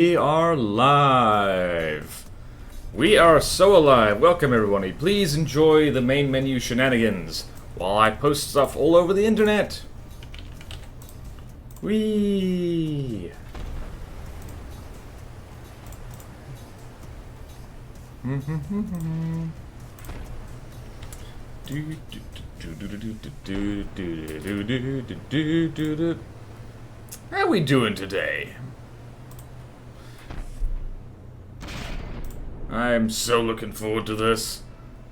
We are live. We are so alive. Welcome everybody. Please enjoy the main menu shenanigans while I post stuff all over the internet. Whee! How we doing today? I'm so looking forward to this.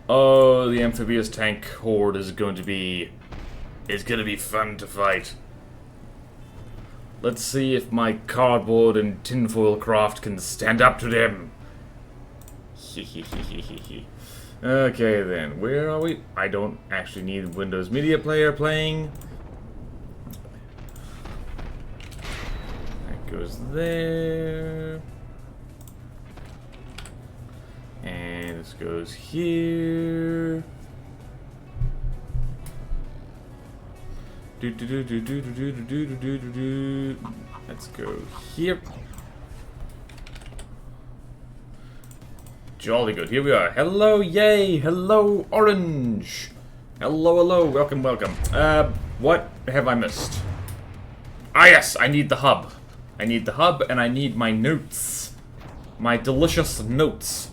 Oh, the amphibious tank horde is going to be fun to fight. Let's see if my cardboard and tinfoil craft can stand up to them. Okay then, where are we? I don't actually need Windows Media Player playing. That goes there. And this goes here. Let's go here. Jolly good. Here we are. Hello, yay! Hello, orange! Hello, hello. Welcome, welcome. What have I missed? Ah, yes! I need the hub. I need the hub, and I need my notes. My delicious notes.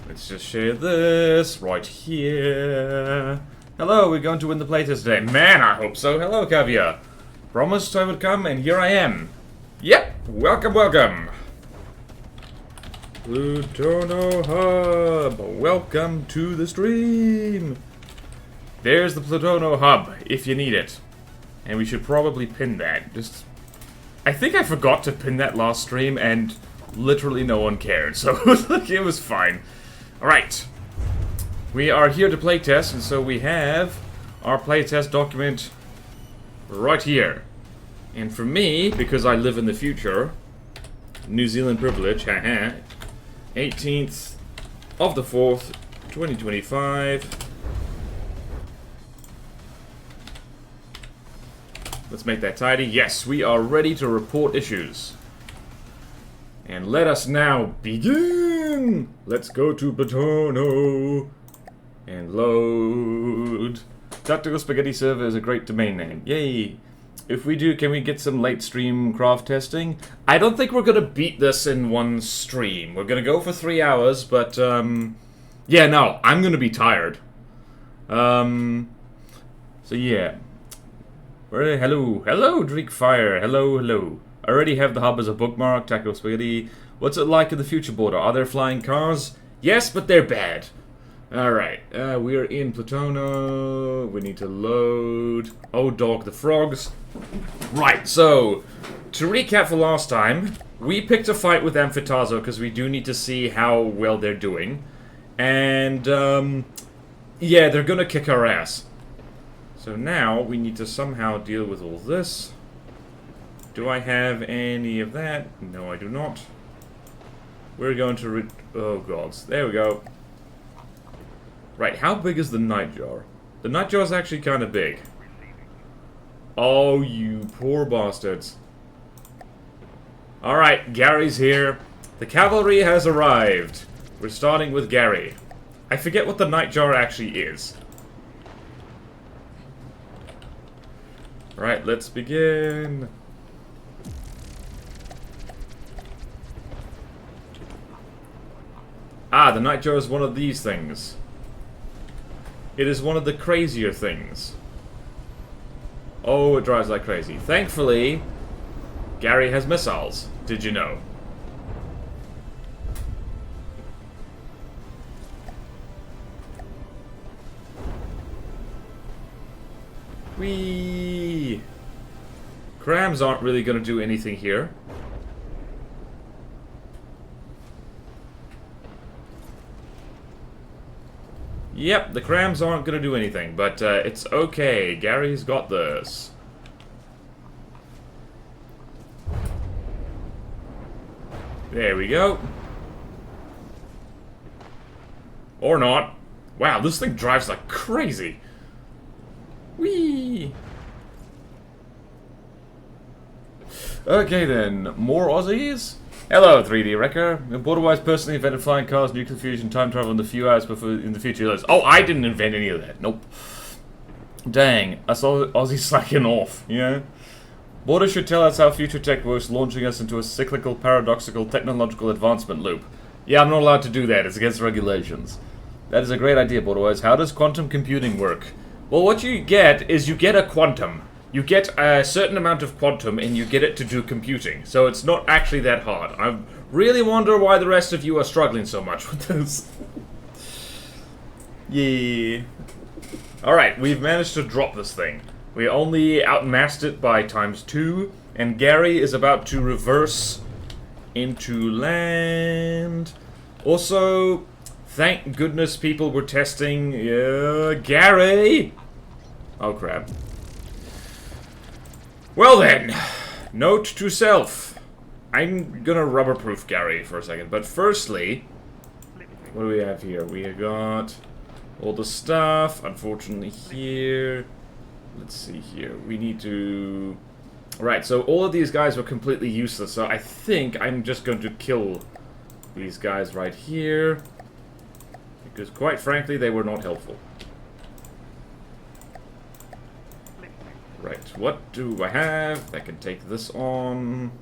Let's just share this right here. Hello, we're going to win the playtest today. Man, I hope so. Hello, Caviar. Promised I would come, and here I am. Yep, welcome, welcome. Plutono Hub, welcome to the stream. There's the Plutono Hub, if you need it. And we should probably pin that. I think I forgot to pin that last stream, and literally no one cared, so it was fine. Alright. We are here to playtest, and so we have our playtest document right here. And for me, because I live in the future, New Zealand privilege, haha, 18th of the 4th, 2025. Let's make that tidy. Yes, we are ready to report issues. And let us now begin! Let's go to Plutono and load. Tactical Spaghetti Server is a great domain name. Yay! If we do, can we get some late stream craft testing? I don't think we're gonna beat this in one stream. We're gonna go for 3 hours, but yeah, no, I'm gonna be tired. So yeah. Hello, Dreekfire. Hello. I already have the hub as a bookmark. Tactical Spaghetti. What's it like in the future border? Are there flying cars? Yes, but they're bad. Alright, we're in Plutono. We need to load. Oh, dog, the frogs. Right, so, to recap for last time, we picked a fight with Amphitazo because we do need to see how well they're doing. And, yeah, they're gonna kick our ass. So now, we need to somehow deal with all this. Do I have any of that? No, I do not. We're going to oh gods. There we go. Right, how big is the nightjar? The nightjar is actually kind of big. Oh, you poor bastards. Alright, Gary's here. The cavalry has arrived. We're starting with Gary. I forget what the nightjar actually is. Right, let's begin. Ah, the nightjar is one of these things. It is one of the crazier things. Oh, it drives like crazy. Thankfully, Gary has missiles. Did you know? Whee! Crams aren't really going to do anything here. Yep, the crams aren't gonna do anything, but it's okay. Gary's got this. There we go. Or not. Wow, this thing drives like crazy. Whee! Okay then, more Aussies? Hello, 3D Wrecker. Borderwise personally invented flying cars, nuclear fusion, time travel in the few hours before in the future. Oh, I didn't invent any of that. Nope. Dang, I saw Aussie slacking off, you know? Border should tell us how future tech works, launching us into a cyclical, paradoxical, technological advancement loop. Yeah, I'm not allowed to do that. It's against regulations. That is a great idea, Borderwise. How does quantum computing work? Well, what you get is you get a quantum. You get a certain amount of quantum and you get it to do computing. So it's not actually that hard. I really wonder why the rest of you are struggling so much with this. Yeah. Alright, we've managed to drop this thing. We only outmassed it by ×2, and Gary is about to reverse into land. Also, thank goodness people were testing... Gary! Oh, crap. Well then, note to self. I'm gonna rubber-proof Gary for a second, but firstly... What do we have here? We have got all the stuff, unfortunately, here. Let's see here. We need to... Right, so all of these guys were completely useless, so I think I'm just going to kill these guys right here. Because, quite frankly, they were not helpful. Right, what do I have that can take this on?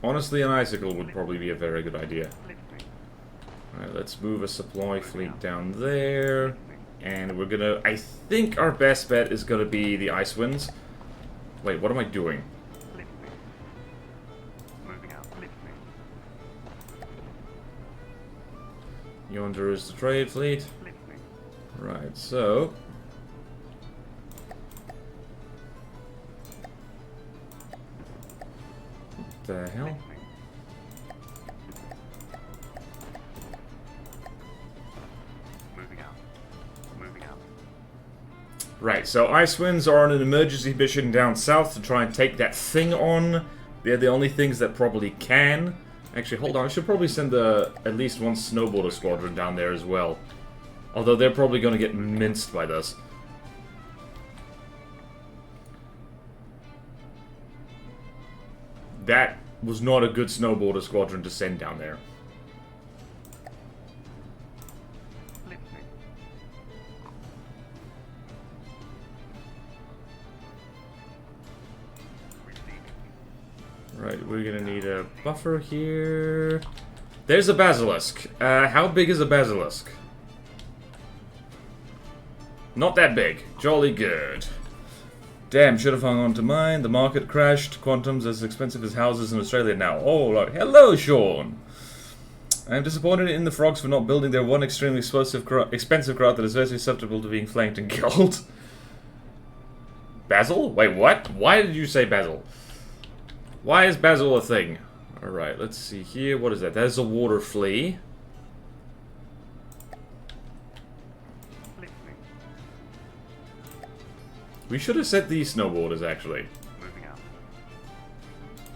Honestly, an icicle would probably be a very good idea. Alright, let's move a supply fleet down there. And we're gonna... I think our best bet is gonna be the ice winds. Wait, what am I doing? Yonder is the trade fleet. Right, so... What the hell? Right, so ice winds are on an emergency mission down south to try and take that thing on. They're the only things that probably can. Actually, hold on, I should probably send at least one snowboarder squadron down there as well. Although they're probably going to get minced by this. That was not a good snowboarder squadron to send down there. Right, we're gonna need a buffer here. There's a basilisk. How big is a basilisk? Not that big. Jolly good. Damn, should have hung on to mine. The market crashed. Quantum's as expensive as houses in Australia now. Oh, Lord. Hello, Sean. I am disappointed in the frogs for not building their one extremely expensive crowd that is very susceptible to being flanked and killed. Basil? Wait, what? Why did you say Basil? Why is Basil a thing? Alright, let's see here. What is that? That is a water flea. We should have set these snowboarders, actually. Moving out.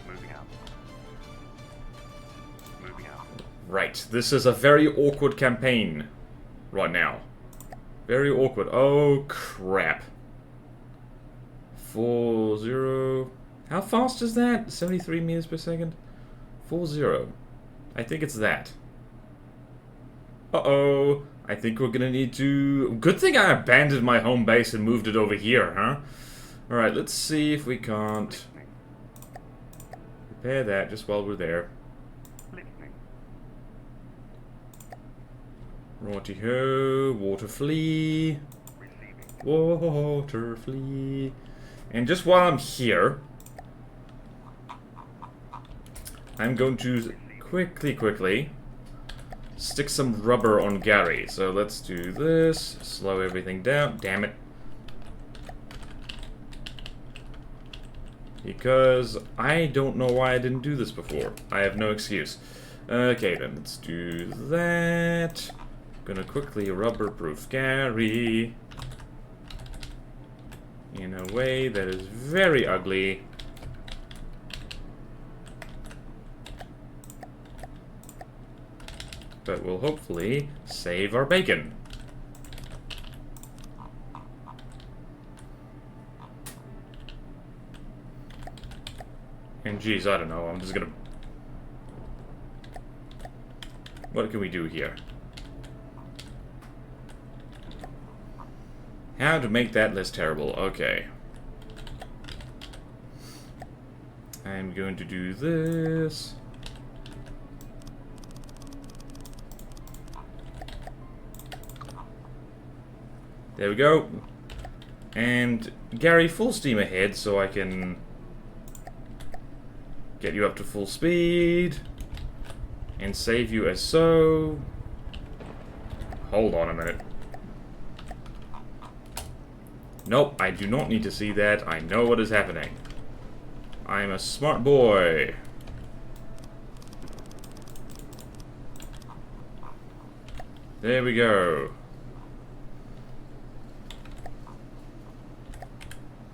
Moving out. Moving out. Right, this is a very awkward campaign right now. Very awkward. Oh, crap. 40... How fast is that? 73 meters per second? 40. I think it's that. Uh-oh. I think we're gonna need to... Good thing I abandoned my home base and moved it over here, huh? Alright, let's see if we can't... repair that just while we're there. Righty-ho. Water flea. Water flea. And just while I'm here... I'm going to quickly stick some rubber on Gary. So let's do this. Slow everything down. Damn it. Because I don't know why I didn't do this before. I have no excuse. Okay then, let's do that. Gonna quickly rubber-proof Gary. In a way that is very ugly. But will hopefully save our bacon. And geez, I don't know, I'm just gonna... What can we do here? How to make that less terrible, okay. I'm going to do this. There we go. And Gary, full steam ahead so I can get you up to full speed and save you as so. Hold on a minute. Nope, I do not need to see that. I know what is happening. I'm a smart boy. There we go.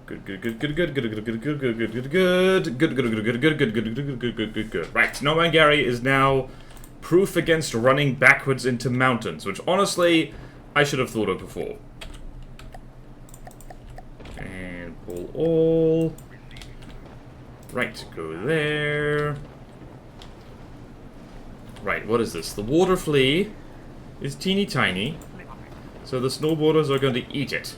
Good. Right, Snowman Gary is now proof against running backwards into mountains, which honestly, I should have thought of before. And pull all. Right, go there. Right, what is this? The water flea is teeny tiny, so the snowboarders are going to eat it.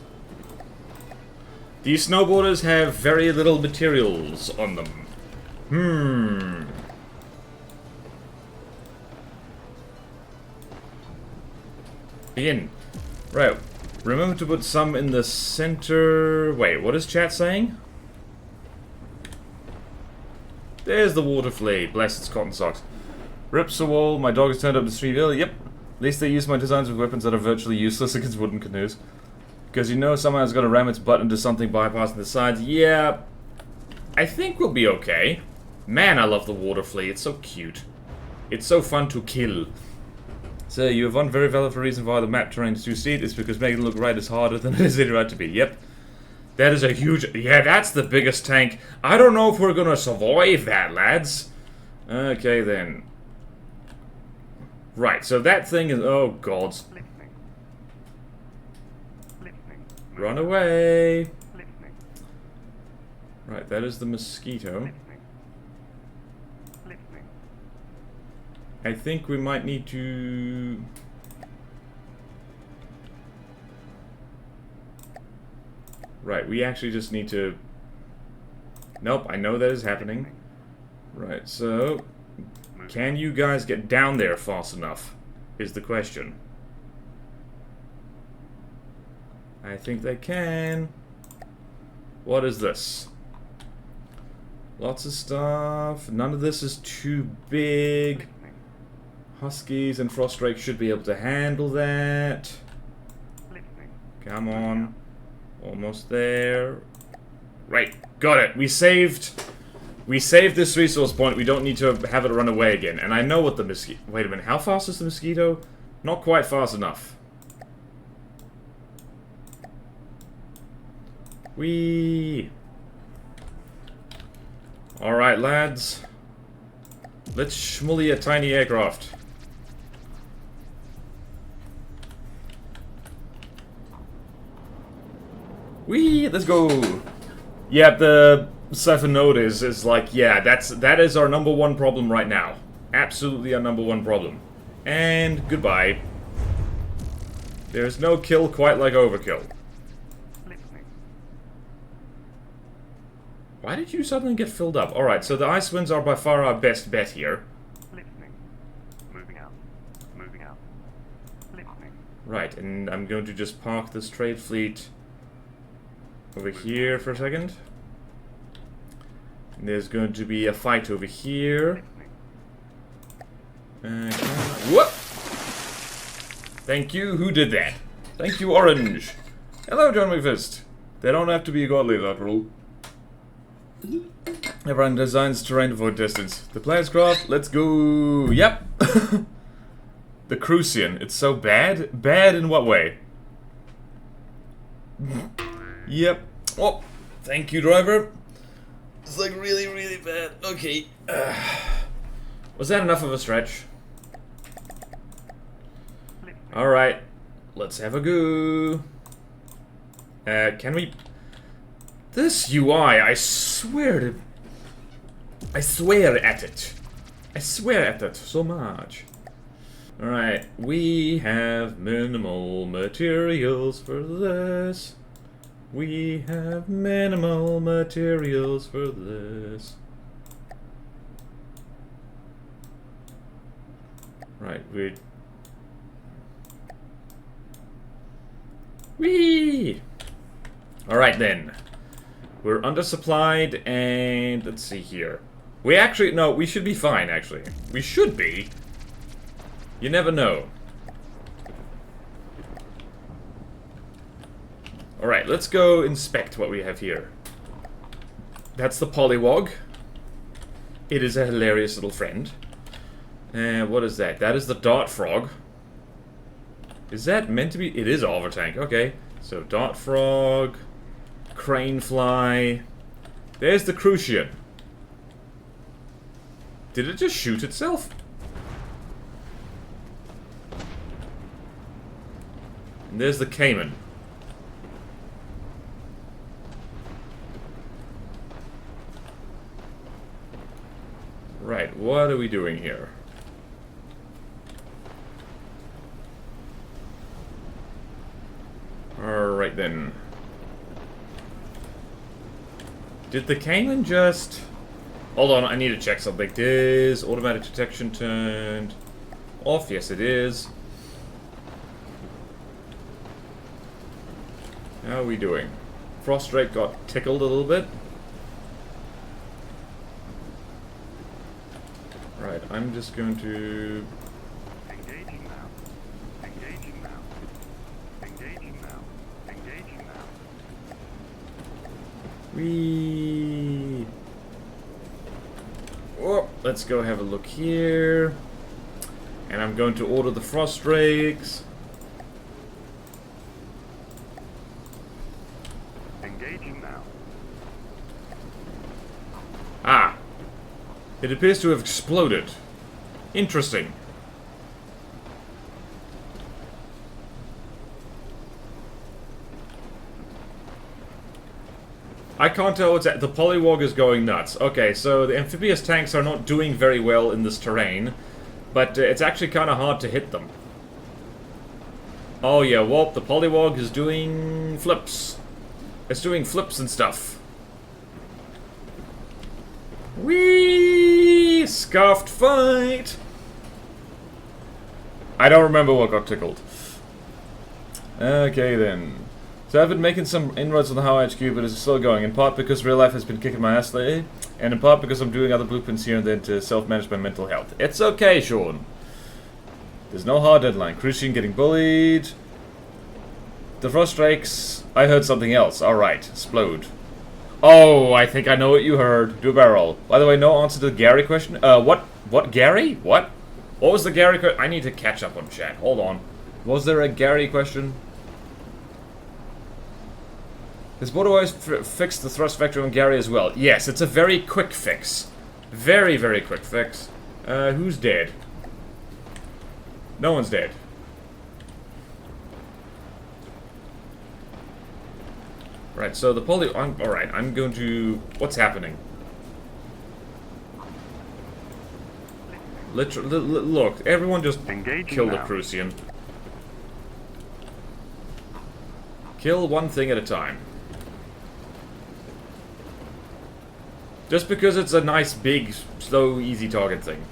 These snowboarders have very little materials on them. Begin. Right. Remember to put some in the center... Wait, what is chat saying? There's the water flea. Bless its cotton socks. Rips a wall. My dog has turned up the street. Yep. At least they use my designs with weapons that are virtually useless against wooden canoes. Because you know someone's going to ram its butt into something bypassing the sides. Yeah, I think we'll be okay. Man, I love the water flea. It's so cute. It's so fun to kill. So, you have one very valid reason why the map terrain is too steep. It's because making it look right is harder than it is right to be. Yep. That is a huge... Yeah, that's the biggest tank. I don't know if we're going to survive that, lads. Okay, then. Right, so that thing is... Oh, God. Run away! Right, that is the mosquito. I think we might need to... Right, we actually just need to... Nope, I know that is happening. Right, so... Can you guys get down there fast enough? Is the question. I think they can. What is this? Lots of stuff. None of this is too big. Huskies and Frostdrake should be able to handle that. Come on. Almost there. Right. Got it. We saved this resource point. We don't need to have it run away again. And I know what the mosquito... Wait a minute. How fast is the mosquito? Not quite fast enough. Whee! Alright, lads. Let's schmully a tiny aircraft. Whee! Let's go! Yeah, the Cypher node is like, yeah, that is our #1 problem right now. Absolutely our #1 problem. And goodbye. There's no kill quite like overkill. Why did you suddenly get filled up? Alright, so the ice winds are by far our best bet here. Moving out. Moving out. Right, and I'm going to just park this trade fleet over here for a second. And there's going to be a fight over here. Whoop! Thank you, who did that? Thank you, Orange. Hello, John McFist. They don't have to be godly, after all. Everyone designs terrain to avoid distance. The player's craft, let's go. Yep. The Crucian, it's so bad. Bad in what way? Yep. Oh, thank you, driver. It's like really, really bad. Okay. Was that enough of a stretch? Alright. Let's have a go. Can we... This UI, I swear to... I swear at it. I swear at it so much. Alright, we have minimal materials for this. We have minimal materials for this. Right, Whee! Alright then. We're undersupplied, and let's see here. We actually, no, we should be fine, actually. We should be. You never know. Alright, let's go inspect what we have here. That's the Polywog. It is a hilarious little friend. What is that? That is the Dart Frog. Is that meant to be? It is Overtank, okay. So, Dart Frog, Crane Fly. There's the Crucian. Did it just shoot itself? And there's the Cayman. Right, what are we doing here? Alright then. Did the Cayman just... Hold on, I need to check something. Is automatic detection turned off? Yes, it is. How are we doing? Frostrake got tickled a little bit. Right, I'm just going to... Engaging now. Engaging now. Engaging now. Engaging now. Whee! Oh, let's go have a look here. And I'm going to order the Frostrakes. Engaging now. Ah! It appears to have exploded. Interesting. I can't tell what's at. The Polywog is going nuts. Okay, so the amphibious tanks are not doing very well in this terrain, but it's actually kind of hard to hit them. Oh yeah, well, the Polywog is doing flips. It's doing flips and stuff. Whee! Scuffed fight! I don't remember what got tickled. Okay then. So I've been making some inroads on the How HQ, but it's still going, in part because real life has been kicking my ass lately, and in part because I'm doing other blueprints here and there to self-manage my mental health. It's okay, Sean. There's no hard deadline. Crucian getting bullied. The Frostrakes. I heard something else. Alright, explode. Oh, I think I know what you heard. Do a barrel. By the way, no answer to the Gary question. What, Gary? What? What was the Gary question? I need to catch up on chat. Hold on. Was there a Gary question? Has Borderwise fixed the thrust vector on Gary as well? Yes, it's a very quick fix. Very, very quick fix. Who's dead? No one's dead. Right, so the alright, I'm going to... What's happening? Literally, look, everyone just kill the Crucian. Kill one thing at a time. Just because it's a nice, big, slow, easy target thing.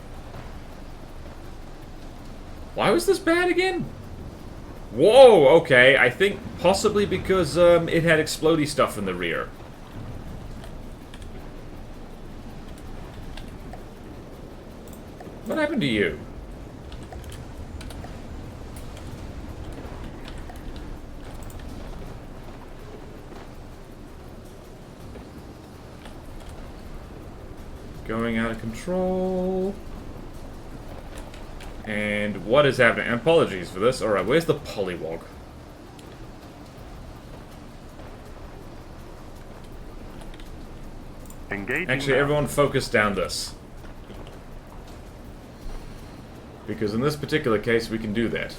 Why was this bad again? Whoa, okay, I think possibly because it had explodey stuff in the rear. What happened to you? Going out of control. And what is happening? Apologies for this. Alright, where's the Polywog? Actually, everyone focus down this. Because in this particular case, we can do that.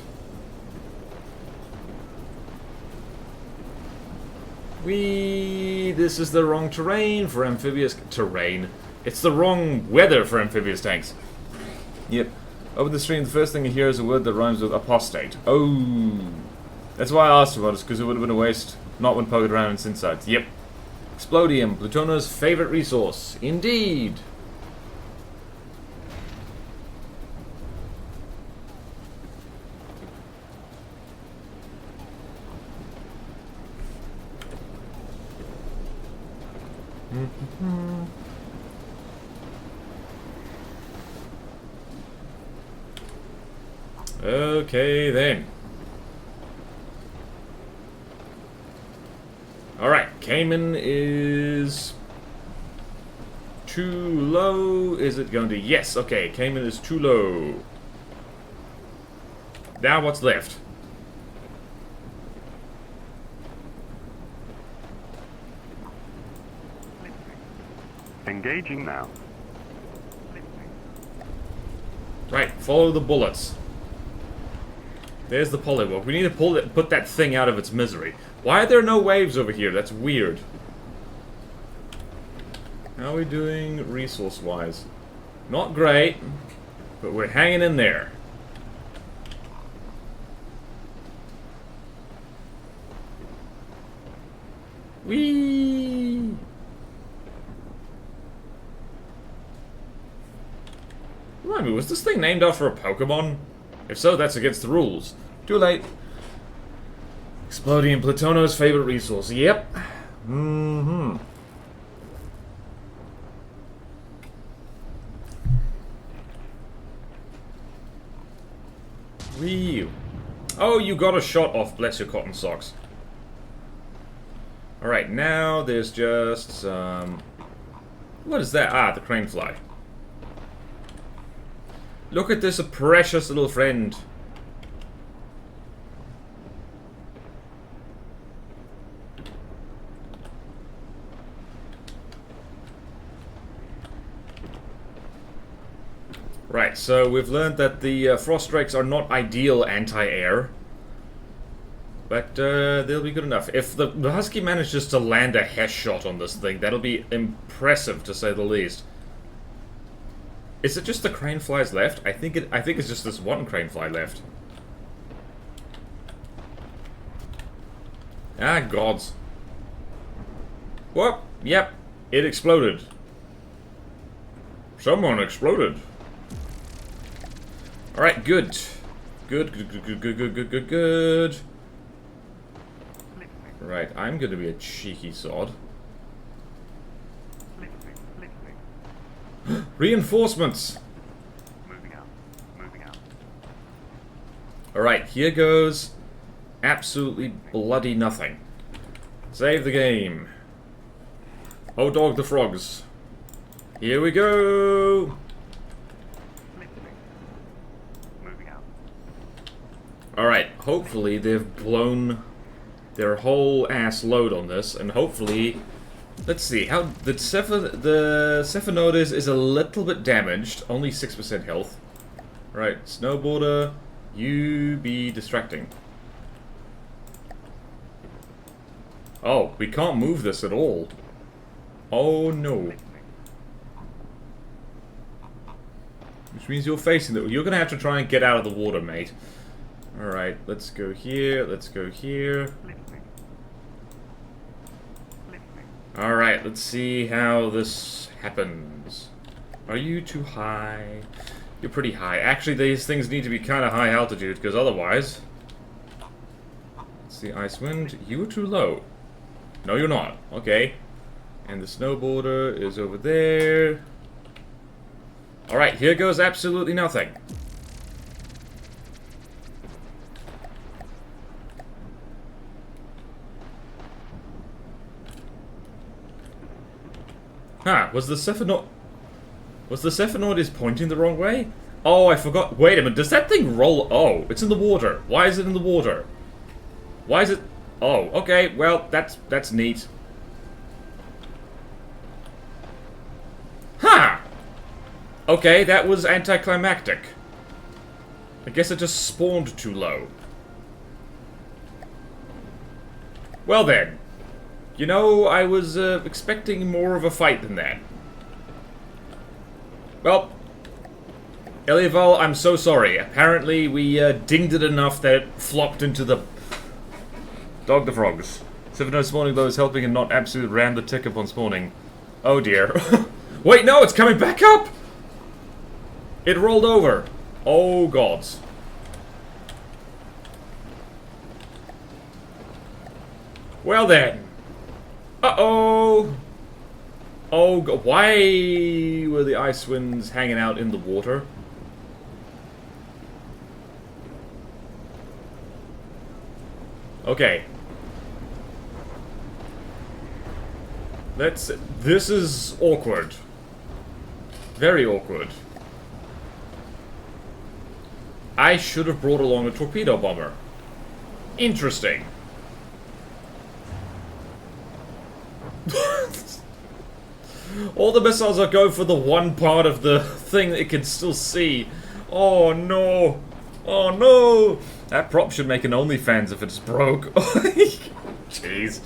This is the wrong terrain for amphibious terrain. It's the wrong weather for amphibious tanks. Yep. Over the stream, the first thing you hear is a word that rhymes with apostate. Oh. That's why I asked about it, because it would have been a waste. Not when poking around in Synsites. Yep. Explodium, Plutona's favorite resource. Indeed. Okay, then. Alright, Cayman is too low. Is it going to... Yes, okay, Cayman is too low. Now what's left? Engaging now. Right, follow the bullets. There's the polywalk. We need to put that thing out of its misery. Why are there no waves over here? That's weird. How are we doing resource-wise? Not great, but we're hanging in there. Whee! Remind me, was this thing named after a Pokemon? If so, that's against the rules. Too late. Explodium, Plutona's favorite resource. Yep. Mm-hmm. Whee! Oh, you got a shot off. Bless your cotton socks. Alright, now there's just some... What is that? Ah, the crane fly. Look at this precious little friend. Right, so we've learned that the frost strikes are not ideal anti-air. But they'll be good enough. If the Husky manages to land a Hesh shot on this thing, that'll be impressive to say the least. Is it just the crane flies left? I think it's just this one crane fly left. Ah, gods. Whoop! Yep, it exploded. Someone exploded. Alright, good. Good. Right, I'm gonna be a cheeky sod. Reinforcements! Moving out. Alright, here goes absolutely bloody nothing. Save the game. Oh, dog the frogs. Here we go! Moving out. Alright, hopefully they've blown their whole ass load on this, and hopefully... Let's see, how... The Cephalotes is a little bit damaged, only 6% health. Right, Snowboarder, you be distracting. Oh, we can't move this at all. Oh no. Which means you're facing it. You're gonna have to try and get out of the water, mate. Alright, let's go here, let's go here. Alright, let's see how this happens. Are you too high? You're pretty high. Actually, these things need to be kind of high altitude, because otherwise... Let's see, Icewind, you were too low. No, you're not. Okay. And the Snowboarder is over there. Alright, here goes absolutely nothing. Huh, was the Cephalotes pointing the wrong way? Oh, I forgot. Wait a minute, does that thing roll? Oh, it's in the water. Why is it in the water? Why is it... Oh, okay, well, that's neat. Huh! Okay, that was anticlimactic. I guess it just spawned too low. Well then. You know, I was expecting more of a fight than that. Well, Elival, I'm so sorry. Apparently we dinged it enough that it flopped into the... Dog the frogs. 7 spawning though is helping and not absolute ram the tick upon spawning. Oh dear. Wait, no, it's coming back up! It rolled over. Oh gods. Well then. Uh-oh. Oh god, why were the ice winds hanging out in the water? Okay. This is awkward. Very awkward. I should have brought along a torpedo bomber. Interesting. All the missiles are going for the one part of the thing that it can still see. Oh no. Oh no. That prop should make an OnlyFans if it's broke. Jeez.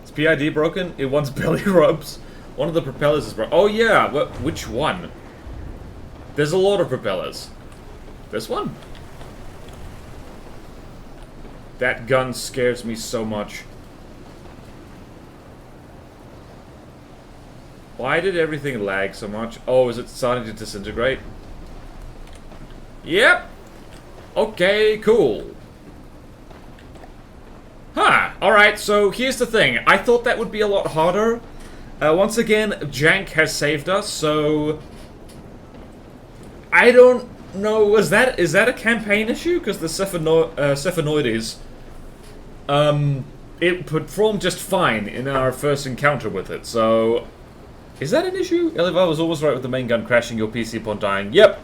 Is PID broken? It wants belly rubs. One of the propellers is broken. Oh yeah, which one? There's a lot of propellers. This one? That gun scares me so much. Why did everything lag so much? Oh, is it starting to disintegrate? Yep. Okay, cool. Huh. Alright, so here's the thing. I thought that would be a lot harder. Once again, Jank has saved us, so... I don't know, is that a campaign issue? Because the Cephanoides... it performed just fine in our first encounter with it, so... Is that an issue? Elivar was always right with the main gun crashing your PC upon dying. Yep.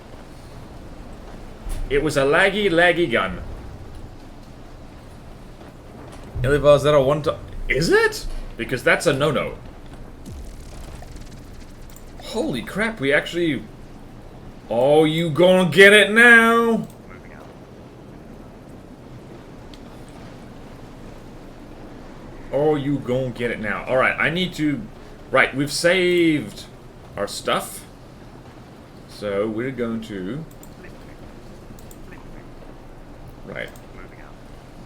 It was a laggy gun. Elivar, is that a one-time... Is it? Because that's a no-no. Holy crap, we actually... Oh, you gonna get it now? Oh, you gonna get it now. Alright, I need to... Right, we've saved our stuff. So, we're going to... Right.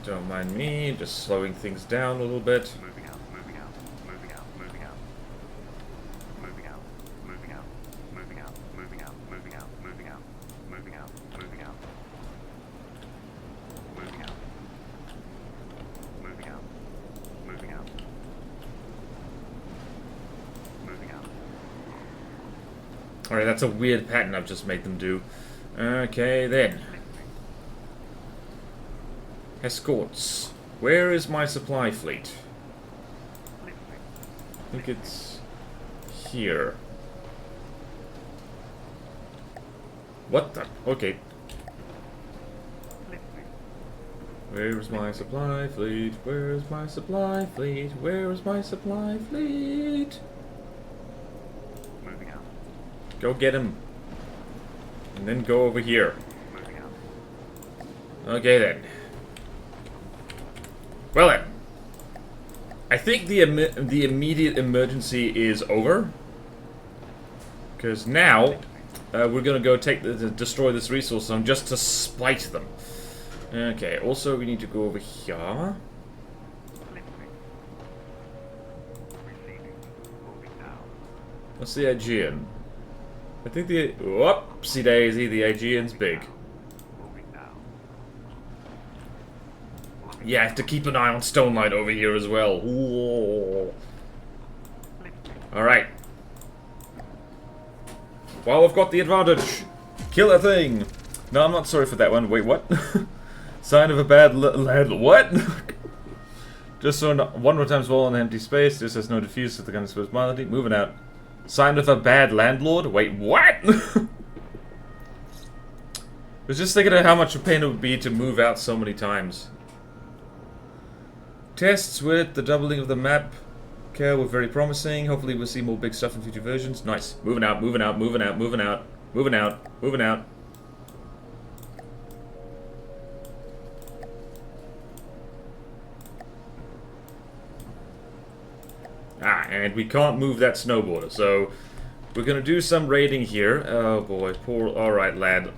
Don't mind me, just slowing things down a little bit. Alright, that's a weird pattern I've just made them do. Okay, then. Escorts. Where is my supply fleet? I think it's... here. What the? Okay. Where's my supply fleet? Where's my supply fleet? Where is my supply fleet? Go get him. And then go over here. Okay then. Well then. I think the immediate emergency is over. Because now, we're gonna go destroy this resource zone just to spite them. Okay, also we need to go over here. What's the Aegean? I think the... Whoopsie daisy, the Aegean's big. Yeah, I have to keep an eye on Stonelight over here as well. Alright. Well, we've got the advantage. Kill a thing. No, I'm not sorry for that one. Wait, what? Sign of a bad land. What? Just so one more time's wall in empty space. This has no diffuse, so the gun is supposed melody. Moving out. Sign of a bad landlord? Wait, what? I was just thinking of how much a pain it would be to move out so many times. Tests with the doubling of the map care were very promising. Hopefully we'll see more big stuff in future versions. Nice. Moving out, moving out, moving out, moving out, moving out, moving out. Ah, and we can't move that snowboarder, so We're gonna do some raiding here. Oh boy, poor... Alright, lad.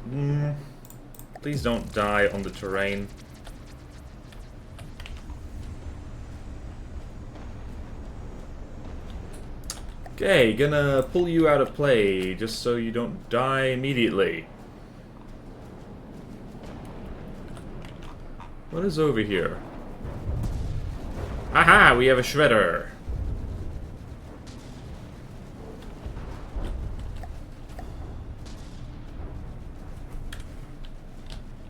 Please don't die on the terrain. Okay, gonna pull you out of play, just so you don't die immediately. What is over here? Aha! We have a shredder!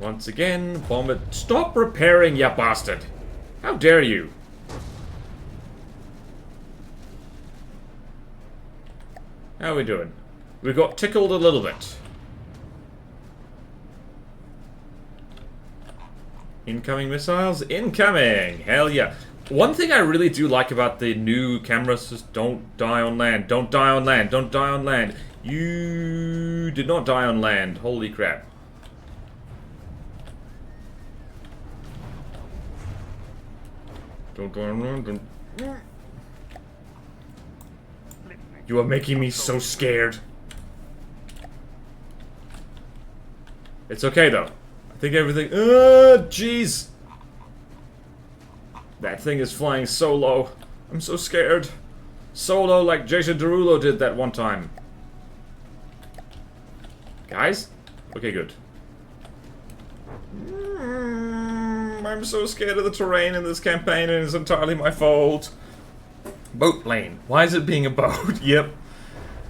Once again, bomb it. Stop repairing, ya bastard! How dare you! How are we doing? We got tickled a little bit. Incoming missiles? Incoming! Hell yeah. One thing I really do like about the new cameras is don't die on land. Don't die on land. Don't die on land. You did not die on land. Holy crap. Don't die on land. Don't... You are making me so scared. It's okay though. I think everything... jeez! That thing is flying so low. I'm so scared. So low like Jason Derulo did that one time. Guys? Okay, good. I'm so scared of the terrain in this campaign and it's entirely my fault. Boat plane. Why is it being a boat? Yep.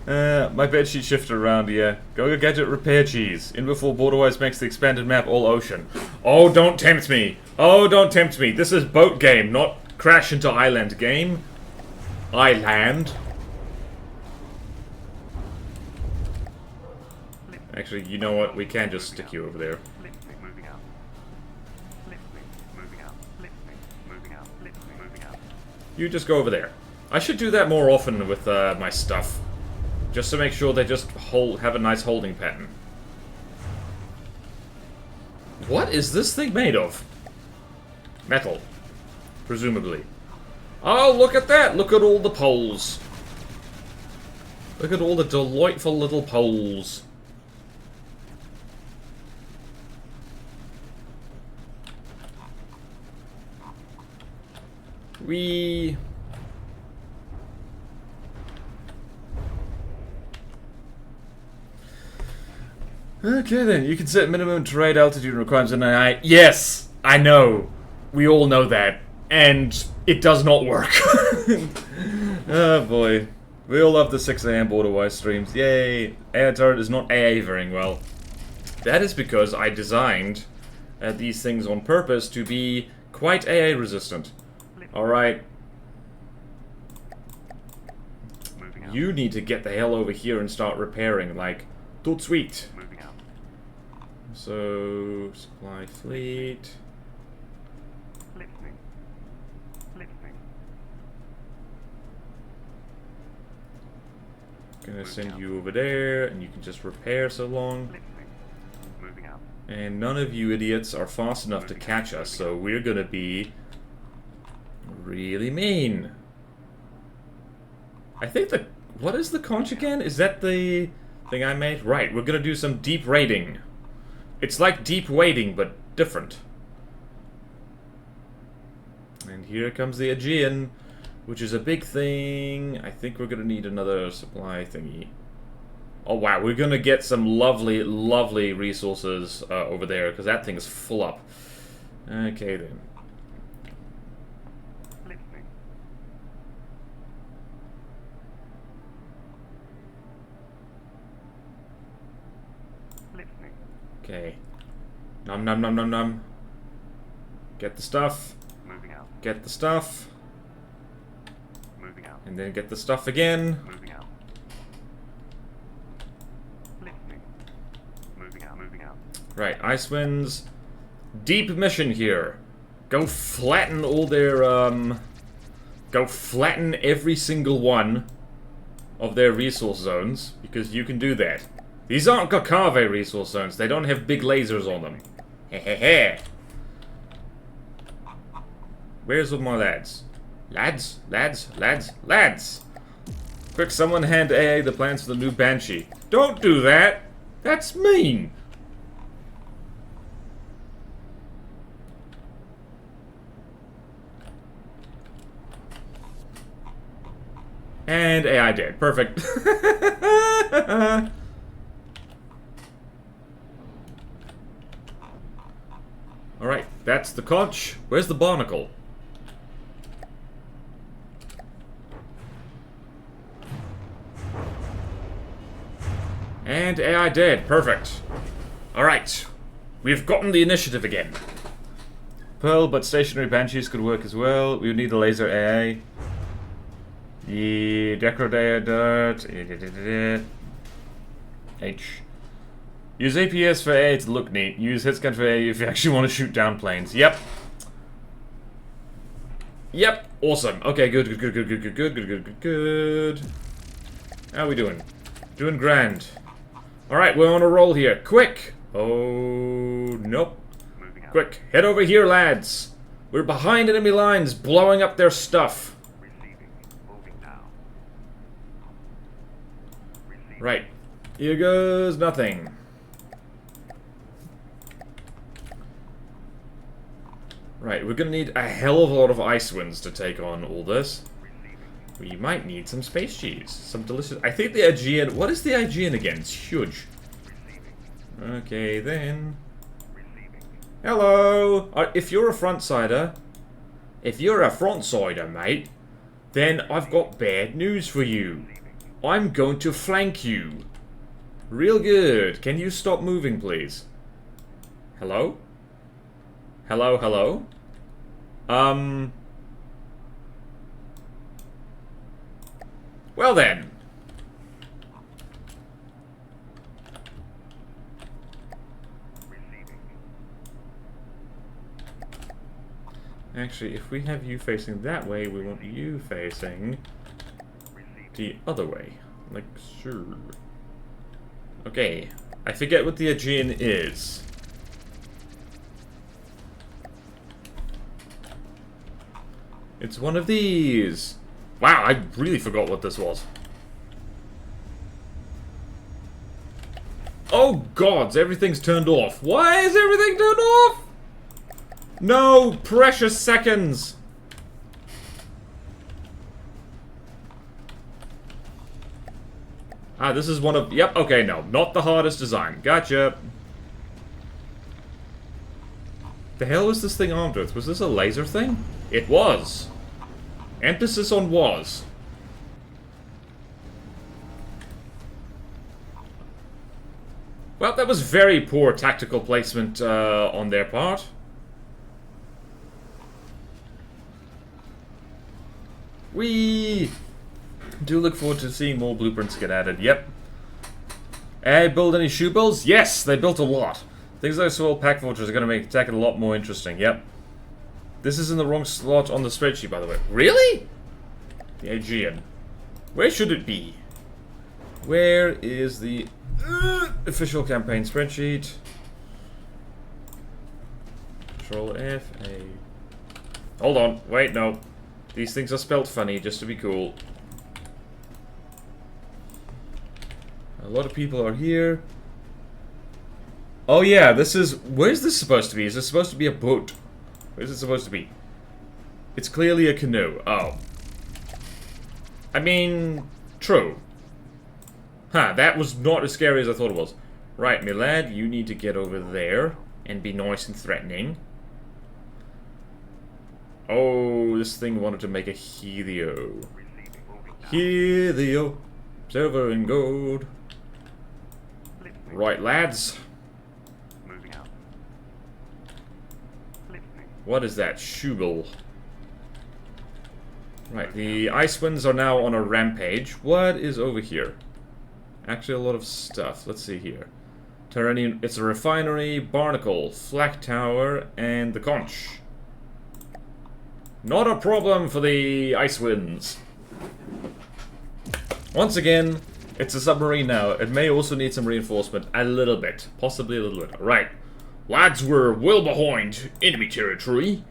My bedsheet shifted around, yeah. Go gadget repair cheese. In before Borderwise makes the expanded map all ocean. Oh, don't tempt me. Oh, don't tempt me. This is boat game, not crash into island game. Island. Actually, you know what? We can just stick you over there. You just go over there. I should do that more often with my stuff. Just to make sure they just have a nice holding pattern. What is this thing made of? Metal. Presumably. Oh, look at that! Look at all the poles. Look at all the delightful little poles. Okay then, you can set minimum trade altitude requirements in AI. Yes! I know. We all know that. And it does not work. Oh boy. We all love the 6 AM Borderwise streams. Yay! AI turret is not AA very well. That is because I designed these things on purpose to be quite AA resistant. Alright. You need to get the hell over here and start repairing, like, tout sweet. So, supply fleet. Gonna send you over there, and you can just repair so long. And none of you idiots are fast enough to catch us, so we're gonna be really mean. I think the... What is the conch again? Is that the thing I made? Right, we're gonna do some deep raiding. It's like deep wading, but different. And here comes the Aegean, which is a big thing. I think we're gonna need another supply thingy. Oh wow, we're gonna get some lovely, lovely resources over there, because that thing is full up. Okay then. Okay. Num num num num num. Get the stuff. Moving out. Get the stuff. Moving out. And then get the stuff again. Moving out. Lifting. Moving out. Moving out. Right, Icewind's deep mission here. Go flatten all their go flatten every single one of their resource zones, because you can do that. These aren't Kakave resource zones. They don't have big lasers on them. Hehehe. Where's all my lads? Lads? Lads? Lads? Lads! Quick, someone hand AA the plans for the new Banshee. Don't do that! That's mean! And AI dead. Perfect. Alright, that's the conch. Where's the barnacle? And AI dead. Perfect. Alright. We've gotten the initiative again. Pearl, but stationary banshees could work as well. We would need a laser AA. The Decrodea Dirt. H. Use APS for A to look neat. Use hitscan for A if you actually want to shoot down planes. Yep. Yep. Awesome. Okay, good. How are we doing? Doing grand. Alright, we're on a roll here. Quick! Oh, nope. Quick, head over here, lads. We're behind enemy lines, blowing up their stuff. Right. Here goes nothing. Right, we're gonna need a hell of a lot of ice winds to take on all this. We might need some space cheese. Some delicious... I think the Aegean... What is the Aegean again? It's huge. Okay, then. Hello! If you're a front-sider... If you're a front-sider, mate, then I've got bad news for you. I'm going to flank you. Real good. Can you stop moving, please? Hello? Hello? Well then. Actually, if we have you facing that way, we want you facing the other way. Like, sure. Okay. I forget what the Aegean is. It's one of these. Wow, I really forgot what this was. Oh gods, everything's turned off. Why is everything turned off? No, precious seconds. Ah, this is one of... Yep, okay, no. Not the hardest design. Gotcha. The hell was this thing armed with? Was this a laser thing? It was. Emphasis on was. Well, that was very poor tactical placement on their part. We do look forward to seeing more blueprints get added. Yep. Build any shoe builds? Yes, they built a lot. Things like Soil Pack Fortress are going to make attack a lot more interesting. Yep. This is in the wrong slot on the spreadsheet, by the way. Really? The Aegean. Where should it be? Where is the official campaign spreadsheet? Control F, A. Hold on. Wait, no. These things are spelled funny, just to be cool. A lot of people are here. Oh yeah, this is... Where's this supposed to be? Is this supposed to be a boat? Where's it supposed to be? It's clearly a canoe. Oh. I mean... True. Huh, that was not as scary as I thought it was. Right, my lad, you need to get over there and be nice and threatening. Oh, this thing wanted to make a helio. Helio. Silver and gold. Right, lads. What is that? Shugel. Right, the ice winds are now on a rampage. What is over here? Actually, a lot of stuff. Let's see here. Terranian. It's a refinery, barnacle, flak tower, and the conch. Not a problem for the ice winds. Once again, it's a submarine now. It may also need some reinforcement. A little bit. Possibly a little bit. Right. Lads, we're well behind enemy territory.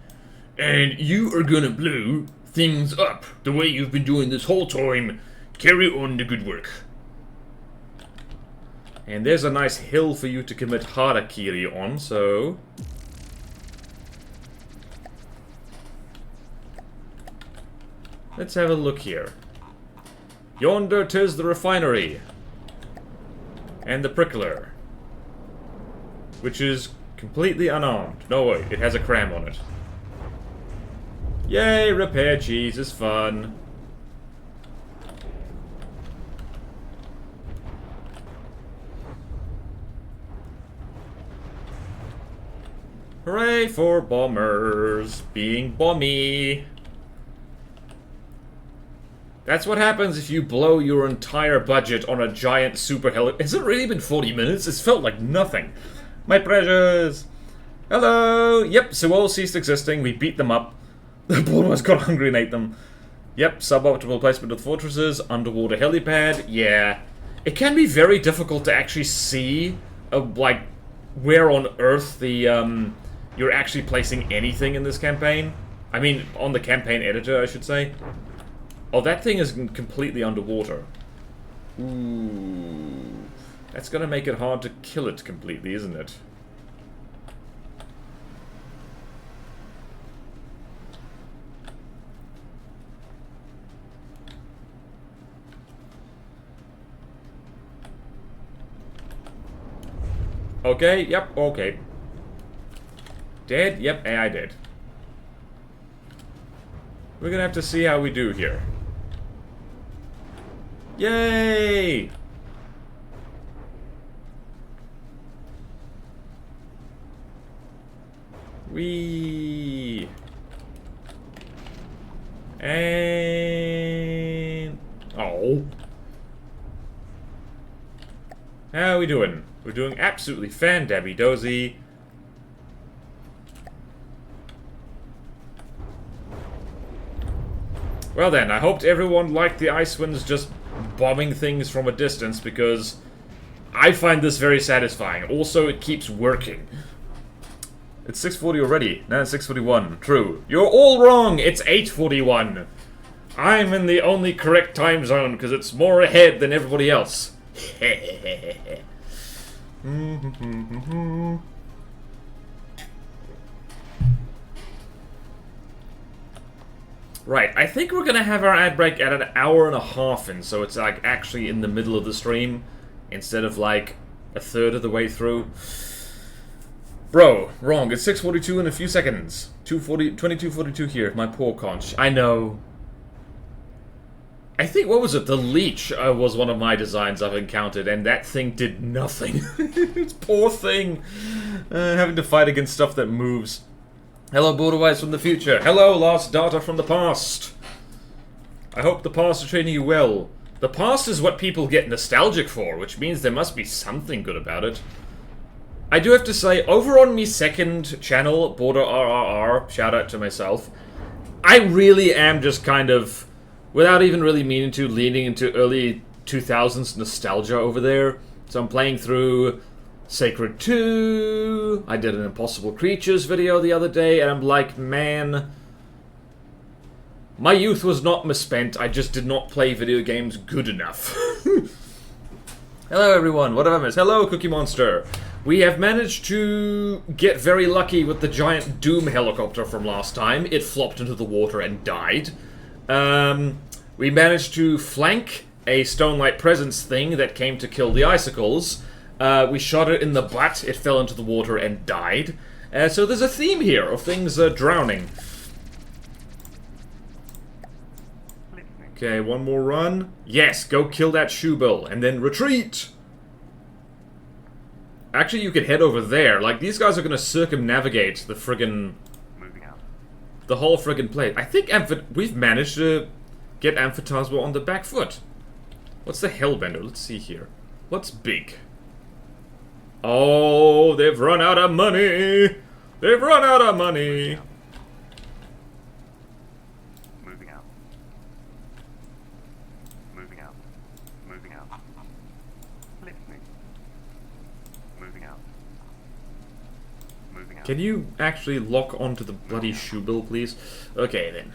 And you are gonna blow things up the way you've been doing this whole time. Carry on the good work. And there's a nice hill for you to commit harakiri on, so... let's have a look here. Yonder 'tis the refinery. And the prickler. Which is completely unarmed. No, wait, it has a cram on it. Yay, repair cheese is fun. Hooray for bombers being bomby. That's what happens if you blow your entire budget on a giant super heli- Has it really been 40 minutes? It's felt like nothing. My precious. Hello. Yep, so all ceased existing. We beat them up. The Borderlands got hungry and ate them. Yep, suboptimal placement of fortresses. Underwater helipad. Yeah. It can be very difficult to actually see, like, where on Earth the, you're actually placing anything in this campaign. I mean, on the campaign editor, I should say. Oh, that thing is completely underwater. Ooh. That's gonna make it hard to kill it completely, isn't it? Okay, yep, okay. Dead? Yep, AI dead. We're gonna have to see how we do here. Yay! Wee. And... oh. How are we doing? We're doing absolutely fan-dabby-dozy. Well then, I hoped everyone liked the Icewinds just bombing things from a distance, because I find this very satisfying. Also, it keeps working. It's 6:40 already. Now it's 6:41. True. You're all wrong! It's 8:41! I'm in the only correct time zone, because it's more ahead than everybody else. Right, I think we're gonna have our ad break at an hour and a half in, so it's like actually in the middle of the stream, instead of like a third of the way through. Bro, wrong, it's 6:42 in a few seconds. 22:42 here, my poor conch. I know. I think, what was it, the leech was one of my designs I've encountered, and that thing did nothing. It's poor thing. Having to fight against stuff that moves. Hello, Borderwise from the future. Hello, lost data from the past. I hope the past is treating you well. The past is what people get nostalgic for, which means there must be something good about it. I do have to say, over on me second channel, Border RRR, shout out to myself, I really am just kind of, without even really meaning to, leaning into early 2000s nostalgia over there. So I'm playing through Sacred 2, I did an Impossible Creatures video the other day, and I'm like, man, my youth was not misspent, I just did not play video games good enough. Hello everyone, what have I missed? Hello Cookie Monster. We have managed to get very lucky with the giant Doom helicopter from last time. It flopped into the water and died. We managed to flank a Stonelight Presence thing that came to kill the icicles. We shot it in the butt, it fell into the water and died. So there's a theme here of things drowning. Okay, one more run. Yes, go kill that shoebill, and then retreat! Actually, you could head over there. Like, these guys are gonna circumnavigate the friggin... Moving out. the whole friggin' plate. I think we've managed to get Amphitasma on the back foot. What's the Hellbender? Let's see here. What's big? Oh, they've run out of money! They've run out of money! Moving out. Moving out. Moving out. Listening. Moving out. Moving out. Can you actually lock onto the bloody shoebill, please? Okay, then.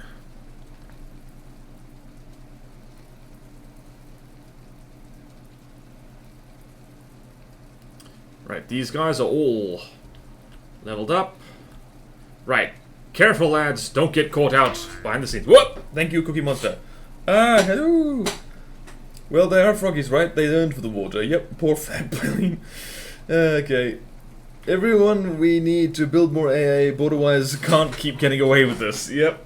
Right, these guys are all leveled up. Right. Careful, lads. Don't get caught out behind the scenes. Whoop! Thank you, Cookie Monster. Ah, hello. Well, they are froggies, right? They yearned for the water. Yep, poor fat Billy. Okay. Everyone, we need to build more AA. Borderwise can't keep getting away with this. Yep.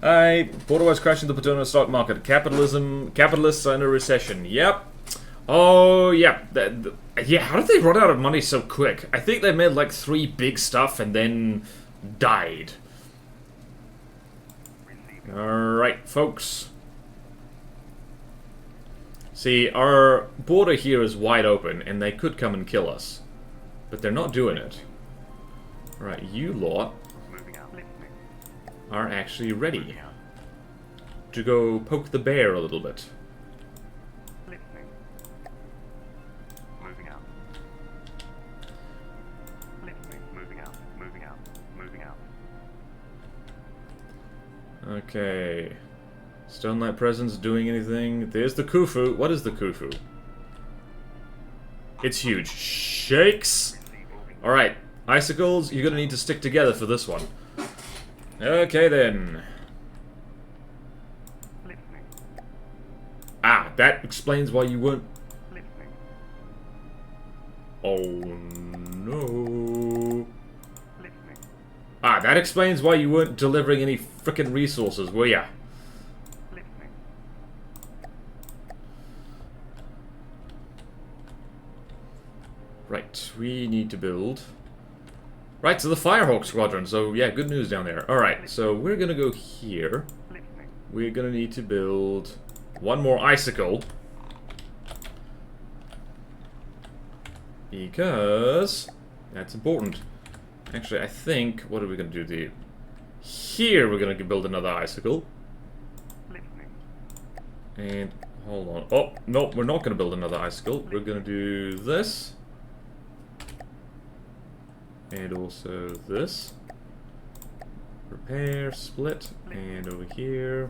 Borderwise crashing the Plutonian stock market. Capitalists are in a recession. Yep. Oh, yeah. Yeah, how did they run out of money so quick? I think they made like 3 big stuff and then died. Alright, folks. See, our border here is wide open, and they could come and kill us. But they're not doing it. Right, you lot are actually ready to go poke the bear a little bit. Okay. Stonelight Presence doing anything? There's the Khufu. What is the Khufu? It's huge. Shakes! Alright. Icicles, you're gonna need to stick together for this one. Okay then. Ah, that explains why you weren't... Oh no... Ah, that explains why you weren't delivering any frickin' resources, were ya? Right, we need to build... Right, so the Firehawk Squadron, so yeah, good news down there. Alright, so we're gonna go here. We're gonna need to build 1 more Icicle. Because... that's important. Actually, I think... what are we going to do? Here we're going to build another Icicle. And... hold on. Oh, no, we're not going to build another Icicle. We're going to do this. And also this. Repair, split. And over here...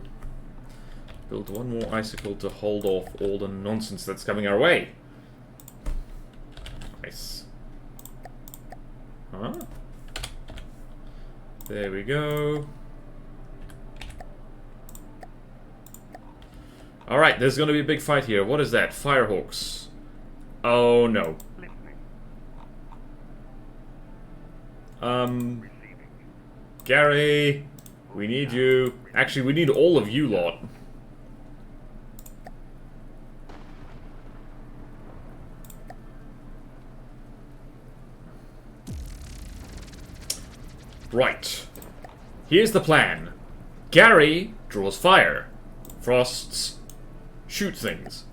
build 1 more Icicle to hold off all the nonsense that's coming our way. Nice. Huh? There we go. Alright, there's gonna be a big fight here. What is that? Firehawks. Oh no. Gary, we need you. Actually, we need all of you lot. Right. Here's the plan. Gary draws fire. Frosts shoot things.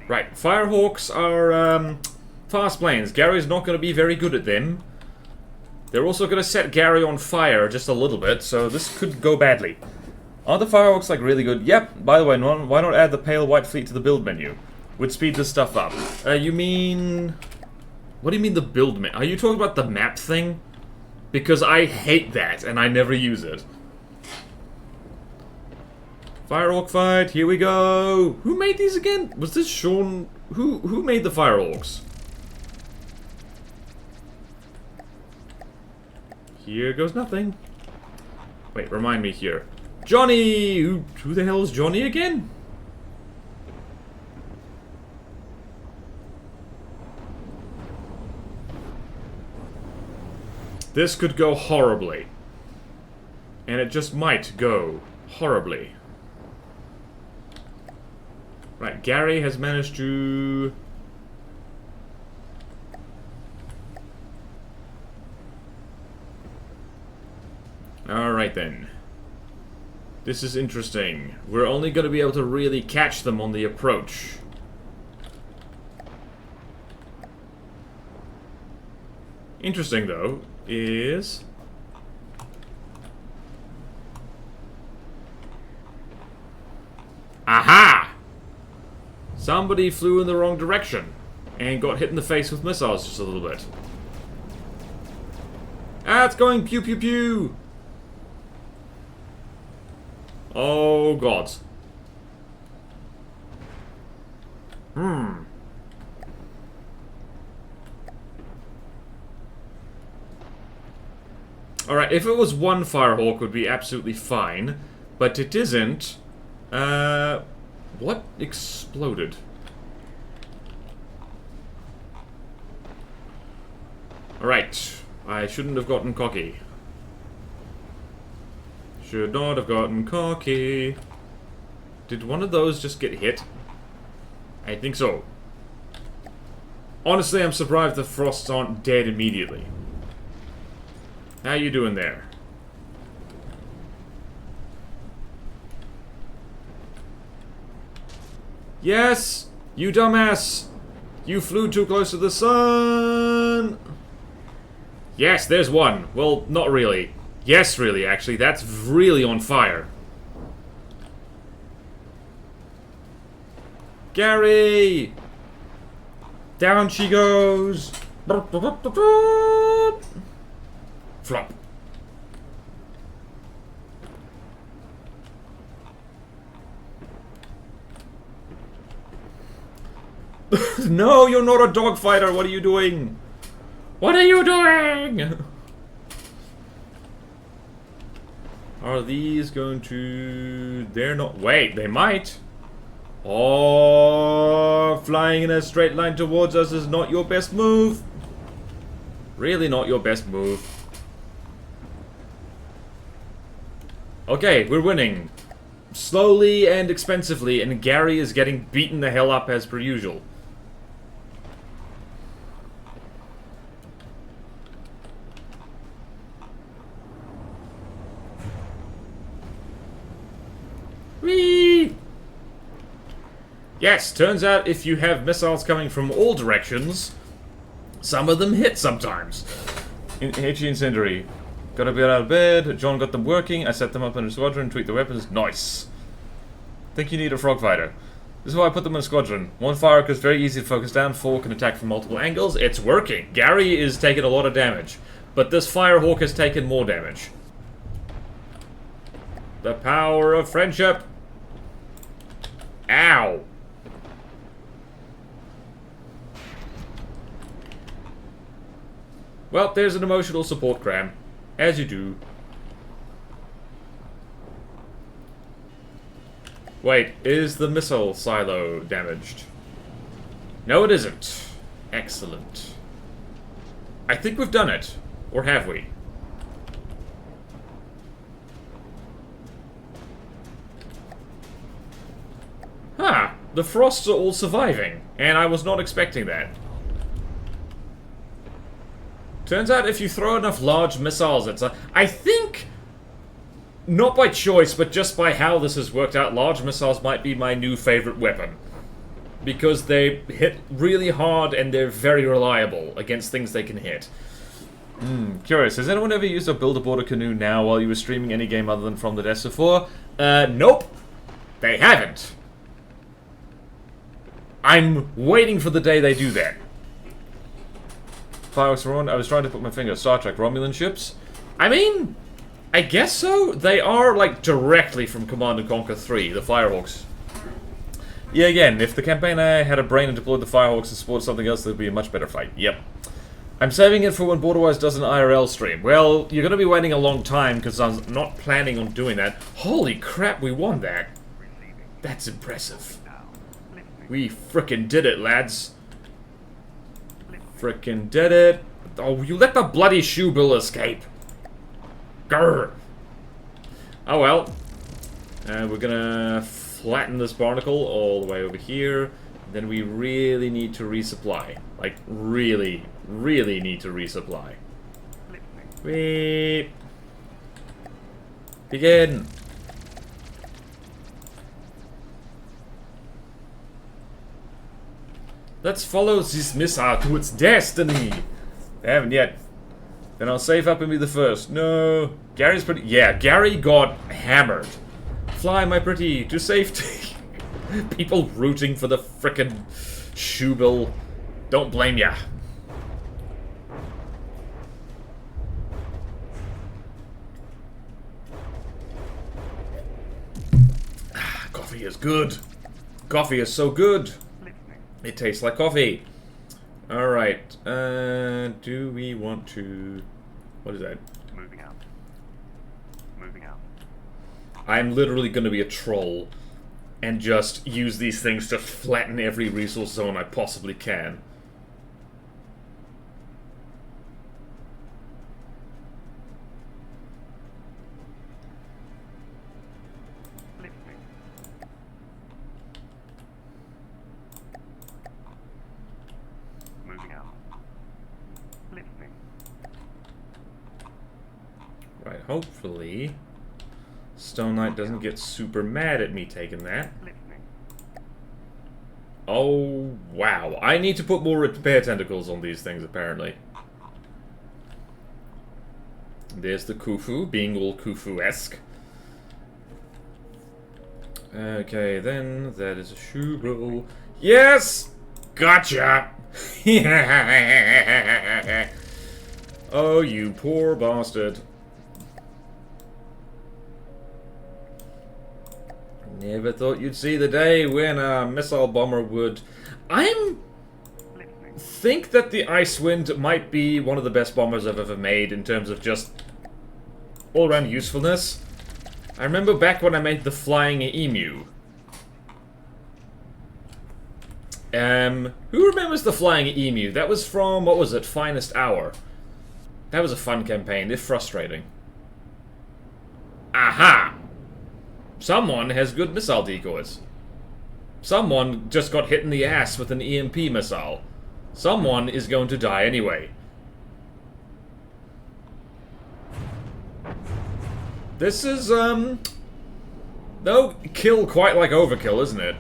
Right, Firehawks are fast planes. Gary's not going to be very good at them. They're also going to set Gary on fire just a little bit, so this could go badly. Are the Firehawks like really good? Yep. By the way, why not add the Pale White Fleet to the build menu? Would speed this stuff up. You mean... what do you mean the build menu? Are you talking about the map thing? Because I hate that, and I never use it. Firehawk fight, here we go! Who made these again? Was this Sean? Who made the Firehawks? Here goes nothing. Wait, remind me here. Johnny! Who the hell is Johnny again? This could go horribly. And it just might go horribly. Right, Gary has managed to... Alright then. This is interesting. We're only going to be able to really catch them on the approach. Interesting though, is... aha! Somebody flew in the wrong direction and got hit in the face with missiles just a little bit. Ah, it's going pew pew pew! Oh, God. Alright, if it was one Firehawk, would be absolutely fine. But it isn't. What exploded? Alright. I shouldn't have gotten cocky. Should not have gotten cocky. Did one of those just get hit? I think so. Honestly, I'm surprised the frosts aren't dead immediately. How you doing there? Yes! You dumbass! You flew too close to the sun! Yes, there's one. Well, not really. Yes, really, actually. That's really on fire. Gary! Down she goes! Flop. No, you're not a dogfighter. What are you doing? What are you doing? Are these going to... They're not... Wait, they might. Oh, flying in a straight line towards us is not your best move. Really not your best move. Okay, we're winning. Slowly and expensively, and Gary is getting beaten the hell up as per usual. Whee! Yes, turns out if you have missiles coming from all directions, some of them hit sometimes. HE Incendiary. Gotta get out of bed. John got them working. I set them up in a squadron, tweak the weapons. Nice. Think you need a frog fighter. This is why I put them in a squadron. One fire is very easy to focus down. 4 can attack from multiple angles. It's working. Gary is taking a lot of damage. But this Firehawk has taken more damage. The power of friendship. Ow. Well, there's an emotional support cram. As you do. Wait, is the missile silo damaged? No, it isn't. Excellent. I think we've done it. Or have we? Huh. The frosts are all surviving. And I was not expecting that. Turns out if you throw enough large missiles at some... I think... Not by choice, but just by how this has worked out, large missiles might be my new favorite weapon. Because they hit really hard and they're very reliable against things they can hit. Curious, has anyone ever used a build-a-board canoe now while you were streaming any game other than from the desk before? Nope. They haven't. I'm waiting for the day they do that. Fireworks were on. I was trying to put my finger. Star Trek Romulan ships. I mean, I guess so. They are like directly from Command & Conquer 3, the Firehawks. Yeah, again, if the campaign I had a brain and deployed the Firehawks and supported something else, there'd be a much better fight. Yep. I'm saving it for when Borderwise does an IRL stream. Well, you're going to be waiting a long time because I'm not planning on doing that. Holy crap, we won that. That's impressive. We frickin' did it, lads. Frickin' did it. Oh, you let the bloody shoe bill escape. Grr. Oh well. We're gonna flatten this barnacle all the way over here. Then we really need to resupply. Like, really, really need to resupply. Wait. Begin. Let's follow this missile to its destiny. They haven't yet. Then I'll save up and be the first. No. Gary's pretty... Yeah, Gary got hammered. Fly, my pretty, to safety. People rooting for the frickin' shoebill. Don't blame ya. coffee is good. Coffee is so good. Listening. It tastes like coffee. Alright. Do we want to... What is that? Moving out. Moving out. I'm literally going to be a troll and just use these things to flatten every resource zone I possibly can. Listening. Moving out. Listening. Right, hopefully Stone Knight doesn't get super mad at me taking that. Listening. Oh, wow. I need to put more repair tentacles on these things, apparently. There's the Khufu, being all Khufu-esque. Okay, then, that is a shoe roll. Yes! Gotcha! Oh, you poor bastard. Never thought you'd see the day when a missile bomber would... Listening. think that the Icewind might be one of the best bombers I've ever made in terms of just all-around usefulness. I remember back when I made the Flying Emu. Who remembers the Flying Emu? That was from, what was it, Finest Hour. That was a fun campaign, if frustrating. Aha! Someone has good missile decoys. Someone just got hit in the ass with an EMP missile. Someone is going to die anyway. This is, no kill quite like overkill, isn't it?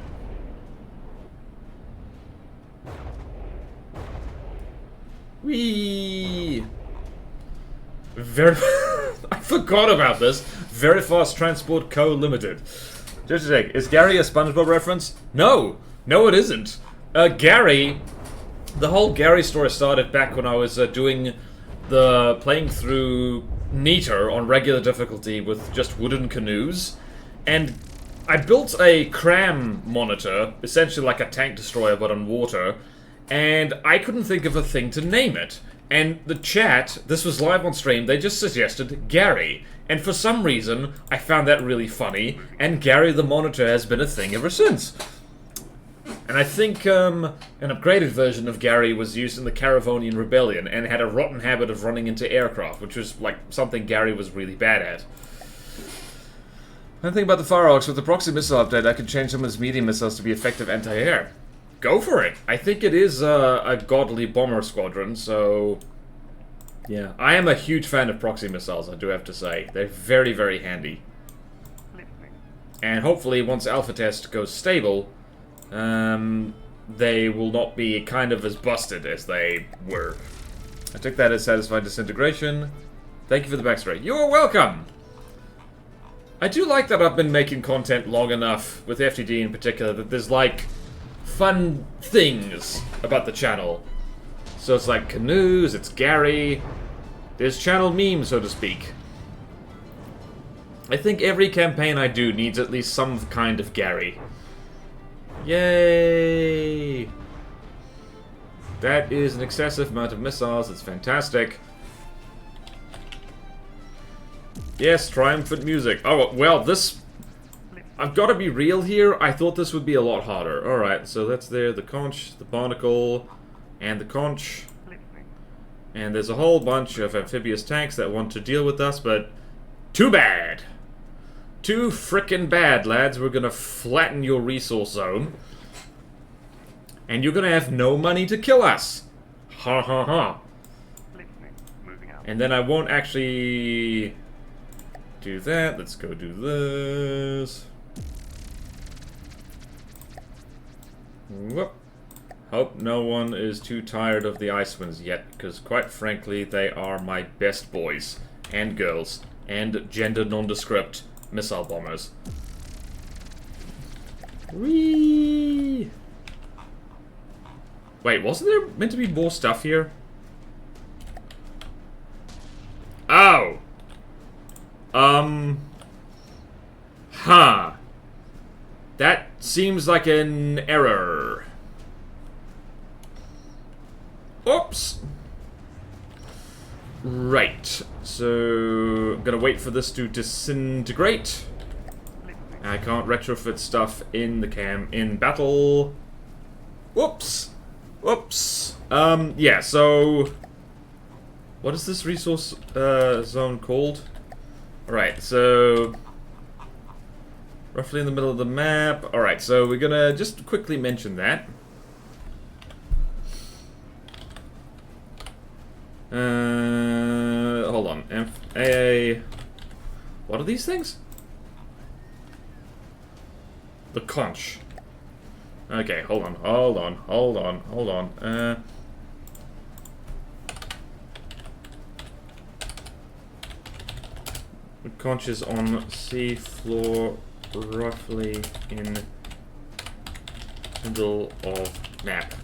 Whee! Very... I forgot about this. Very Fast Transport Co. Limited. Just a sec. Is Gary a SpongeBob reference? No! No, it isn't. Gary... The whole Gary story started back when I was playing through Neater on regular difficulty with just wooden canoes. And I built a cram monitor, essentially like a tank destroyer but on water, and I couldn't think of a thing to name it. And the chat, this was live on stream, they just suggested Gary. And for some reason, I found that really funny, and Gary the Monitor has been a thing ever since. And I think an upgraded version of Gary was used in the Caravonian Rebellion, and had a rotten habit of running into aircraft, which was like something Gary was really bad at. One thing about the Firehawks, with the proxy missile update, I could change some of its medium missiles to be effective anti-air. Go for it! I think it is a godly bomber squadron, so... Yeah, I am a huge fan of proxy missiles, I do have to say. They're very, very handy. Listening. And hopefully, once Alpha Test goes stable, they will not be kind of as busted as they were. I took that as satisfied disintegration. Thank you for the backstory. You're welcome! I do like that I've been making content long enough, with FTD in particular, that there's like... fun things about the channel. So it's like canoes, it's Gary. There's channel memes, so to speak. I think every campaign I do needs at least some kind of Gary. Yay! That is an excessive amount of missiles, it's fantastic. Yes, triumphant music. Oh, well, this... I've got to be real here. I thought this would be a lot harder. Alright, so that's there. The conch, the barnacle, and the conch. Listening. And there's a whole bunch of amphibious tanks that want to deal with us, but... Too bad! Too frickin' bad, lads. We're gonna flatten your resource zone. And you're gonna have no money to kill us! Ha ha ha. Listening. Moving out. And then I won't actually... do that. Let's go do this. Whoop. Hope no one is too tired of the Icewinds yet, because quite frankly, they are my best boys and girls and gender nondescript missile bombers. Whee! Wait, wasn't there meant to be more stuff here? Oh! Huh. That seems like an error. Oops. Right. So I'm gonna wait for this to disintegrate. I can't retrofit stuff in battle. Whoops. Whoops. Yeah, so what is this resource zone called? Alright, so roughly in the middle of the map. Alright, so we're gonna just quickly mention that. Hold on. What are these things? The conch. Okay, hold on. The conch is on sea floor, roughly in middle of map.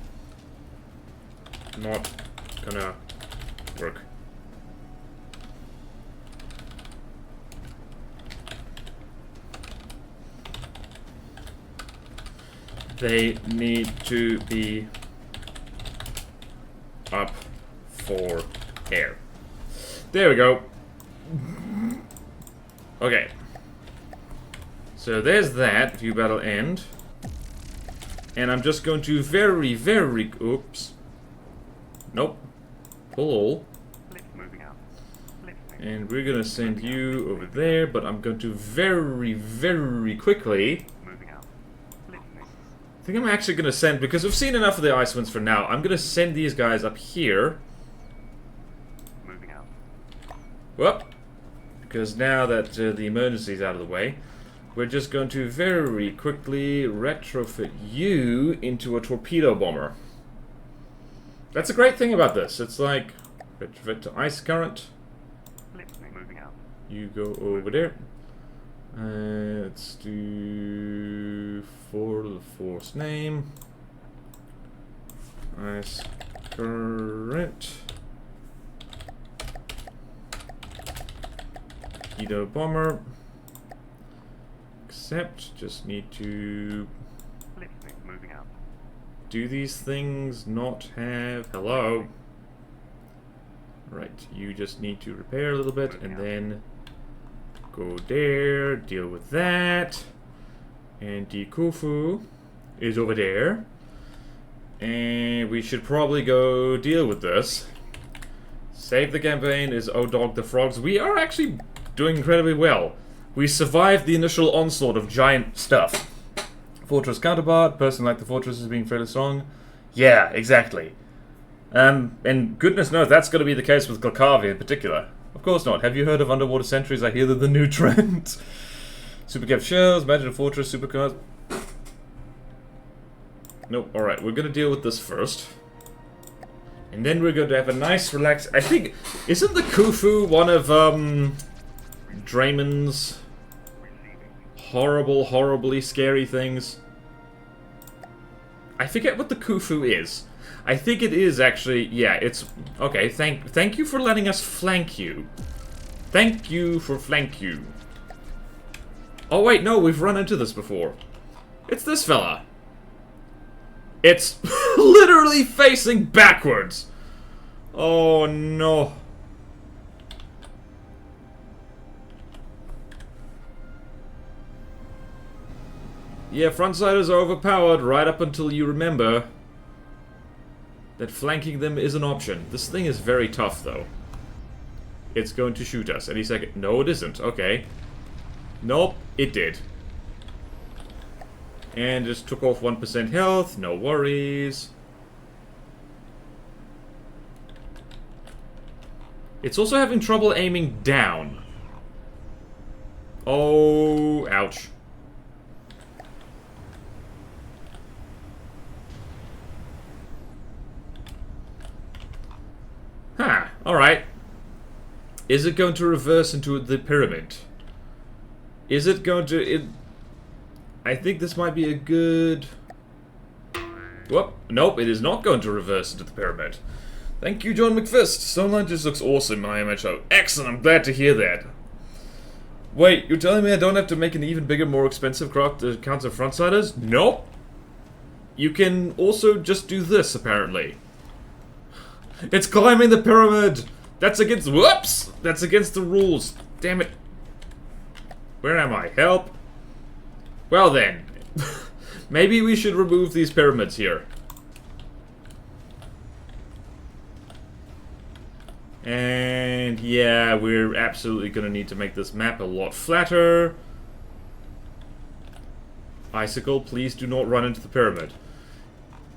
Not gonna work. They need to be up for air. There we go. Okay. So there's that. View battle end. And I'm just going to very... Oops. Nope. Pull all. Moving out. And we're gonna send you over there, but I'm going to very quickly... I think I'm actually gonna send, because we've seen enough of the ice winds for now, I'm gonna send these guys up here. Moving out. Whoop. Because now that the emergency's out of the way, we're just going to very quickly retrofit you into a torpedo bomber. That's a great thing about this. It's like, retrofit to ice current. Moving out. You go over there. Let's do for the force name. Ice current. Torpedo bomber. Accept. Just need to moving out. Do these things not have hello? Right, you just need to repair a little bit and then go there, deal with that. And the Kufu is over there. And we should probably go deal with this. Save the campaign is Oh Dog the Frogs. We are actually doing incredibly well. We survived the initial onslaught of giant stuff. Fortress counterpart, person like the fortress is being fairly strong. Yeah, exactly. And goodness knows that's going to be the case with Glakavi in particular. Of course not. Have you heard of underwater sentries? I hear they're the new trend. Supercav shells, imagine a fortress, supercars. Nope, alright, we're going to deal with this first. And then we're going to have a nice relax. I think, isn't the Kufu one of Draymond's horribly scary things? I forget what the Kufu is. I think it is actually, yeah, it's, okay, thank you for letting us flank you. Thank you for flank you. Oh wait, no, we've run into this before. It's this fella. It's literally facing backwards. Oh no. Yeah, frontsiders are overpowered right up until you remember that flanking them is an option. This thing is very tough, though. It's going to shoot us any second. No, it isn't. Okay. Nope, it did. And just took off 1% health. No worries. It's also having trouble aiming down. Oh, ouch. Huh, alright. Is it going to reverse into the pyramid? Is it going to... I think this might be a good... Whoop. Nope, it is not going to reverse into the pyramid. Thank you, John McFist. Stoneline just looks awesome in my MHO. Excellent, I'm glad to hear that. Wait, you're telling me I don't have to make an even bigger, more expensive craft to counter frontsiders? Nope. You can also just do this, apparently. It's climbing the pyramid! That's against- whoops! That's against the rules. Damn it. Where am I? Help. Well then. Maybe we should remove these pyramids here. And yeah, we're absolutely gonna need to make this map a lot flatter. Icicle, please do not run into the pyramid.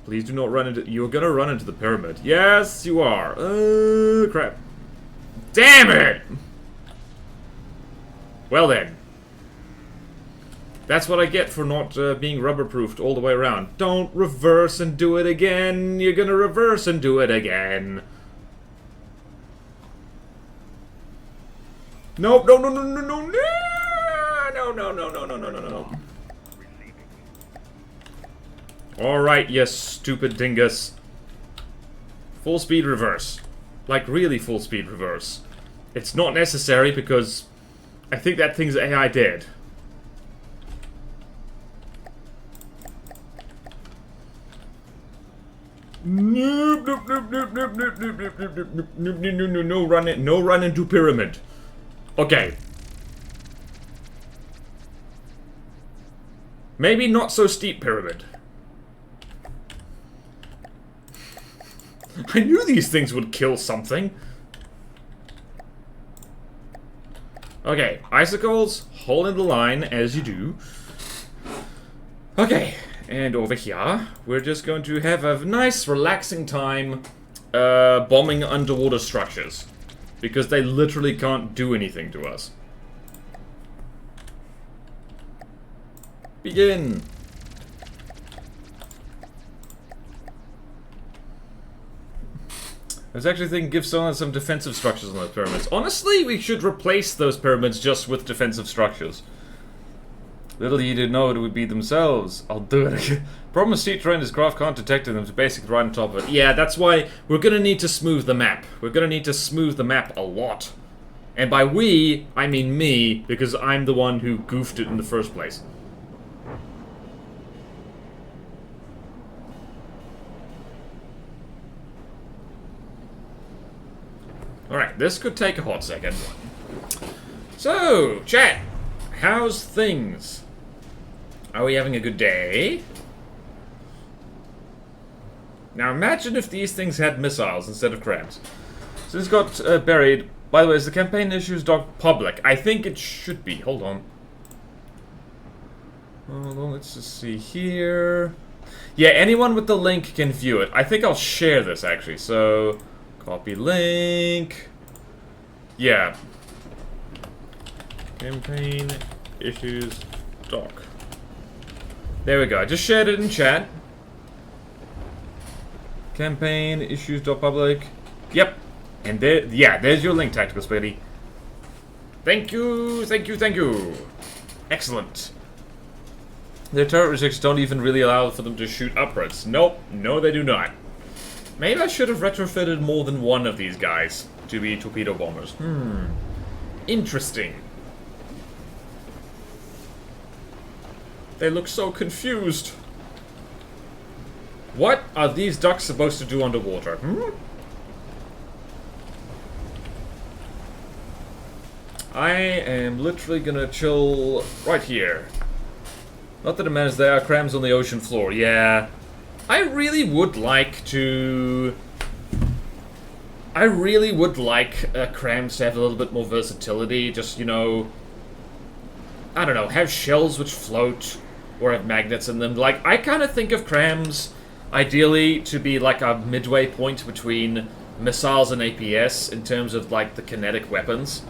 Please do not run into- you're gonna run into the pyramid. Yes, you are. Crap. Damn it! Well then. That's what I get for not being rubber-proofed all the way around. Don't reverse and do it again. You're gonna reverse and do it again. Nope, no, no, no, no, no, no, no, no, no, no, no, no, no, no. Alright, you stupid dingus. Full speed reverse. Like, really full speed reverse. It's not necessary because I think that thing's AI dead. Nope, nope, nope, nope, nope, nope, nope, nope, nope, nope, nope, no, no, no run it, no run into pyramid. Okay. Maybe not so steep pyramid. I knew these things would kill something. Okay, icicles, holding the line as you do. Okay, and over here, we're just going to have a nice, relaxing time bombing underwater structures. Because they literally can't do anything to us. Begin! I was actually thinking give someone some defensive structures on those pyramids. Honestly, we should replace those pyramids just with defensive structures. Little you didn't know it would be themselves. I'll do it again. Problem with steep terrain is craft can't detect them to basically right on top of it. Yeah, that's why we're gonna need to smooth the map. We're gonna need to smooth the map a lot. And by we, I mean me, because I'm the one who goofed it in the first place. Alright, this could take a hot second. So, chat, how's things? Are we having a good day? Now imagine if these things had missiles instead of crabs. So this got buried. By the way, is the campaign issues public? I think it should be. Hold on. Hold on, let's just see here. Yeah, anyone with the link can view it. I think I'll share this actually. So, copy link. Yeah. Campaign issues doc. There we go. I just shared it in chat. Campaign issues.public. Yep. And there, yeah, there's your link, Tactical Spaghetti. Thank you, thank you, thank you. Excellent. Their turret restrictions don't even really allow for them to shoot upwards. Nope, no they do not. Maybe I should have retrofitted more than one of these guys to be torpedo bombers. Interesting. They look so confused. What are these ducks supposed to do underwater? I am literally gonna chill right here. Not that it matters, there are crams on the ocean floor. Yeah. I really would like to... crams to have a little bit more versatility. Just, you know... I don't know, have shells which float, or have magnets in them. Like, I kind of think of crams, ideally, to be like a midway point between missiles and APS in terms of, like, the kinetic weapons.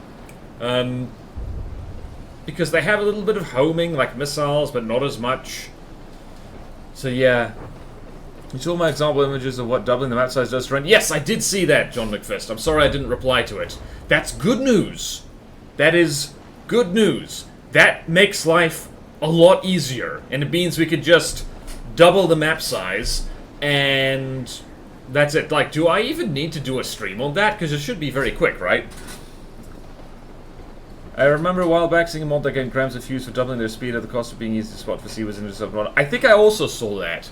Because they have a little bit of homing, like missiles, but not as much. So, yeah. You saw my example images of what doubling the map size does to run. Yes, I did see that, John McFist. I'm sorry I didn't reply to it. That's good news. That is good news. That makes life a lot easier. And it means we could just double the map size, and that's it. Like, do I even need to do a stream on that? Because it should be very quick, right? I remember a while back seeing a mod that gained grams of fuse for doubling their speed at the cost of being easy to spot for sea was interesting. I think I also saw that.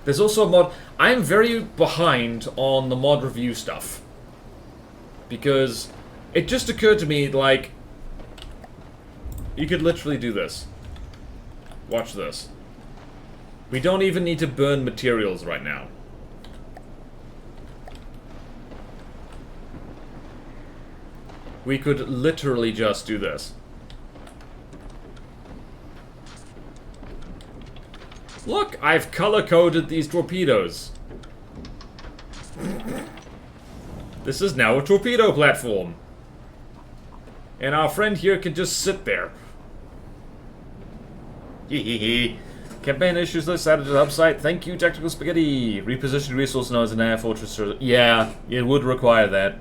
There's also a mod. I'm very behind on the mod review stuff. Because it just occurred to me, like, you could literally do this. Watch this. We don't even need to burn materials right now. We could literally just do this. Look, I've color-coded these torpedoes. This is now a torpedo platform. And our friend here can just sit there. Hehehe. Campaign issues list added to the hub site. Thank you, Tactical Spaghetti. Repositioned resource nodes in air fortress. Yeah, it would require that.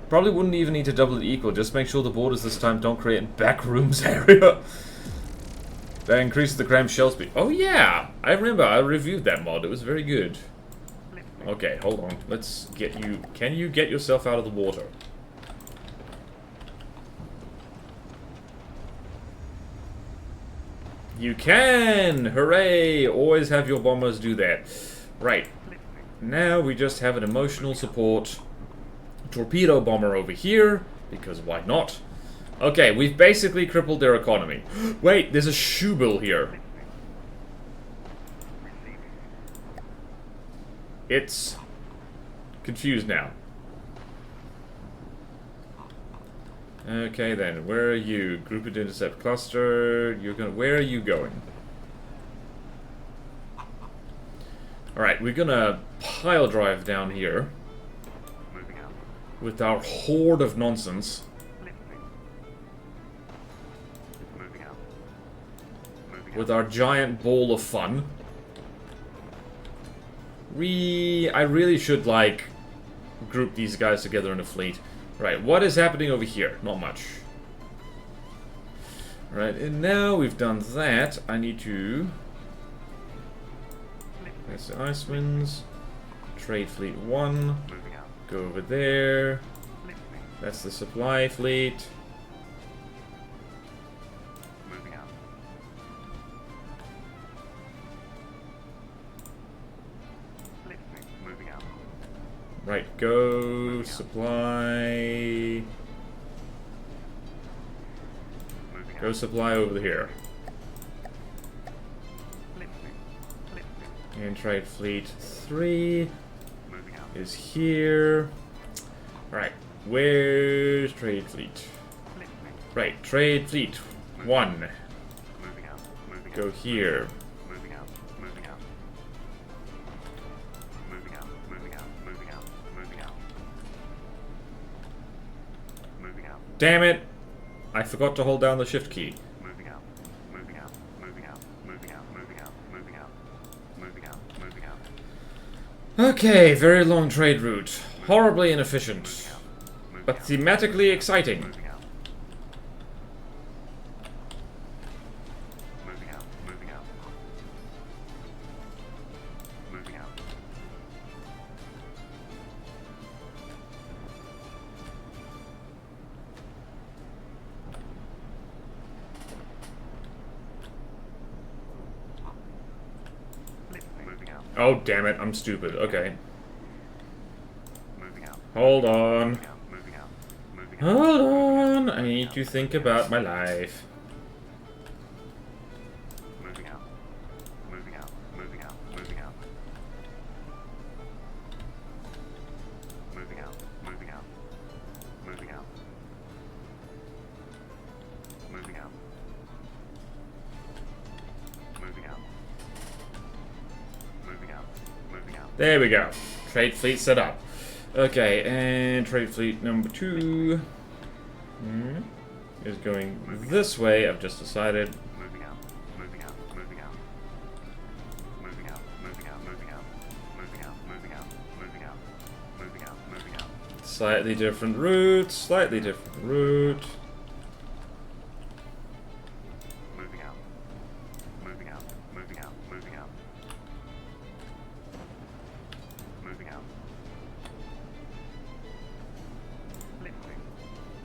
Probably wouldn't even need to double it equal. Just make sure the borders this time don't create back rooms area. That increases the cram shell speed. Oh yeah, I remember. I reviewed that mod. It was very good. Okay, hold on. Let's get you. Can you get yourself out of the water? You can! Hooray! Always have your bombers do that. Right. Now we just have an emotional support torpedo bomber over here, because why not? Okay, we've basically crippled their economy. Wait, there's a Shubel here. It's confused now. Okay then, where are you? Group it intercept cluster. You're gonna. Where are you going? Alright, we're gonna pile drive down here. With our horde of nonsense. With our giant ball of fun. I really should, like, group these guys together in a fleet. Right, what is happening over here? Not much. Right, and now we've done that, I need to... That's the Ice Winds. Trade Fleet 1. Go over there. That's the supply fleet. Right, go supply. Go supply over here. And trade fleet 3 is here. Right, where's trade fleet? Right, trade fleet 1. Go here. Damn it! I forgot to hold down the shift key. Okay, very long trade route. Horribly inefficient. But thematically exciting. Oh, damn it, I'm stupid. Okay. Hold on. Hold on. I need to think about my life. There we go. Trade fleet set up. Okay, and trade fleet number 2 is going this way. I've just decided. Slightly different route, slightly different route.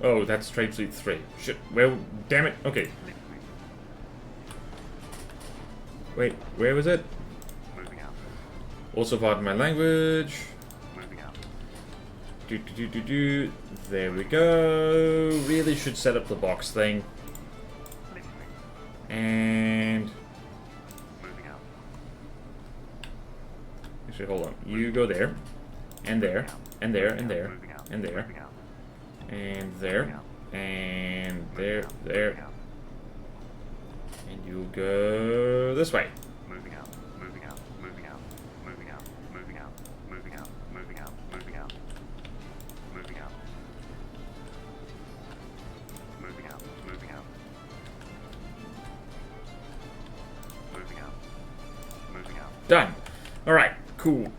Oh, that's Trade Fleet 3. Shit. Well, damn it. Okay. Listening. Wait, where was it? Moving out. Also pardon my language. Moving out. There we go. Really should set up the box thing. Listening. And... Moving out. actually, hold on. You go there. And there. And there. And there. Moving out. And there. Moving out. And there. And there. There. Moving out. And you go this way. Moving out. Moving out. Moving out. Moving out. Moving out. Moving out. Moving out. Moving out. Moving out. Moving out. Moving out. Moving out. Moving out. Done. Alright, cool.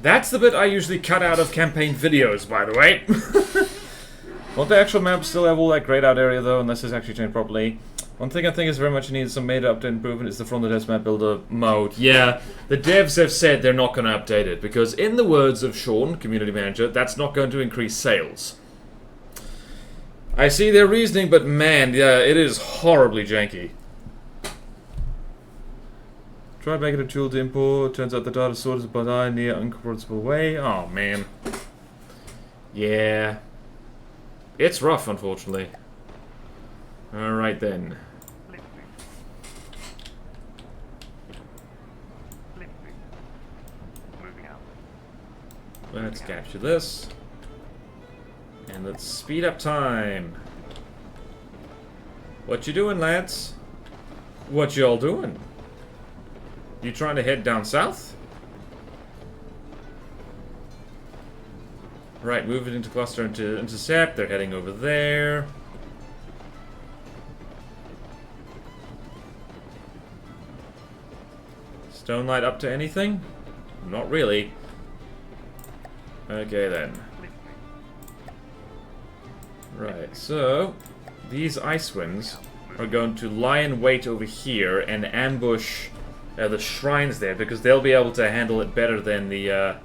That's the bit I usually cut out of campaign videos, by the way. Won't the actual map still have all that grayed out area, though, unless it's actually changed properly? One thing I think is very much needed some major update improvement is the frontal test map builder mode. Yeah, the devs have said they're not going to update it, because in the words of Sean, community manager, that's not going to increase sales. I see their reasoning, but man, yeah, it is horribly janky. Tried making a tool to import, turns out the data stored is a near uncomfortable way. Oh man. Yeah. It's rough, unfortunately. Alright then. Listening. Listening. Moving out. Let's capture this. And let's speed up time. What you doing, lads? What y'all doing? You trying to head down south? Right, move it into cluster into intercept. They're heading over there. Stone light up to anything? Not really. Okay then. Listening. Right, so these ice winds are going to lie in wait over here and ambush the shrines there, because they'll be able to handle it better than the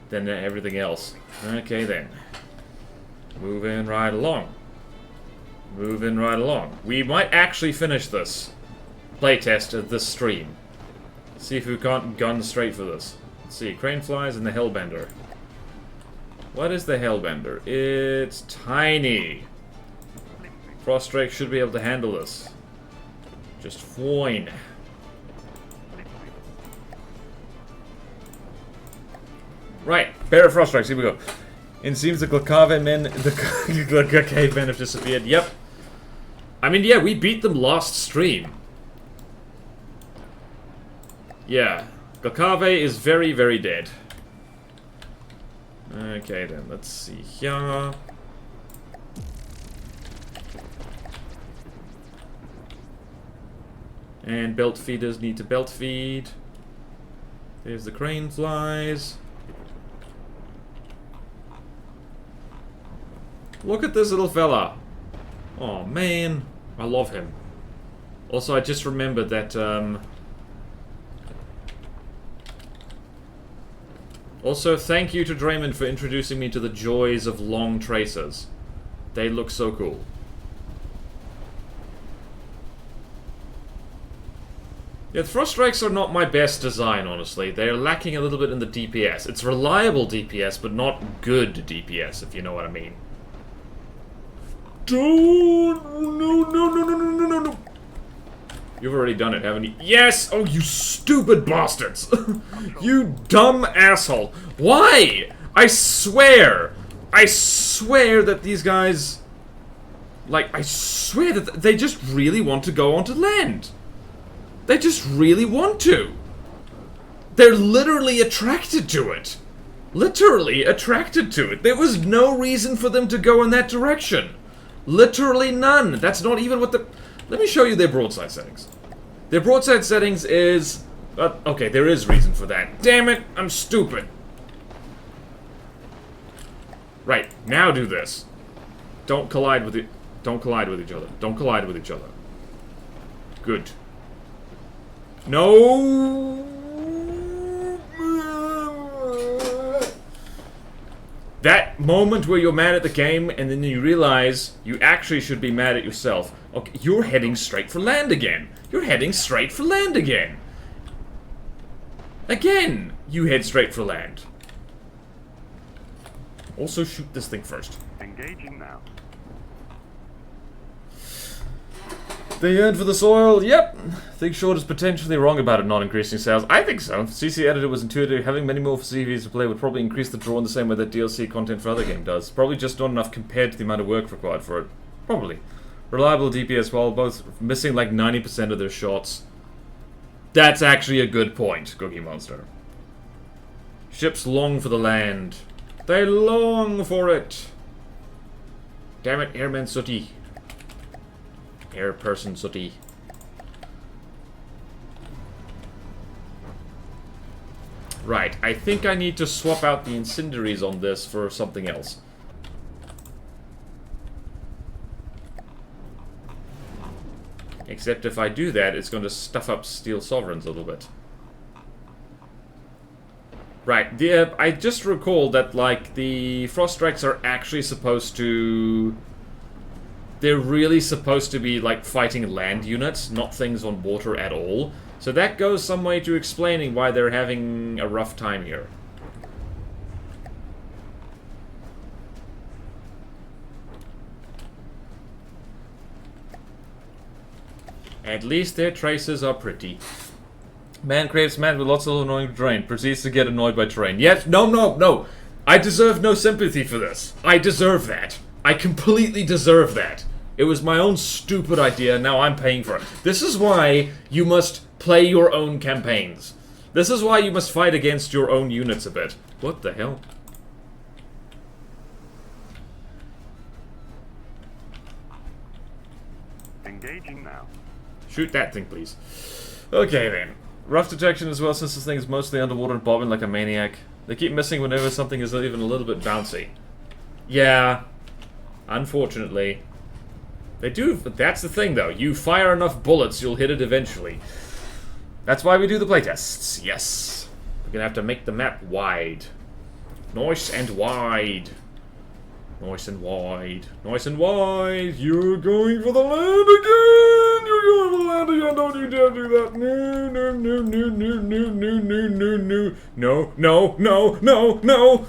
than everything else. Okay then. Moving right along. Moving right along. We might actually finish this playtest of this stream. See if we can't gun straight for this. Let's see, crane flies and the hellbender. What is the hellbender? It's tiny. Frostdrake should be able to handle this. Just fine. Right, pair of Frostrakes, here we go. It seems the Glakave men, the cave men have disappeared. Yep. I mean, yeah, we beat them last stream. Yeah, Glakave is very, very dead. Okay then, let's see here. And belt feeders need to belt feed. There's the crane flies. Look at this little fella. Oh man, I love him. Also, I just remembered that also, thank you to Draymond for introducing me to the joys of long tracers. They look so cool. Yeah, the Frostrakes are not my best design, honestly. They're lacking a little bit in the DPS. It's reliable DPS, but not good DPS, if you know what I mean. Don't... No. You've already done it, haven't you? Yes! Oh, you stupid bastards! You dumb asshole! Why? I swear that these guys... Like, I swear that they just really want to go onto land. They just really want to. They're literally attracted to it. Literally attracted to it. There was no reason for them to go in that direction. Literally none. That's not even what the... Let me show you their broadside settings. Their broadside settings is... okay, there is reason for that. Damn it, I'm stupid. Right, now do this. Don't collide with it. Don't collide with each other. Don't collide with each other. Good. No! That moment where you're mad at the game and then you realize you actually should be mad at yourself. Okay, you're heading straight for land again. You're heading straight for land again. Again, you head straight for land. Also shoot this thing first. Engaging now. They yearn for the soil, yep. Think Short is potentially wrong about it not increasing sales. I think so. CC editor was intuitive. Having many more CVs to play would probably increase the draw in the same way that DLC content for other game does. Probably just not enough compared to the amount of work required for it. Probably. Reliable DPS while both missing like 90% of their shots. That's actually a good point, Cookie Monster. Ships long for the land. They long for it. Damn it, Airman Sooty. Air person Sooty. Right, I think I need to swap out the incendiaries on this for something else. Except if I do that, it's going to stuff up Steel Sovereigns a little bit. Right, I just recalled that, like, the Frost Strikes are actually supposed to... They're really supposed to be, like, fighting land units, not things on water at all. So that goes some way to explaining why they're having a rough time here. At least their traces are pretty. Man craves man with lots of annoying terrain. Proceeds to get annoyed by terrain. Yet, no. I deserve no sympathy for this. I deserve that. I completely deserve that. It was my own stupid idea, now I'm paying for it. This is why you must play your own campaigns. This is why you must fight against your own units a bit. What the hell? Engaging now. Shoot that thing, please. Okay, then. Rough detection as well, since this thing is mostly underwater and bobbing like a maniac. They keep missing whenever something is even a little bit bouncy. Yeah. Unfortunately. They do, but that's the thing, though. You fire enough bullets, you'll hit it eventually. That's why we do the playtests. Yes. We're gonna have to make the map wide. Nice and wide. Nice and wide. Nice and wide. You're going for the land again! You're going for the land again! Don't you dare do that! No, no, no, no, no, no, no, no, no, no. No, no, no, no, no!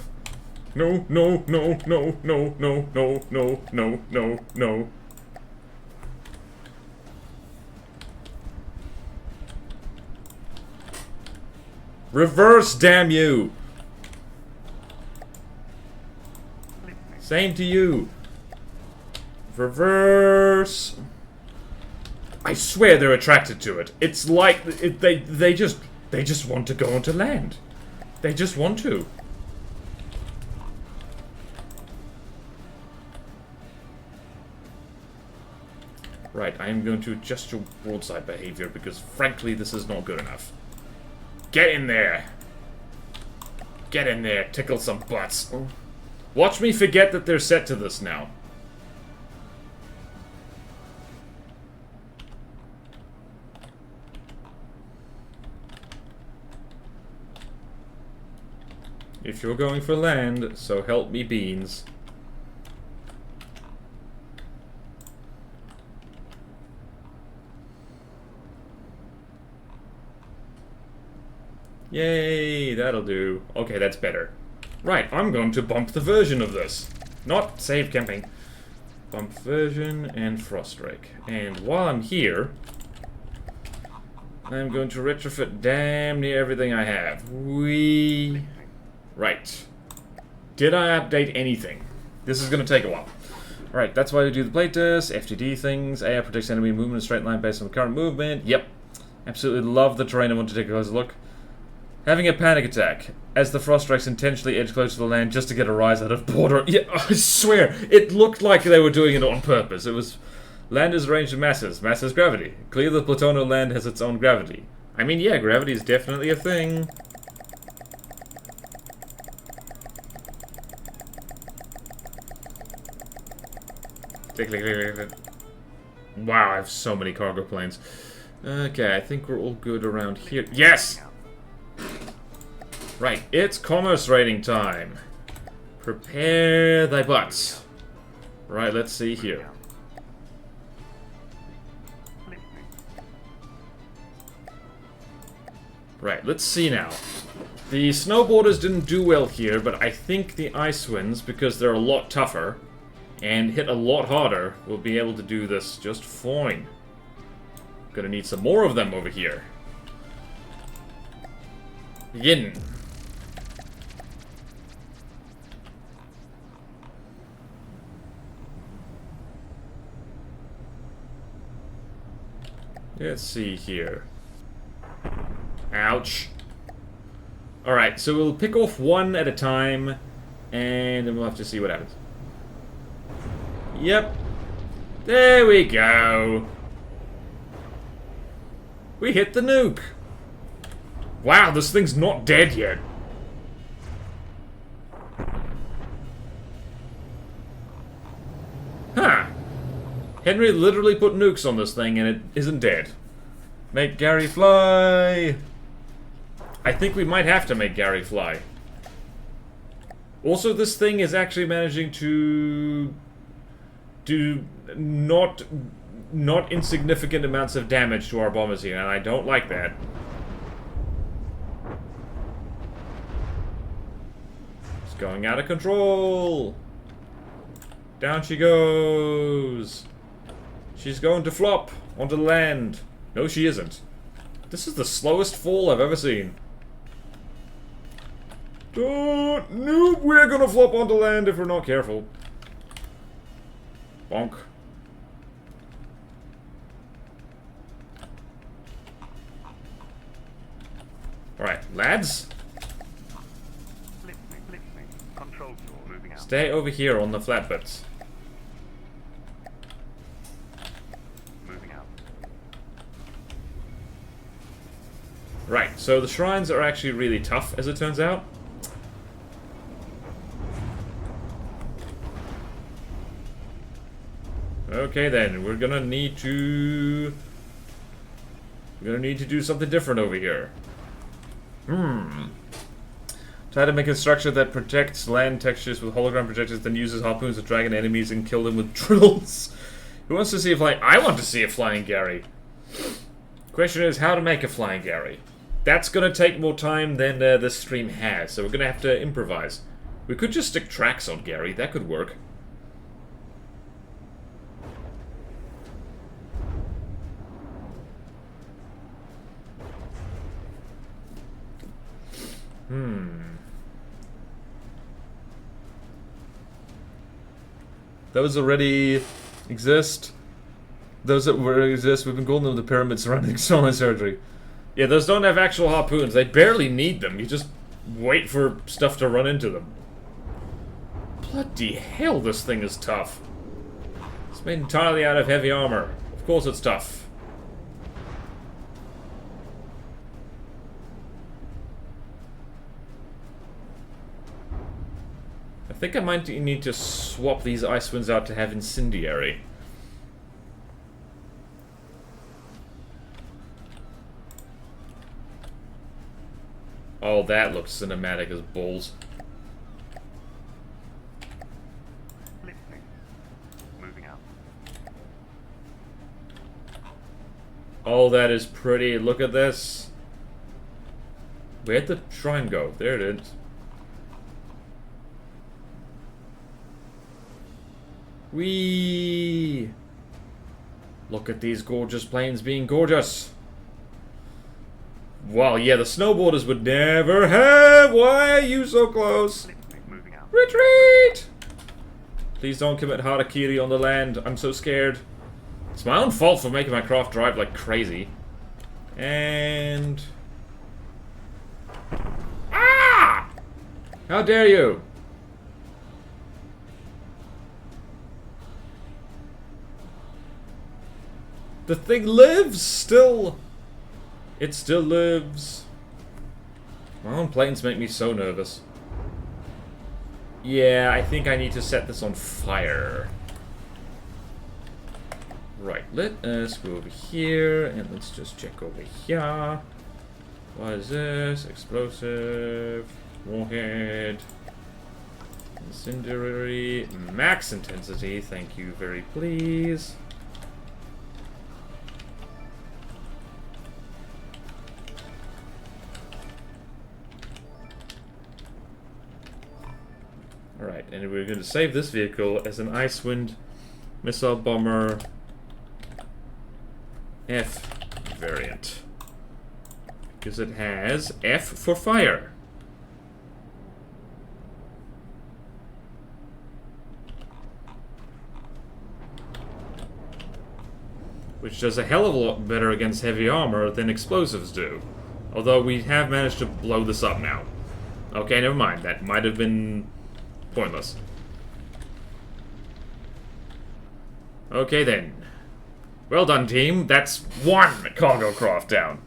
No, no, no, no, no, no, no, no, no, no, no. Reverse, damn you! Same to you. Reverse. I swear they're attracted to it. It's like they just want to go onto land. They just want to. Right, I am going to adjust your broadside behavior because frankly this is not good enough. Get in there! Get in there, tickle some butts. Watch me forget that they're set to this now. If you're going for land, so help me beans. Yay, that'll do. Okay, that's better. Right, I'm going to bump the version of this. Not save camping. Bump version and Frost Strike. And while I'm here, I'm going to retrofit damn near everything I have. Right. Did I update anything? This is going to take a while. Alright, that's why we do the playtest, FTD things, AI predicts enemy movement in a straight line based on the current movement. Yep. Absolutely love the terrain. I want to take a closer look. Having a panic attack, as the Frost Strikes intentionally edge close to the land just to get a rise out of border. Yeah, I swear, it looked like they were doing it on purpose. It was... Land is arranged in masses. Mass has gravity. Clearly the Plutonian land has its own gravity. I mean, yeah, gravity is definitely a thing. Wow, I have so many cargo planes. Okay, I think we're all good around here. Yes! Right, it's commerce rating time. Prepare thy butts. Right, let's see here. Right, let's see now. The snowboarders didn't do well here, but I think the ice winds, because they're a lot tougher and hit a lot harder, will be able to do this just fine. Gonna need some more of them over here. Begin. Let's see here. Ouch. Alright, so we'll pick off one at a time, and then we'll have to see what happens. Yep. There we go. We hit the nuke. Wow, this thing's not dead yet. Huh. Henry literally put nukes on this thing and it isn't dead. Make Gary fly. I think we might have to make Gary fly. Also, this thing is actually managing to do not insignificant amounts of damage to our bombers here, and I don't like that. It's going out of control. Down she goes. She's going to flop onto the land. No, she isn't. This is the slowest fall I've ever seen. Nope, we're gonna flop onto land if we're not careful. Bonk. Alright, lads. Control floor moving out. Stay over here on the flatbeds. Moving out. Right, so the shrines are actually really tough, as it turns out. Okay then, we're gonna need to do something different over here. Try to make a structure that protects land textures with hologram projectors, then uses harpoons to drag in enemies and kill them with drills. Who wants to see a flying... I want to see a flying Gary. Question is how to make a flying Gary. That's gonna take more time than this stream has, so we're gonna have to improvise. We could just stick tracks on Gary, that could work. Those already exist. Those that already exist, we've been calling them the pyramids surrounding stone surgery. Yeah, those don't have actual harpoons. They barely need them. You just wait for stuff to run into them. Bloody hell, this thing is tough. It's made entirely out of heavy armor. Of course it's tough. I think I might need to swap these ice winds out to have incendiary. Oh, that looks cinematic as balls. Lifting. Moving out. Oh, that is pretty. Look at this. Where'd the shrine go? There it is. Whee! Look at these gorgeous planes being gorgeous. Wow, yeah, the snowboarders would never have. Why are you so close? Moving out. Retreat! Please don't commit harakiri on the land. I'm so scared. It's my own fault for making my craft drive like crazy. And... Ah! How dare you? The thing lives still. It still lives. My own planes make me so nervous. Yeah, I think I need to set this on fire. Right, let us go over here and let's just check over here. What is this? Explosive. Warhead. Incendiary, max intensity, thank you very please. Alright, and we're going to save this vehicle as an Icewind Missile Bomber F variant. Because it has F for fire. Which does a hell of a lot better against heavy armor than explosives do. Although we have managed to blow this up now. Okay, never mind. That might have been pointless. Okay then. Well done, team. That's one cargo craft down.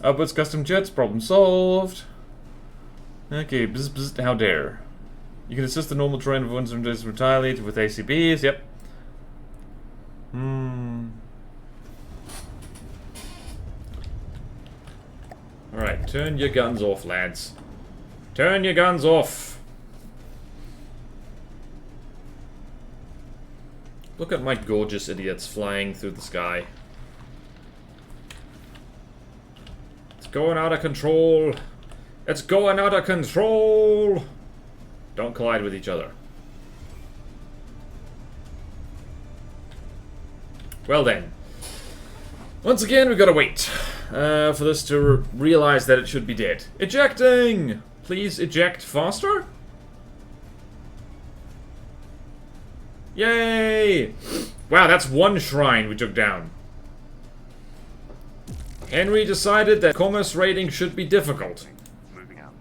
Upwards custom jets, problem solved. Okay, bzz, bzz, how dare. You can assist the normal terrain of ones and retaliate with ACBs, yep. Alright, turn your guns off, lads. Turn your guns off! Look at my gorgeous idiots flying through the sky. It's going out of control! It's going out of control! Don't collide with each other. Well then. Once again, we've got to wait for this to realize that it should be dead. Ejecting! Please eject faster? Yay! Wow, that's one shrine we took down. Henry decided that commerce raiding should be difficult. Moving out.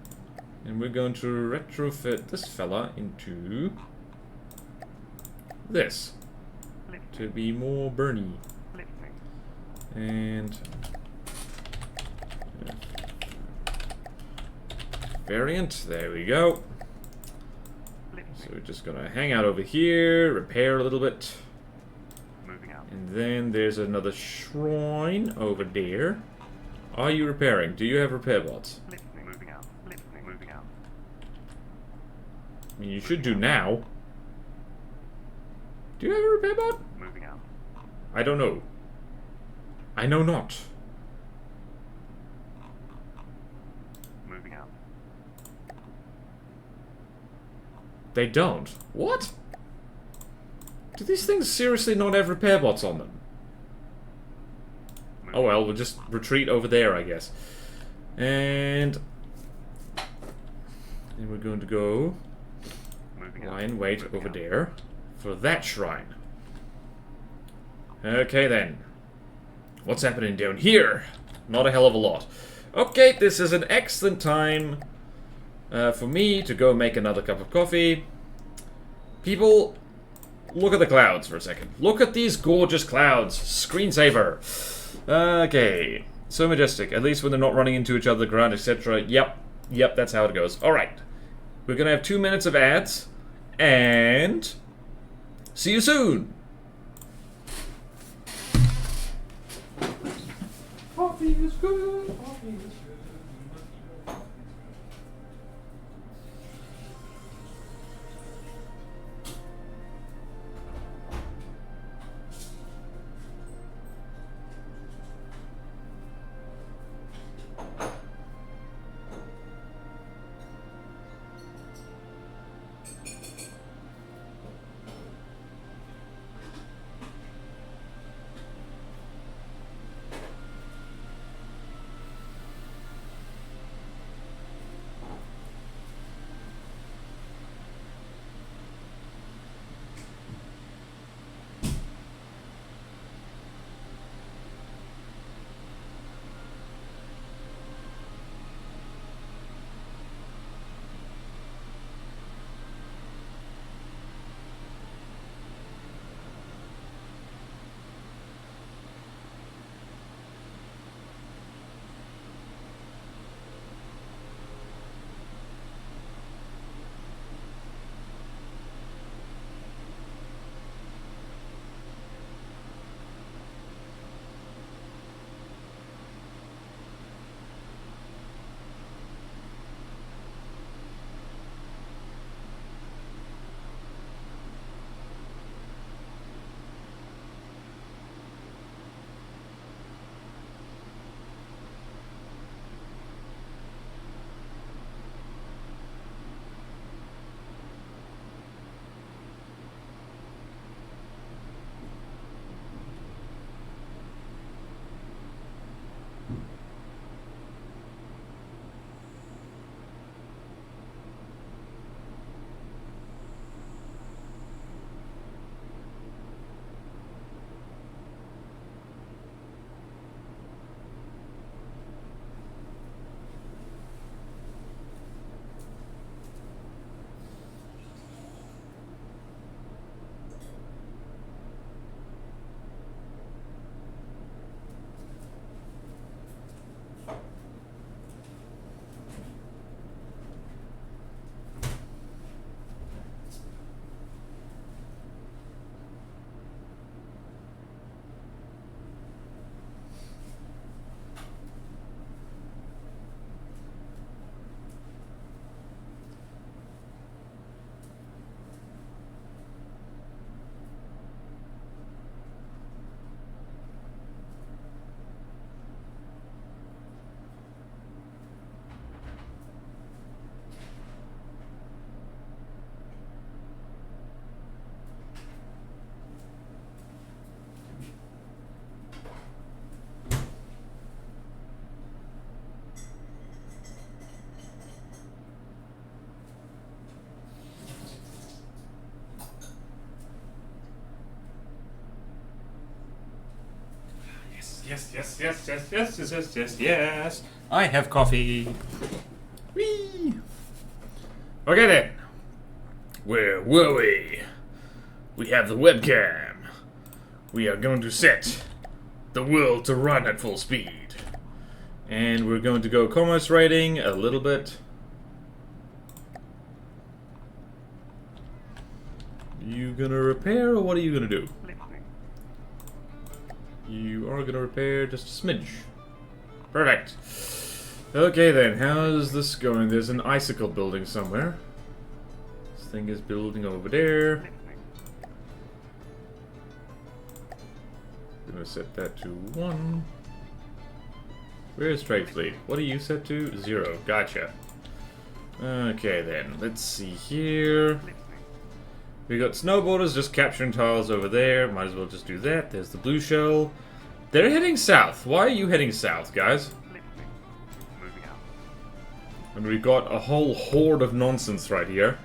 And we're going to retrofit this fella into this. To be more Bernie. And variant, there we go. So we're just gonna hang out over here, repair a little bit. Moving out. And then there's another shrine over there. Are you repairing? Do you have repair bots? Moving out. Moving out. I mean, you should do now. Do you have a repair bot? Moving out. I don't know. I know not. Moving out. They don't. What? Do these things seriously not have repair bots on them? Oh well, we'll just retreat over there, I guess. And we're going to go lie in wait over there for that shrine. Okay then. What's happening down here? Not a hell of a lot. Okay, this is an excellent time for me to go make another cup of coffee. People, look at the clouds for a second. Look at these gorgeous clouds. Screensaver. Okay. So majestic. At least when they're not running into each other, the ground, etc. Yep. Yep, that's how it goes. Alright. We're going to have 2 minutes of ads. And see you soon. Coffee is good. Coffee is good. yes. I have coffee. Whee! Okay then. Where were we? We have the webcam. We are going to set the world to run at full speed. And we're going to go commerce rating a little bit. You gonna repair or what are you gonna do? You are gonna repair just a smidge. Perfect. Okay then, how's this going? There's an icicle building somewhere. This thing is building over there. I'm gonna set that to 1. Where's Trade Fleet? What are you set to? 0. Gotcha. Okay then, let's see here. We got snowboarders just capturing tiles over there. Might as well just do that. There's the blue shell. They're heading south. Why are you heading south, guys? And we've got a whole horde of nonsense right here.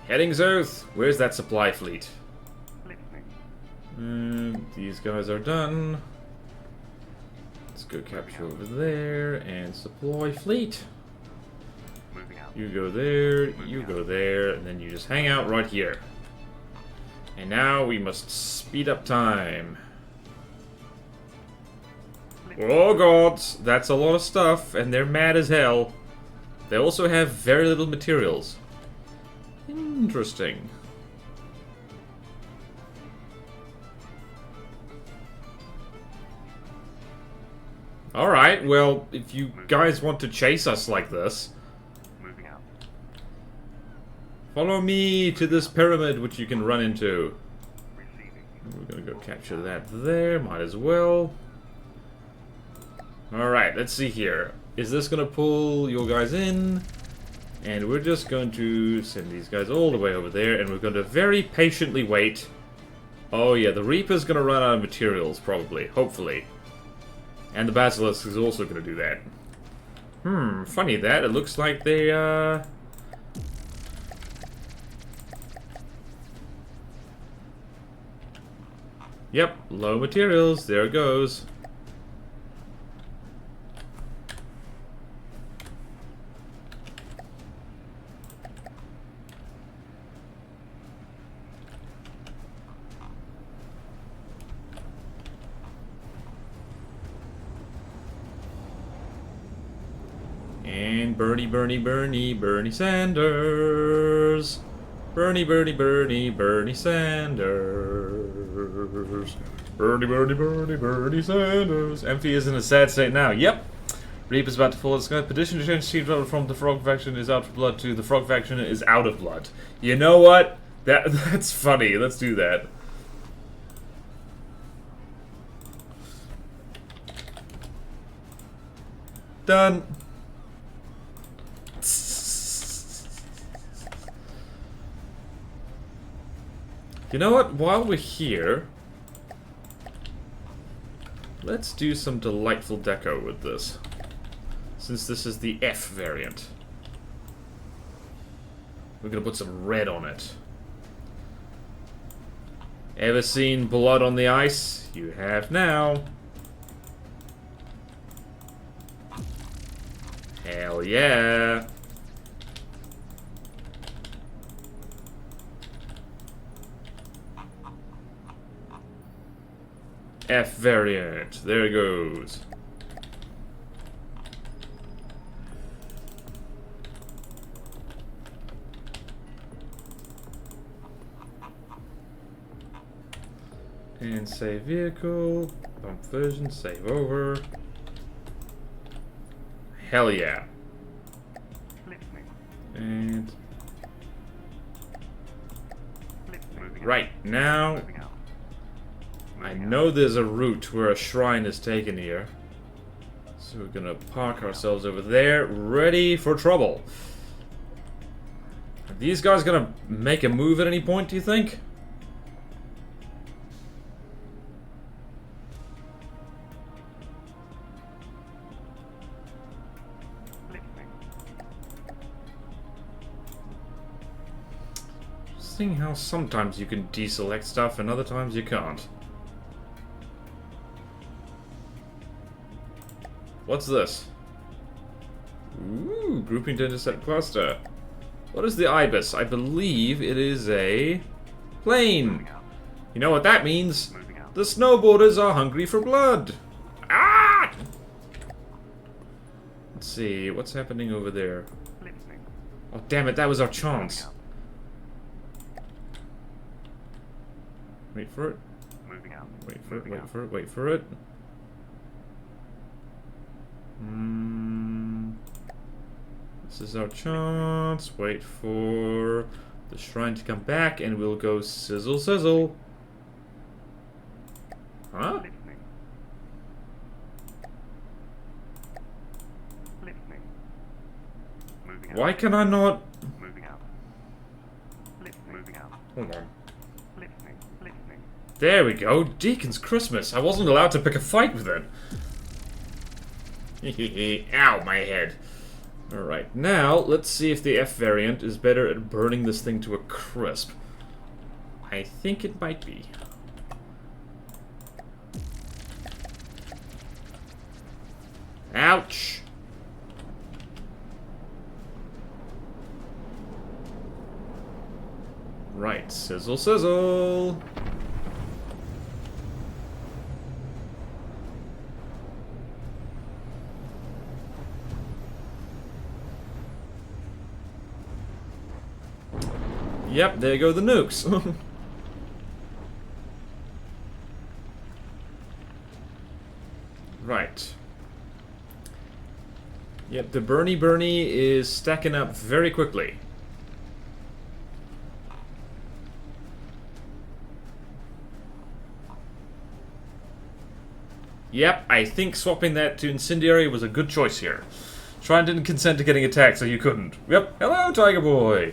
Heading south. Where's that supply fleet? These guys are done. Let's go capture over there and supply fleet. You go there, you go there, and then you just hang out right here. And now we must speed up time. Oh gods, that's a lot of stuff, and they're mad as hell. They also have very little materials. Interesting. Alright, well, if you guys want to chase us like this, follow me to this pyramid which you can run into. We're gonna go capture that there, might as well. Alright, let's see here. Is this gonna pull your guys in? And we're just going to send these guys all the way over there, and we're going to very patiently wait. Oh yeah, the Reaper's gonna run out of materials, probably, hopefully. And the Basilisk is also gonna do that. Funny that, it looks like they, Yep, low materials, there it goes. And Bernie Sanders. Bernie Sanders. Bernie Sanders. Empty is in a sad state now. Yep. Reap is about to fall. It's going to petition to change team title from the Frog faction is out of blood to the Frog faction is out of blood. You know what? That's funny. Let's do that. Done. You know what? While we're here, let's do some delightful deco with this. Since this is the F variant. We're gonna put some red on it. Ever seen blood on the ice? You have now. Hell yeah. F variant. There it goes. And save vehicle. Bump version. Save over. Hell yeah. And right now, I know there's a route where a shrine is taken here. So we're gonna park ourselves over there, ready for trouble. Are these guys gonna make a move at any point, do you think? Seeing how sometimes you can deselect stuff and other times you can't. What's this? Ooh, grouping to intercept cluster. What is the ibis? I believe it is a plane. Moving out. You know what that means? Moving out. The snowboarders are hungry for blood. Ah! Let's see, what's happening over there? Listening. Oh, damn it, that was our Moving chance. out. Wait for it. Moving out. Wait for it, Moving wait out. for it, wait for it. This is our chance. Wait for the shrine to come back and we'll go sizzle sizzle. Huh? Listening. Listening. Moving out. Why can I not... Moving out. Listening. Moving out. Hold on. Listening. Listening. There we go. Deacon's Christmas. I wasn't allowed to pick a fight with it. Ow, my head. Alright, now let's see if the F variant is better at burning this thing to a crisp. I think it might be. Ouch! Right, sizzle sizzle! Yep, there go the nukes. Right. Yep, the Bernie is stacking up very quickly. Yep, I think swapping that to Incendiary was a good choice here. Shrine didn't consent to getting attacked, so you couldn't. Yep, hello, Tiger Boy!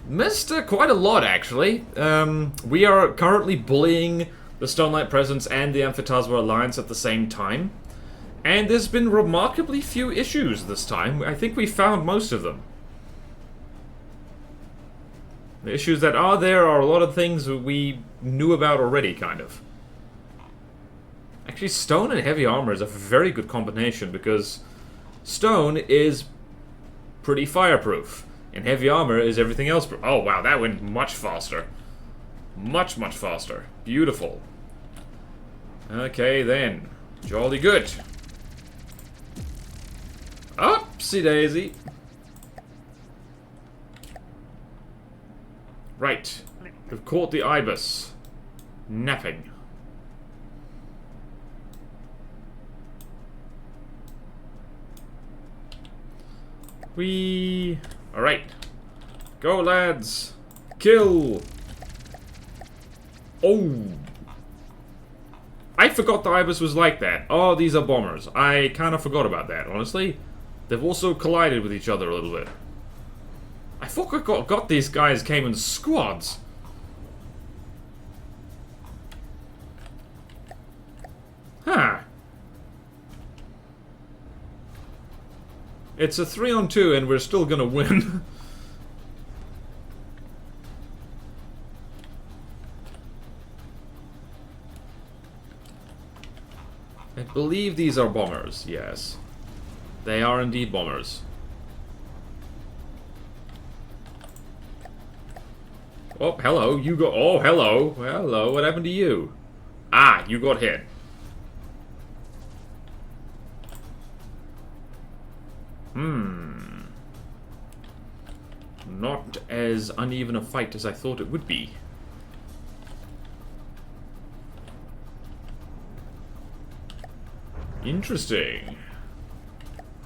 Missed quite a lot, actually. We are currently bullying the Stonelight Presence and the Amphitasma Alliance at the same time. And there's been remarkably few issues this time. I think we found most of them. The issues that are there are a lot of things we knew about already, kind of. Actually, stone and heavy armor is a very good combination because stone is pretty fireproof. And heavy armor is everything else. Oh, wow, that went much faster. Much, much faster. Beautiful. Okay, then. Jolly good. Upsy daisy. Right. We've caught the ibis. Napping. Whee! Alright. Go, lads! Kill! Oh! I forgot the ibis was like that. Oh, these are bombers. I kind of forgot about that, honestly. They've also collided with each other a little bit. I forgot these guys came in squads. Huh. It's a 3-on-2 and we're still gonna win. I believe these are bombers, yes. They are indeed bombers. Oh, hello, you got... Oh, hello. Hello, what happened to you? Ah, you got hit. Not as uneven a fight as I thought it would be. Interesting.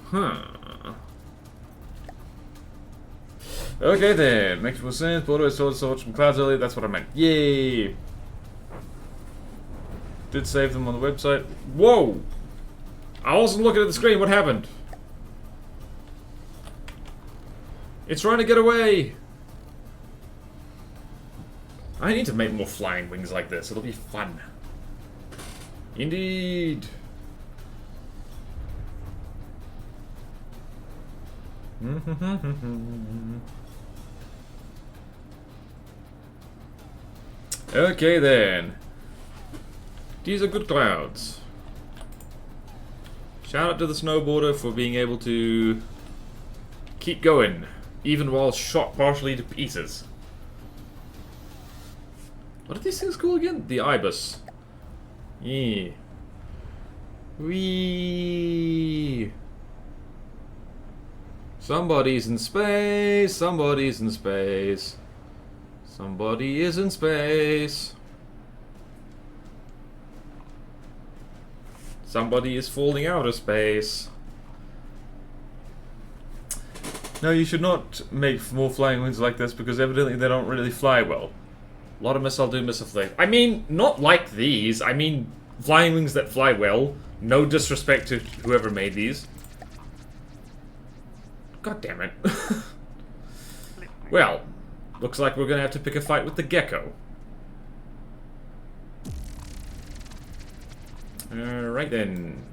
Huh. Okay then, makes more sense. Border sword from clouds earlier, that's what I meant. Yay! Did save them on the website. Whoa! I wasn't looking at the screen, what happened? It's trying to get away! I need to make more flying wings like this, it'll be fun. Indeed! Okay then. These are good clouds. Shout out to the snowboarder for being able to keep going, even while shot partially to pieces. What are these things called again? The ibis. Yeah. Wee. Somebody's in space. Somebody's in space. Somebody is in space. Somebody is falling out of space. No, you should not make more flying wings like this because evidently they don't really fly well. A lot of missile do missile flame. I mean, not like these. I mean, flying wings that fly well. No disrespect to whoever made these. God damn it. Well, looks like we're gonna have to pick a fight with the gecko. Alright then.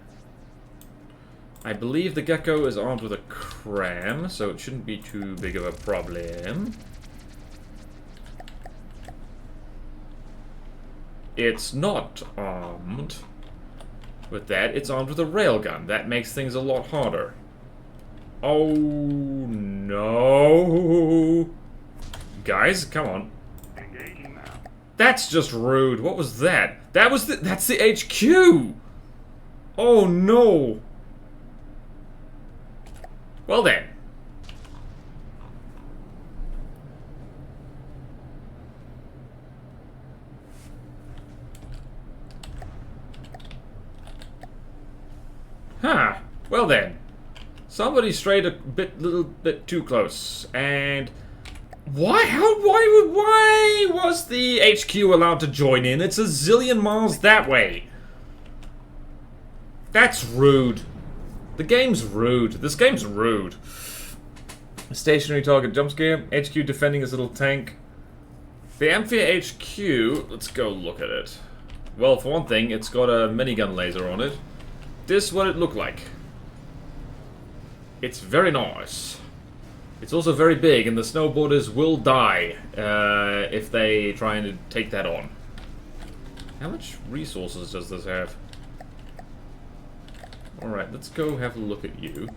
I believe the gecko is armed with a cram, so it shouldn't be too big of a problem. It's not armed with that, it's armed with a railgun. That makes things a lot harder. Oh no. Guys, come on. Engaging now. That's just rude. What was that? That's the HQ! Oh no. Well then. Huh. Well then. Somebody strayed a little bit too close. And why was the HQ allowed to join in? It's a zillion miles that way. That's rude. The game's rude. This game's rude. Stationary target jump scare. HQ defending his little tank. The Amphia HQ, let's go look at it. Well, for one thing, it's got a minigun laser on it. This is what it looked like. It's very nice. It's also very big, and the snowboarders will die if they try and take that on. How much resources does this have? Alright, let's go have a look at you.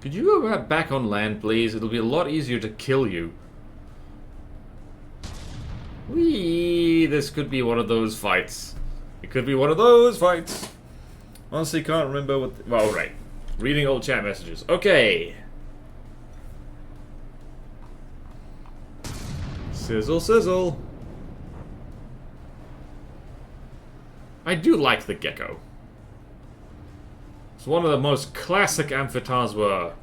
Could you go back on land, please? It'll be a lot easier to kill you. Whee! This could be one of those fights. It could be one of those fights. Honestly, can't remember what... Well, right. Reading old chat messages. Okay. Sizzle, sizzle. I do like the gecko. It's one of the most classic Amphitasma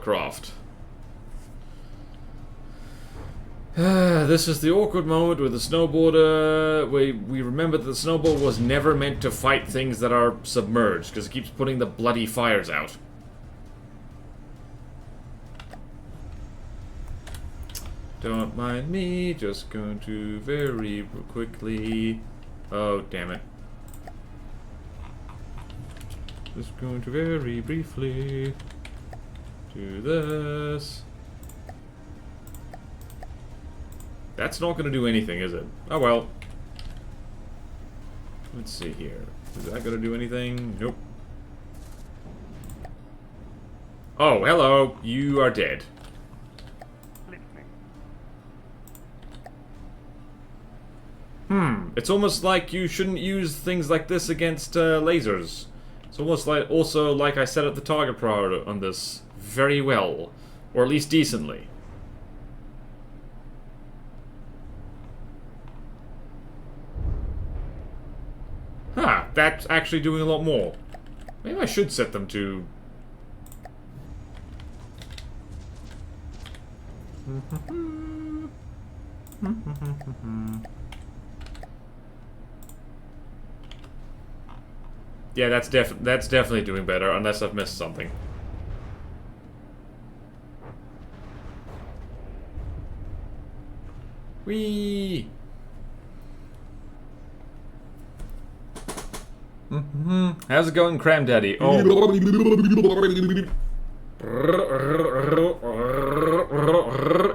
craft. This is the awkward moment with the snowboarder. We remember that the snowboard was never meant to fight things that are submerged, because it keeps putting the bloody fires out. Don't mind me, just going to very quickly... Oh, damn it. Just going to very briefly do this. That's not going to do anything, is it? Oh well. Let's see here. Is that going to do anything? Nope. Oh, hello. You are dead. It's almost like you shouldn't use things like this against lasers. It's almost like, also like I set up the target priority on this very well. Or at least decently. Huh, that's actually doing a lot more. Maybe I should set them to... Yeah, that's definitely doing better, unless I've missed something. Whee! How's it going, Cram Daddy? Oh.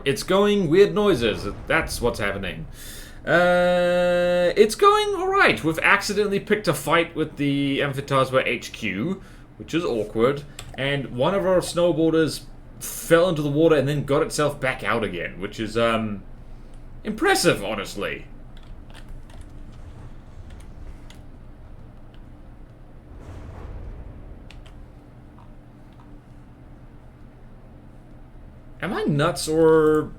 It's going weird noises. That's what's happening. It's going alright. We've accidentally picked a fight with the Amphitasma HQ, which is awkward. And one of our snowboarders fell into the water and then got itself back out again, which is, impressive, honestly. Am I nuts or...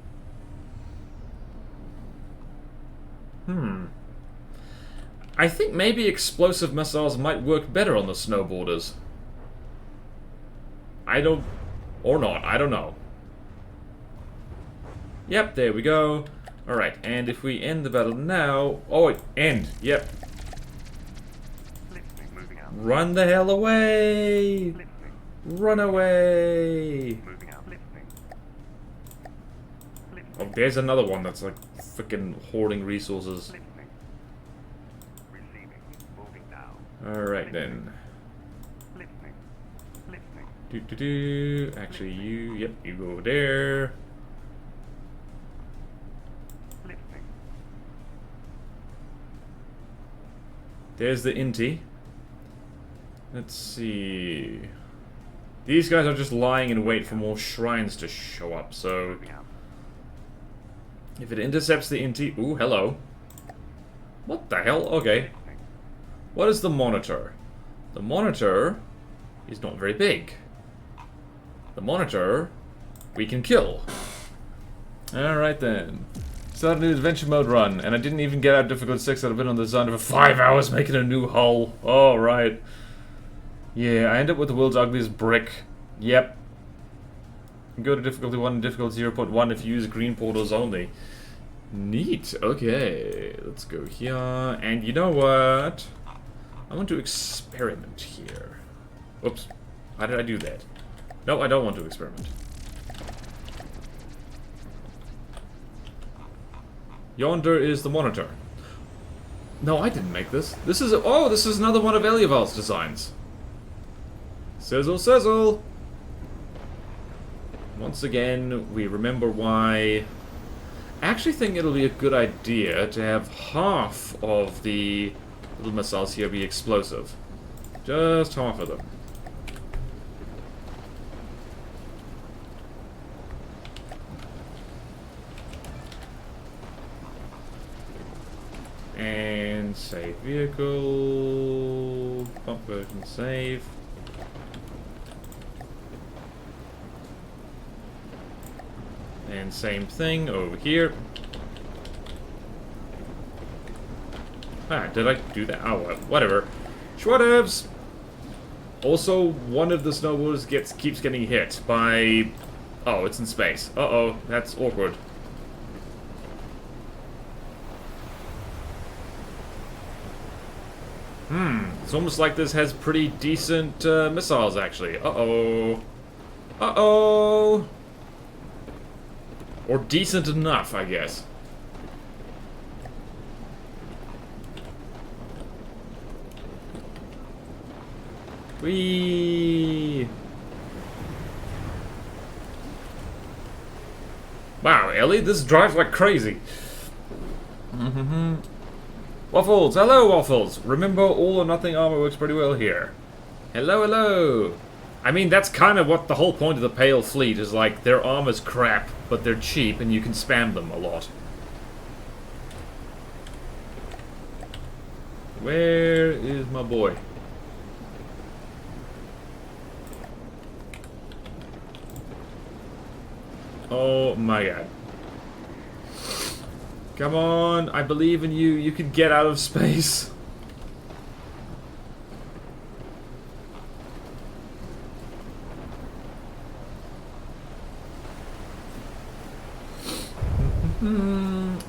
I think maybe explosive missiles might work better on the snowboarders. I don't... Or not, I don't know. Yep, there we go. Alright, and if we end the battle now... Oh, wait, end, yep. Run the hell away! Run away! Oh, there's another one that's like freaking hoarding resources. Alright then. Actually, yep, you go over there. There's the Inti. Let's see. These guys are just lying in wait for more shrines to show up, so... If it intercepts the Inti... Ooh, hello. What the hell? Okay. What is the monitor? The monitor is not very big. The monitor we can kill. Alright then. Start a new adventure mode run, and I didn't even get out difficult 6 that I've been on the design for 5 hours making a new hull. Alright. Yeah, I end up with the world's ugliest brick. Yep. Go to difficulty 1 and difficulty 0.1 if you use green portals only. Neat. Okay, let's go here. And you know what? I want to experiment here. Oops. How did I do that? No, I don't want to experiment. Yonder is the monitor. No, I didn't make this. This is... Oh, this is another one of Eliaval's designs. Sizzle, sizzle! Once again, we remember why... I actually think it'll be a good idea to have half of the little missiles here be explosive. Just half of them. And save vehicle... Bump version save. And same thing over here. Ah, did I do that? Oh, whatever. Schwatevs! Also, one of the snowboarders keeps getting hit by... Oh, it's in space. Uh-oh, that's awkward. It's almost like this has pretty decent missiles, actually. Uh-oh. Uh-oh! Or decent enough, I guess. Whee! Wow, Ellie, this drives like crazy. Waffles, hello Waffles! Remember, all or nothing armor works pretty well here. Hello, hello! I mean, that's kind of what the whole point of the Pale Fleet is, like, their armor's crap, but they're cheap and you can spam them a lot. Where is my boy? Oh my god. Come on, I believe in you. You can get out of space.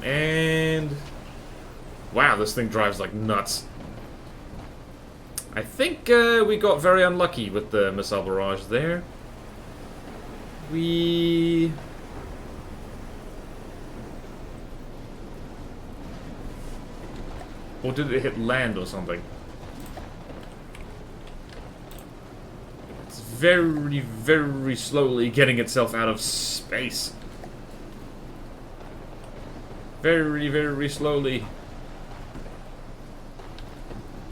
And... Wow, this thing drives like nuts. I think we got very unlucky with the missile barrage there. Or did it hit land or something? It's very, very slowly getting itself out of space. Very, very slowly.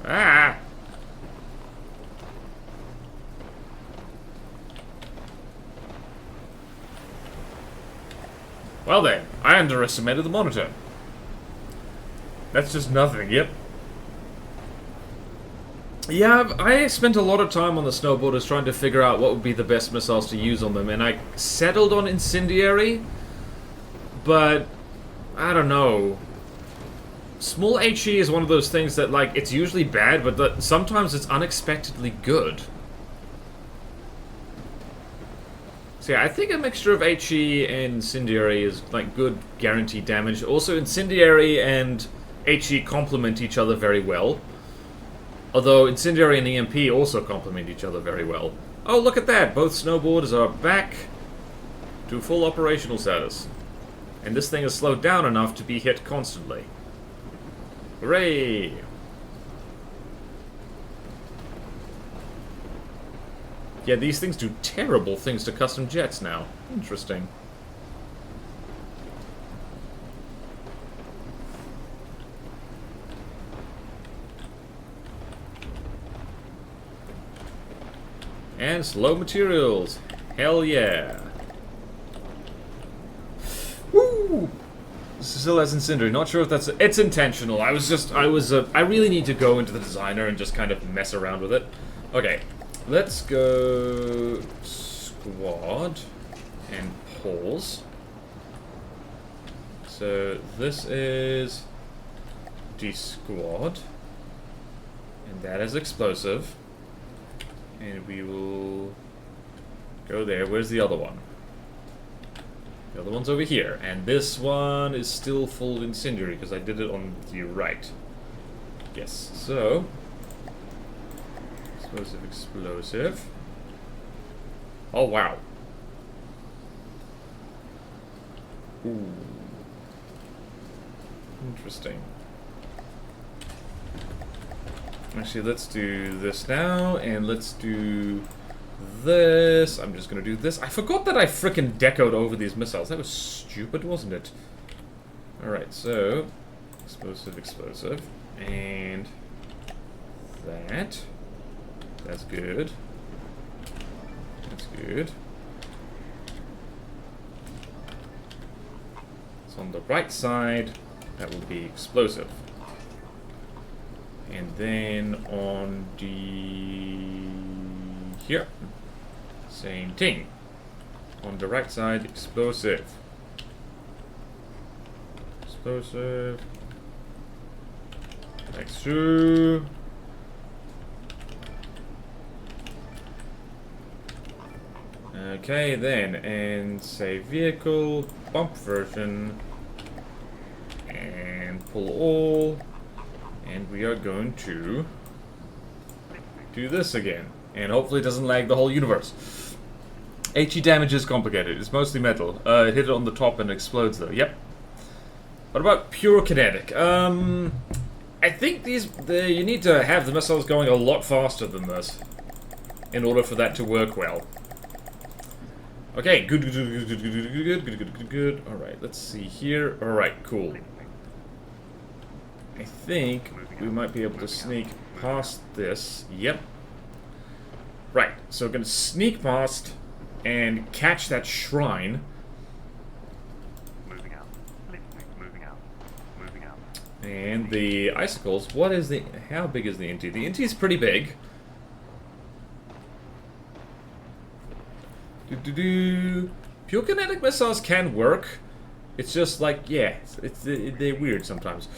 Ah! Well then, I underestimated the monitor. That's just nothing, yep. Yeah, I spent a lot of time on the snowboarders trying to figure out what would be the best missiles to use on them, and I settled on incendiary, but I don't know. Small HE is one of those things that, like, it's usually bad, but sometimes it's unexpectedly good. So yeah, I think a mixture of HE and incendiary is, like, good guaranteed damage. Also, incendiary and HE complement each other very well. Although incendiary and EMP also complement each other very well. Oh, look at that! Both snowboarders are back to full operational status. And this thing is slowed down enough to be hit constantly. Hooray! Yeah, these things do terrible things to custom jets now. Interesting. And slow materials. Hell yeah. Woo! Still has incendiary. Not sure if that's... It's intentional. I really need to go into the designer and just kind of mess around with it. Okay. Let's go... Squad. And pause. So, this is... D-squad. And that is explosive. And we will go there. Where's the other one? The other one's over here. And this one is still full of incendiary because I did it on the right. Yes, so... Explosive, explosive. Oh, wow. Ooh. Interesting. Actually, let's do this now, and let's do this. I'm just gonna do this. I forgot that I frickin' decoed over these missiles. That was stupid, wasn't it? Alright, so... Explosive, explosive. And... that. That's good. That's good. So on the right side, that will be explosive. And then on the... here. Same thing. On the right side, explosive. Explosive. Like so. Okay, then, and say vehicle, bump version, and pull all. And we are going to do this again. And hopefully it doesn't lag the whole universe. HE damage is complicated. It's mostly metal. It hit it on the top and explodes though. Yep. What about pure kinetic? I think you need to have the missiles going a lot faster than this in order for that to work well. Okay, good. Alright, let's see here. Alright, cool. I think we might be able to sneak past this. Yep. Right, so we're going to sneak past and catch that shrine. Moving out. Moving out. Moving out. And the icicles. What is the... How big is the NT? The NT is pretty big. Pure kinetic missiles can work. It's just like, yeah, they're weird sometimes.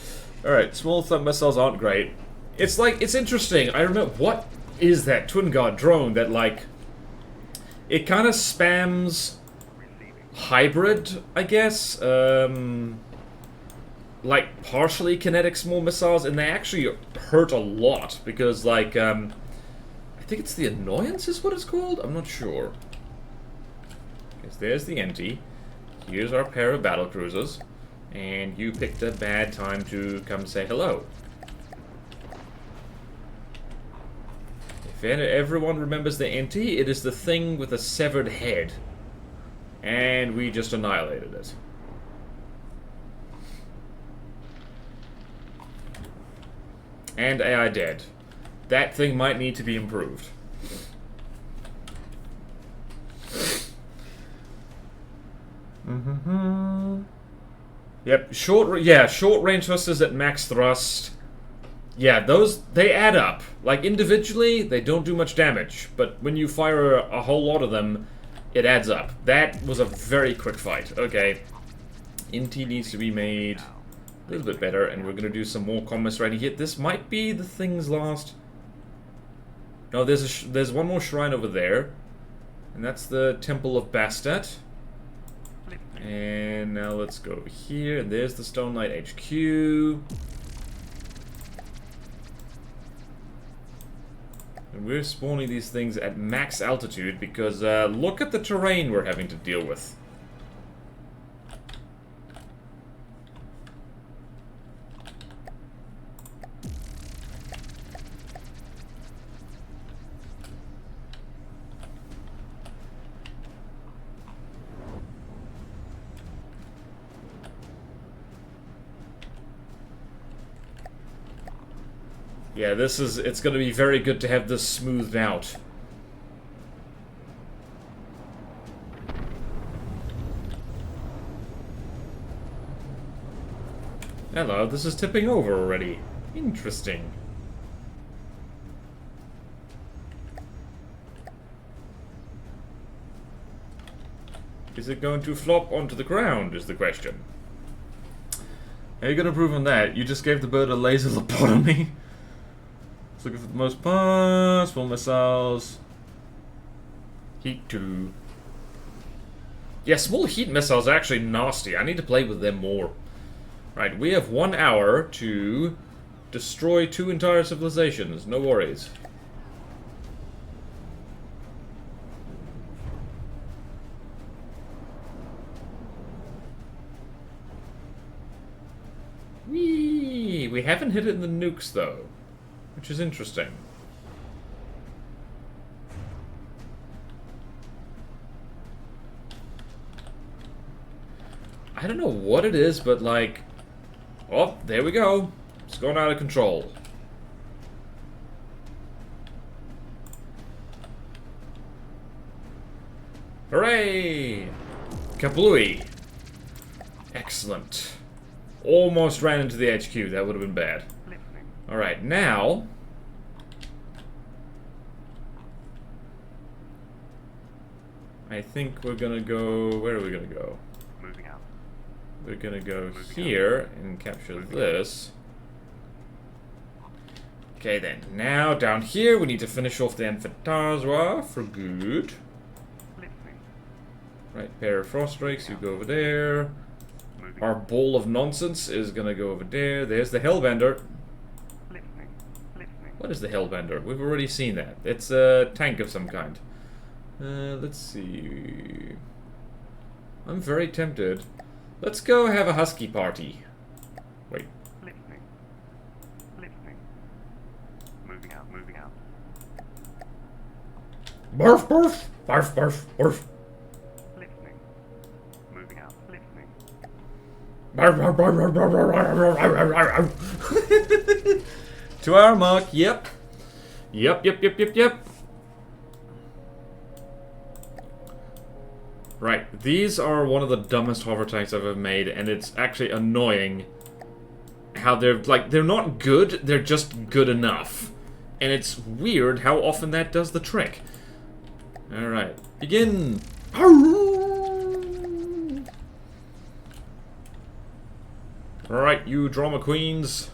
Alright, small thumb missiles aren't great. It's like, it's interesting. I remember, what is that Twin Guard drone that, like, it kind of spams hybrid, I guess. Like, partially kinetic small missiles, and they actually hurt a lot because, like, I think it's the Annoyance is what it's called? I'm not sure. Because there's the NT. Here's our pair of battle cruisers. And you picked a bad time to come say hello. If everyone remembers the Enti, it is the thing with a severed head. And we just annihilated it. And AI dead. That thing might need to be improved. Yep, short range thrusters at max thrust. Yeah, those, they add up. Like, individually, they don't do much damage. But when you fire a whole lot of them, it adds up. That was a very quick fight. Okay. Inti needs to be made a little bit better, and we're gonna do some more commerce right here. This might be the thing's last... No, there's one more shrine over there. And that's the Temple of Bastet. And now let's go over here, and there's the Stone Knight HQ. And we're spawning these things at max altitude because look at the terrain we're having to deal with. Yeah, it's gonna be very good to have this smoothed out. Hello, this is tipping over already. Interesting. Is it going to flop onto the ground, is the question. How are you gonna prove on that? You just gave the bird a laser lobotomy? Looking for the most parts, small missiles. Heat 2. Yeah, small heat missiles are actually nasty. I need to play with them more. Right, we have 1 hour to destroy 2 entire civilizations. No worries. Whee! We haven't hit it in the nukes, though. Which is interesting. I don't know what it is, but like... Oh, there we go. It's going out of control. Hooray! Kablooey! Excellent. Almost ran into the HQ. That would have been bad. Alright, now... I think we're gonna go... Where are we gonna go? Moving out. We're gonna go here and capture this. Okay then, now down here we need to finish off the Enfantazwa for good. Right, pair of frost drakes, you go over there. Our ball of nonsense is gonna go over there. There's the Hellbender. What is the Hellbender? We've already seen that. It's a tank of some kind. Let's see. I'm very tempted. Let's go have a husky party. Wait. Moving out, moving out. Barf, barf! Barf, barf, barf! Moving out, listening. Barf, barf, barf, barf, barf, barf, barf. 2 hour mark, yep. Yep. Right, these are one of the dumbest hover tanks I've ever made, and it's actually annoying how they're not good, they're just good enough. And it's weird how often that does the trick. Alright, begin! Alright, you drama queens.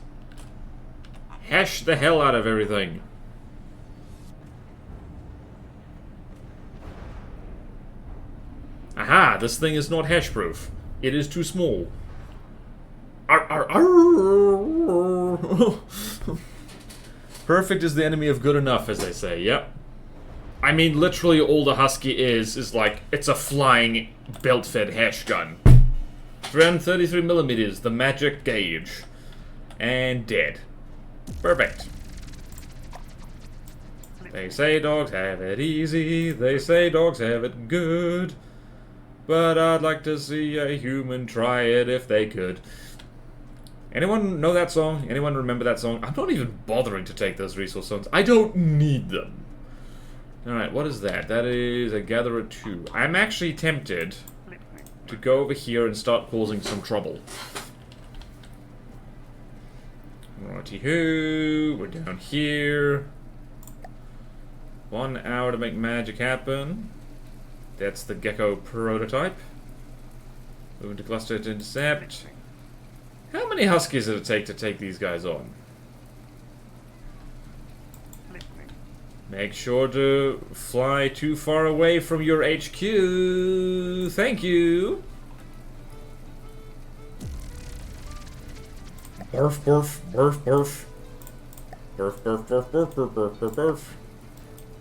Hash the hell out of everything. Aha! This thing is not hash-proof. It is too small. Perfect is the enemy of good enough, as they say, yep. I mean, literally all the Husky is like, it's a flying, belt-fed hash gun. 333mm, the magic gauge. And dead. Perfect. They say dogs have it easy, they say dogs have it good. But I'd like to see a human try it if they could. Anyone know that song? Anyone remember that song? I'm not even bothering to take those resource stones. I don't need them. Alright, what is that? That is a Gatherer 2. I'm actually tempted to go over here and start causing some trouble. Righty-hoo, we're down here. 1 hour to make magic happen. That's the gecko prototype. Moving to cluster to intercept. How many huskies does it take these guys on? Make sure to fly too far away from your HQ. Thank you. Burf, burf, burf, burf. Burf, burf, burf, burf, burf, burf, burf, burf.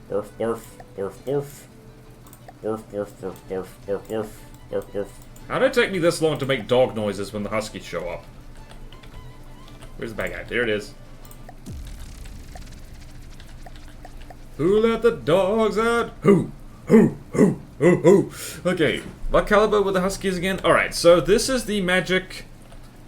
Burf, burf, burf, burf. Burf, burf, burf, burf, burf, burf, burf, burf. How did it take me this long to make dog noises when the huskies show up? Where's the bad guy? There it is. Who let the dogs out? Who? Who? Who? Who? Who? Okay, what caliber were the huskies again? Alright, so this is the magic.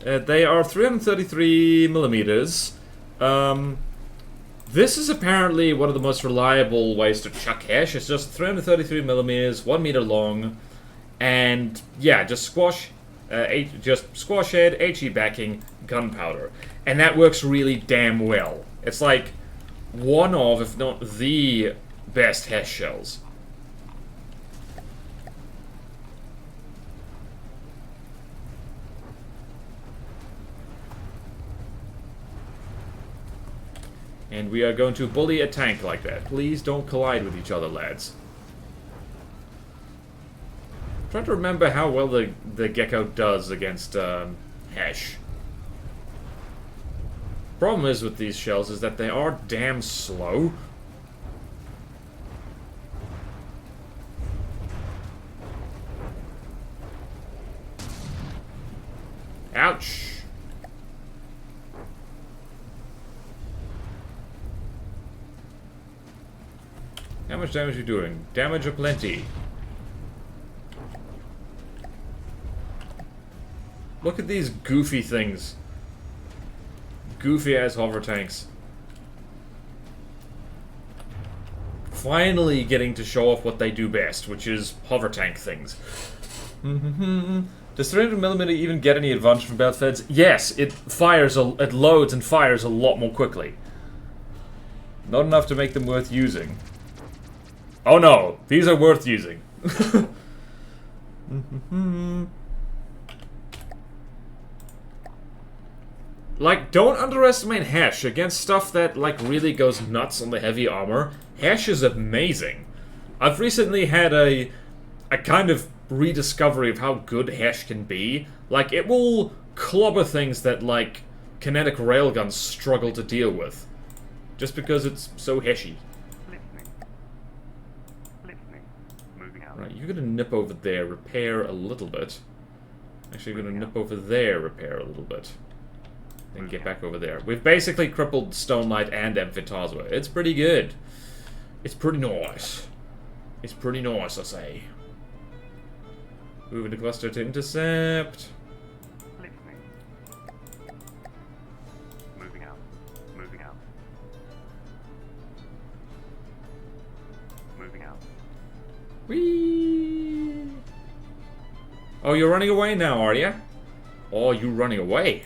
They are 333 millimeters. This is apparently one of the most reliable ways to chuck hash. It's just 333 millimeters, 1 meter long, and yeah, just squash head, HE backing, gunpowder, and that works really damn well. It's like one of, if not the best hash shells. And we are going to bully a tank like that. Please don't collide with each other, lads. I'm trying to remember how well the gecko does against hash. Problem is with these shells is that they are damn slow. Ouch. How much damage are you doing? Damage aplenty. Look at these goofy things. Goofy ass hover tanks. Finally getting to show off what they do best, which is hover tank things. Does 300mm even get any advantage from belt feds? Yes, it loads and fires a lot more quickly. Not enough to make them worth using. Oh no, these are worth using. Like, don't underestimate hash against stuff that, like, really goes nuts on the heavy armor. Hash is amazing. I've recently had a kind of rediscovery of how good hash can be. Like, it will clobber things that, like, kinetic railguns struggle to deal with. Just because it's so hashy. Right, you're gonna nip over there, repair a little bit. Actually, you're gonna nip over there, repair a little bit. Then get back over there. We've basically crippled Stone Knight and Emphitazwa. It's pretty good. It's pretty nice. It's pretty nice, I say. Moving to cluster to intercept. Moving out. Moving out. Moving out. Whee! Oh, you're running away now, are you? Oh, you're running away.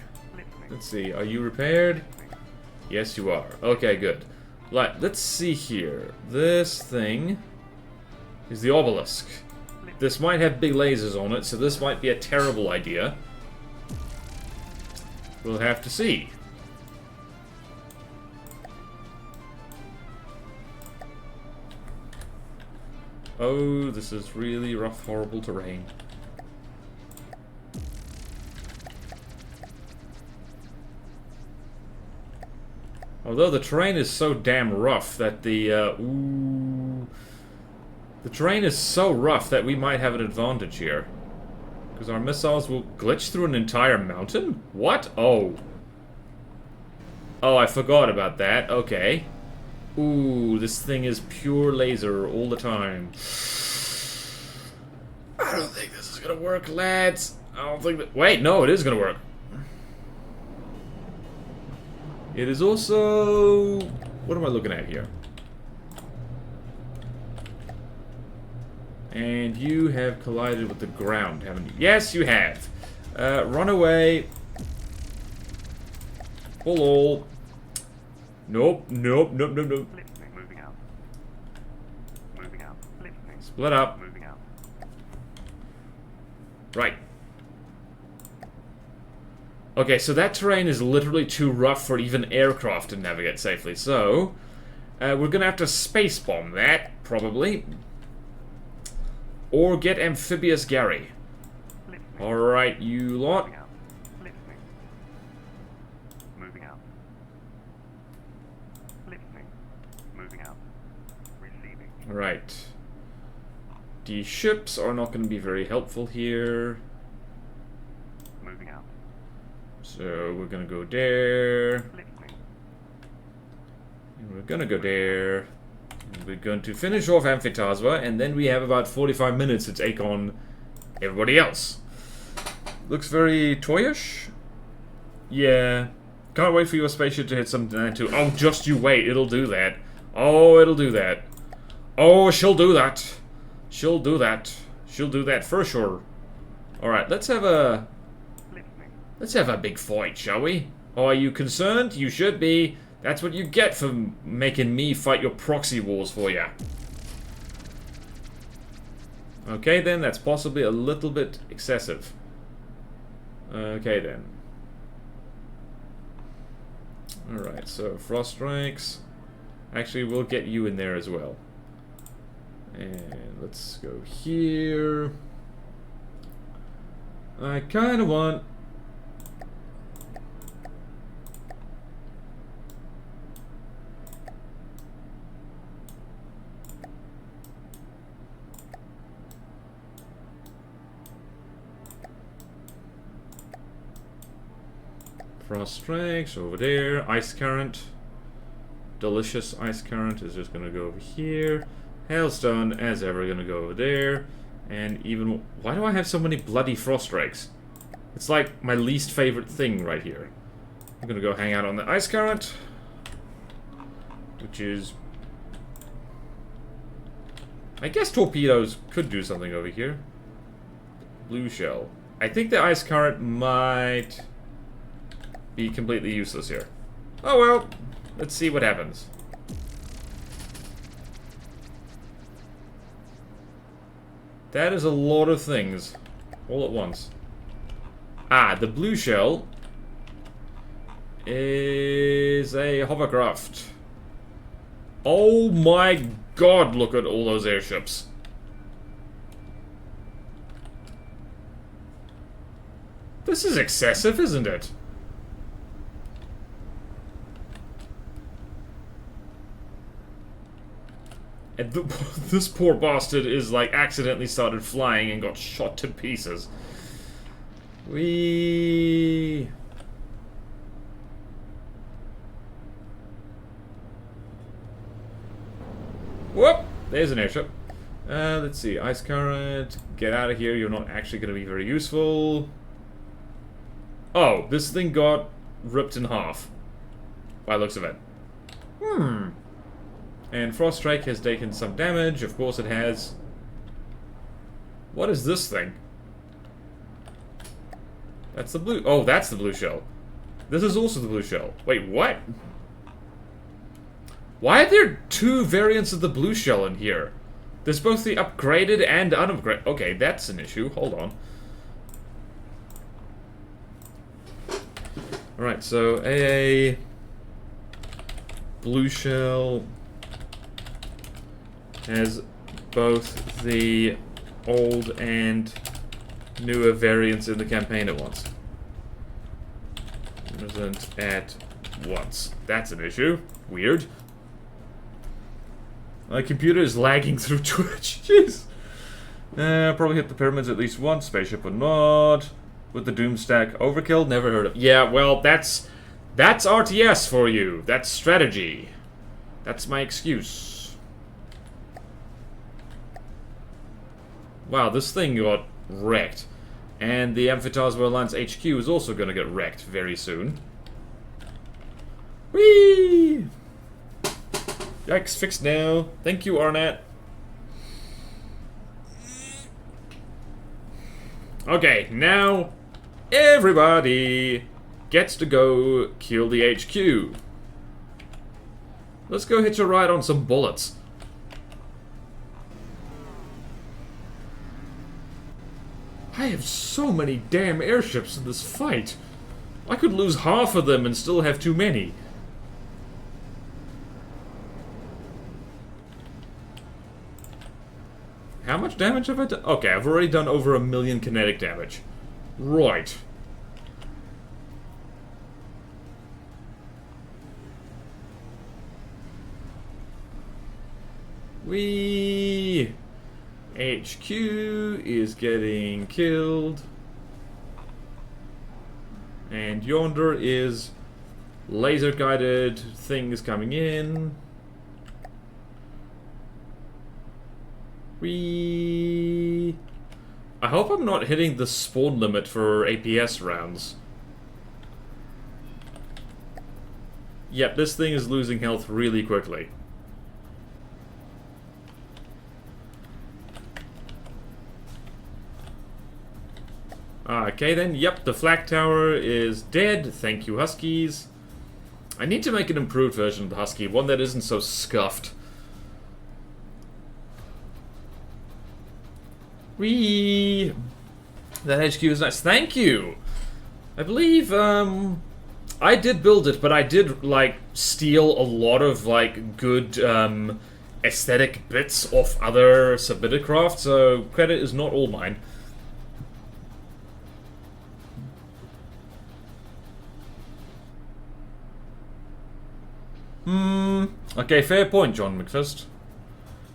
Let's see, are you repaired? Yes, you are. Okay, good. Let's see here. This thing is the obelisk. This might have big lasers on it, so this might be a terrible idea. We'll have to see. Oh, this is really rough, horrible terrain. Although the terrain is so damn rough that the terrain is so rough that we might have an advantage here. Because our missiles will glitch through an entire mountain? What? Oh. Oh, I forgot about that. Okay. Ooh, this thing is pure laser all the time. I don't think this is gonna work, lads. I don't think that... Wait, no, it is gonna work. It is also... What am I looking at here? And you have collided with the ground, haven't you? Yes, you have. Run away. Hello. Nope, nope, nope, nope, nope. Moving out. Moving out. Split up. Moving out. Right. Okay, so that terrain is literally too rough for even aircraft to navigate safely, so... we're gonna have to space bomb that, probably. Or get Amphibious Gary. Alright, you lot. Moving out. Moving out. Moving out. Receiving. Alright. The ships are not going to be very helpful here. Moving out. So we're going to go there. And we're going to go there. And we're going to finish off Amphitasma, and then we have about 45 minutes to take on everybody else. Looks very toyish. Yeah. Can't wait for your spaceship to hit something too. Oh, just you wait. It'll do that. Oh, it'll do that. Oh, she'll do that. She'll do that. She'll do that for sure. Alright, let's have a... Let's have a big fight, shall we? Oh, are you concerned? You should be. That's what you get for making me fight your proxy wars for you. Okay, then. That's possibly a little bit excessive. Okay, then. Alright, so Frost Strikes. Actually, we'll get you in there as well. And let's go here. I kind of want... Frost Strikes over there. Ice Current. Delicious Ice Current is just going to go over here. Hailstone, as ever, going to go over there. And even... Why do I have so many bloody Frost Strikes? It's like my least favorite thing right here. I'm going to go hang out on the Ice Current. Which is... I guess torpedoes could do something over here. Blue Shell. I think the Ice Current might be completely useless here. Oh well, let's see what happens. That is a lot of things all at once. Ah, the Blue Shell is a hovercraft. Oh my god, look at all those airships. This is excessive, isn't it? And this poor bastard is like accidentally started flying and got shot to pieces. Whee! Whoop! There's an airship. Let's see. Ice Current. Get out of here. You're not actually going to be very useful. Oh, this thing got ripped in half. By the looks of it. And Frost Strike has taken some damage. Of course it has. What is this thing? That's the blue... Oh, that's the Blue Shell. This is also the Blue Shell. Wait, what? Why are there two variants of the Blue Shell in here? There's both the upgraded and unupgraded. Okay, that's an issue. Hold on. Alright, so AA... Blue Shell... has both the old and newer variants in the campaign at once. Present at once. That's an issue. Weird. My computer is lagging through Twitch. Jeez. Probably hit the pyramids at least once. Spaceship or not. With the Doomstack overkill. Never heard of. Yeah, well, that's RTS for you. That's strategy. That's my excuse. Wow, this thing got wrecked. And the Amphitasma Alliance HQ is also gonna get wrecked very soon. Whee! Yikes, fixed now. Thank you, Arnett. Okay, now everybody gets to go kill the HQ. Let's go hitch a ride on some bullets. I have so many damn airships in this fight. I could lose half of them and still have too many. How much damage have I done? Okay, I've already done over 1 million kinetic damage. Right. Whee! HQ is getting killed. And yonder is laser-guided things coming in. Whee! I hope I'm not hitting the spawn limit for APS rounds. Yep, this thing is losing health really quickly. Okay then, yep, the flak tower is dead. Thank you, Huskies. I need to make an improved version of the Husky, one that isn't so scuffed. Whee! That HQ is nice. Thank you! I believe, I did build it, but I did, like, steal a lot of, like, good, aesthetic bits off other submitted craft, so credit is not all mine. Okay, fair point, John McFist.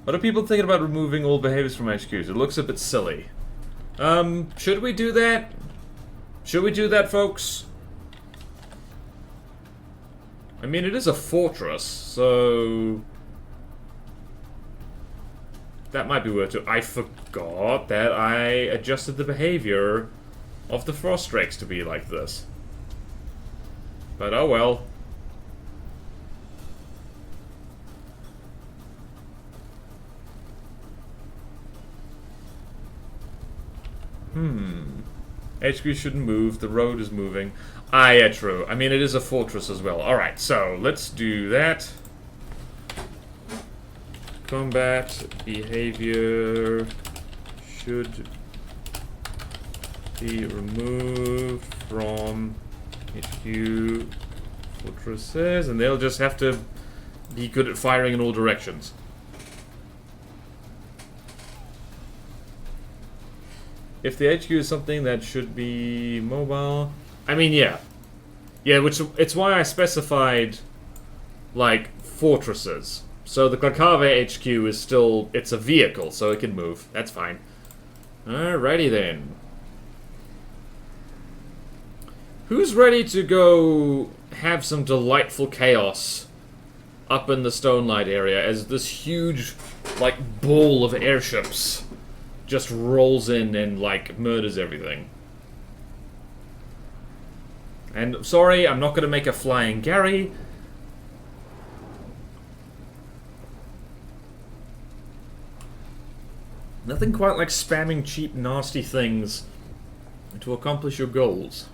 What are people thinking about removing all behaviors from HQs? It looks a bit silly. Should we do that? Should we do that, folks? I mean, it is a fortress, so... that might be worth it. I forgot that I adjusted the behavior of the frost drakes to be like this. But oh well. HQ shouldn't move, the road is moving. Ah, yeah, true. I mean, it is a fortress as well. Alright, so, let's do that. Combat behavior should be removed from HQ fortresses, and they'll just have to be good at firing in all directions. If the HQ is something that should be mobile... I mean, yeah. Yeah, which it's why I specified, like, fortresses. So the Krakava HQ is still... it's a vehicle, so it can move. That's fine. Alrighty then. Who's ready to go have some delightful chaos up in the Stonelight area as this huge, like, ball of airships just rolls in and, like, murders everything? And, sorry, I'm not gonna make a Flying Gary. Nothing quite like spamming cheap, nasty things to accomplish your goals.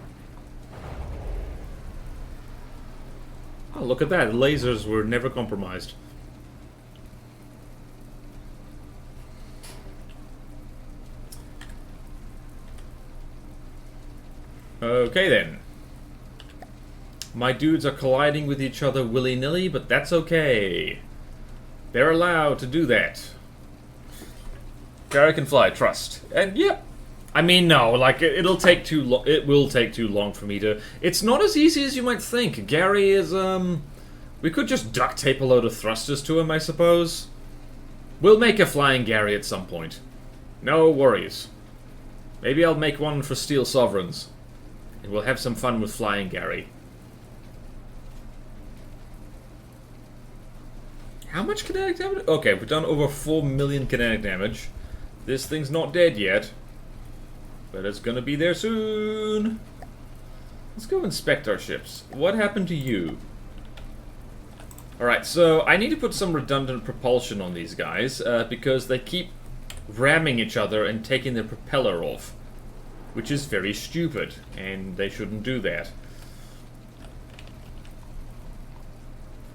Oh, look at that. Lasers were never compromised. Okay then. My dudes are colliding with each other willy-nilly, but that's okay. They're allowed to do that. Gary can fly, trust. And yep. I mean, no, like, it'll take too long. It will take too long for me to... It's not as easy as you might think. Gary is, we could just duct tape a load of thrusters to him, I suppose. We'll make a Flying Gary at some point. No worries. Maybe I'll make one for Steel Sovereigns. And we'll have some fun with Flying Gary. How much kinetic damage? Okay, we've done over 4 million kinetic damage. This thing's not dead yet. But it's gonna be there soon. Let's go inspect our ships. What happened to you? Alright, so I need to put some redundant propulsion on these guys, because they keep ramming each other and taking their propeller off. Which is very stupid, and they shouldn't do that.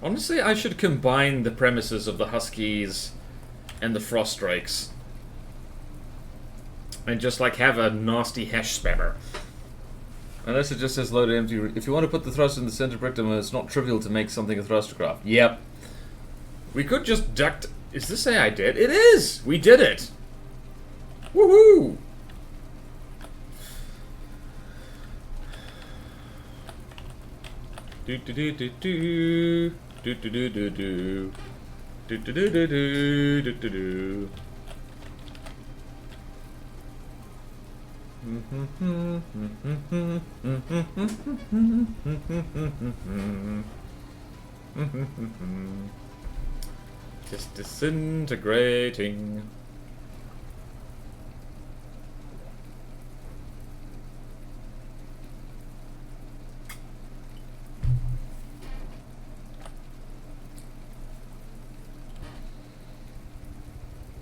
Honestly, I should combine the premises of the Huskies and the Frost Strikes. And just, like, have a nasty hash spammer. Unless it just says load empty. If you want to put the thrust in the center victim, it's not trivial to make something a thruster craft. Yep. We could just duct... Is this AI dead? It is! We did it! Woohoo! Do do do do do do do do do do do do do do do do do. Just disintegrating.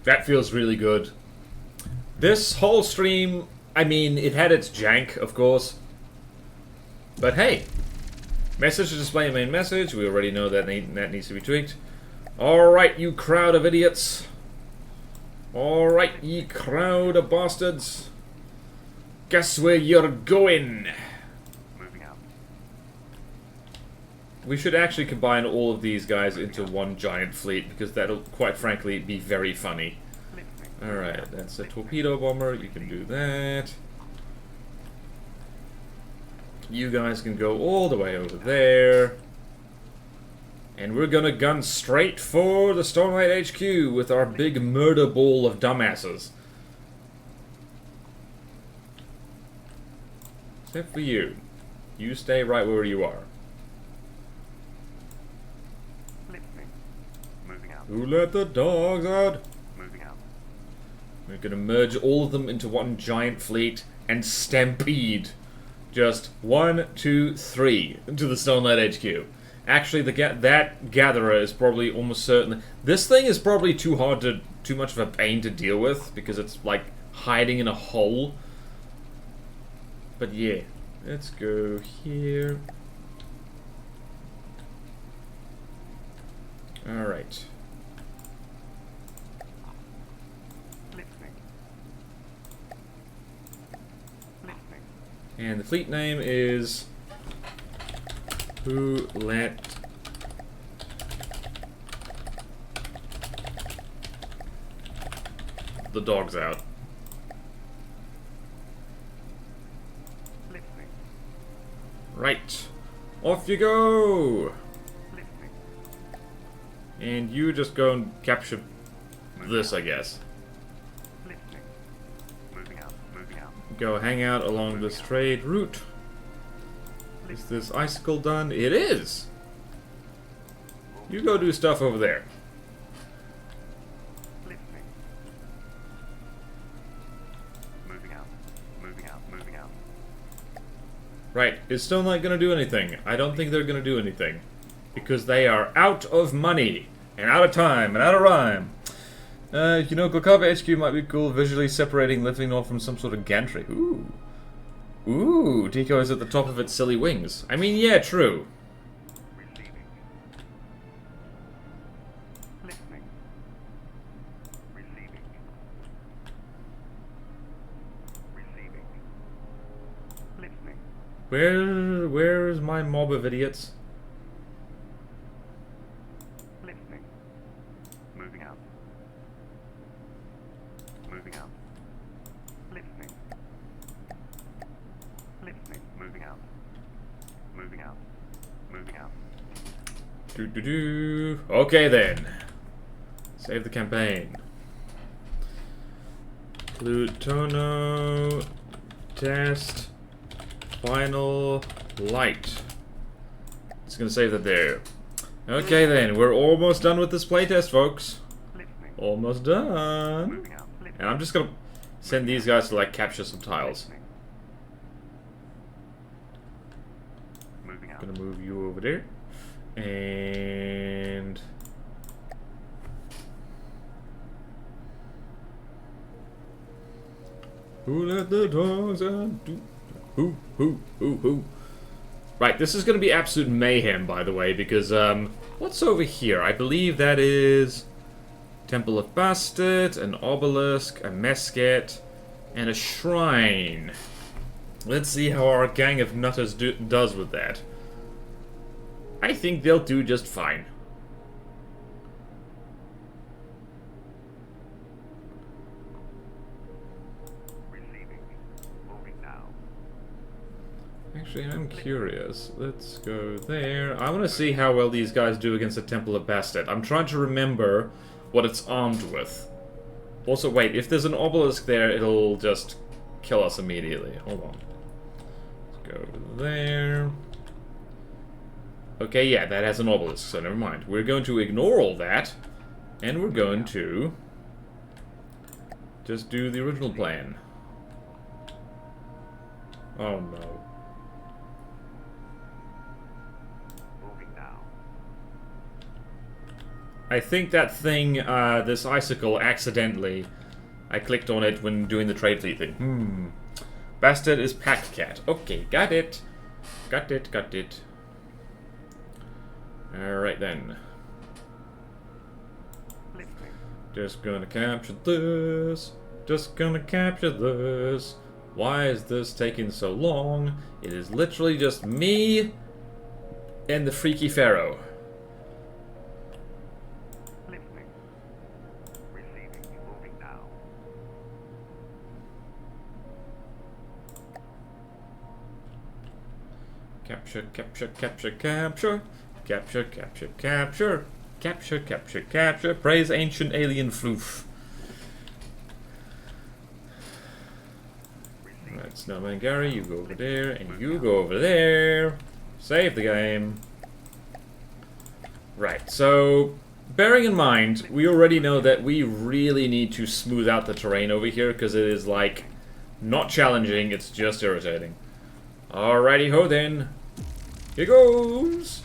That feels really good. This whole stream, I mean, it had its jank, of course. But hey, message to display main message. We already know that that needs to be tweaked. Alright, you crowd of idiots. Alright, ye crowd of bastards. Guess where you're going? Moving out. We should actually combine all of these guys into one giant fleet, because that'll, quite frankly, be very funny. Alright, that's a torpedo bomber. You can do that. You guys can go all the way over there. And we're gonna gun straight for the Stormlight HQ with our big murder ball of dumbasses. Except for you. You stay right where you are. Moving out. Who let the dogs out? Moving out. We're gonna merge all of them into one giant fleet and stampede. Just 1, 2, 3 into the Stormlight HQ. Actually, that gatherer is probably almost certain. This thing is probably too much of a pain to deal with because it's like hiding in a hole. But yeah, let's go here. All right. And the fleet name is Who Let the Dogs Out. Right. Off you go! And you just go and capture this, I guess. Go hang out along this trade route. Is this icicle done? It is! You go do stuff over there. Moving out. Right, is Stonelight gonna do anything? I don't think they're gonna do anything. Because they are out of money, and out of time, and out of rhyme. You know, Glakava HQ might be cool, visually separating lifting off from some sort of gantry. Ooh. Ooh, Deco is at the top of its silly wings. I mean, yeah, true. Where is my mob of idiots? Moving out. Do. Okay then. Save the campaign. Plutono test final light. It's gonna save that there. Okay then, we're almost done with this playtest, folks. Listening. Almost done. Moving out. Listening. And I'm just gonna send these guys to like capture some tiles. Listening. Moving out. Gonna move you over there. And who let the dogs out? Who? Right, this is gonna be absolute mayhem, by the way, because what's over here? I believe that is Temple of Bastet, an obelisk, a mesquite, and a shrine. Let's see how our gang of nutters does with that. I think they'll do just fine. Receiving. Moving now. Actually, I'm curious. Let's go there. I want to see how well these guys do against the Temple of Bastet. I'm trying to remember what it's armed with. Also, wait, if there's an obelisk there, it'll just kill us immediately. Hold on. Let's go there. Okay, yeah, that has an obelisk, so never mind. We're going to ignore all that, and we're going to just do the original plan. Oh no. Moving now. I think that thing, this icicle, accidentally, I clicked on it when doing the trade fleet thing. Bastard is Pack Cat. Okay, got it. Got it. Alright then. Listening. Just gonna capture this. Why is this taking so long? It is literally just me and the freaky pharaoh. Listening. Receiving. Moving now. Capture. Praise ancient alien floof. Right, Snowman Gary, you go over there, and you go over there. Save the game. Right, so bearing in mind, we already know that we really need to smooth out the terrain over here, because it is, like, not challenging, it's just irritating. Alrighty ho then. Here goes!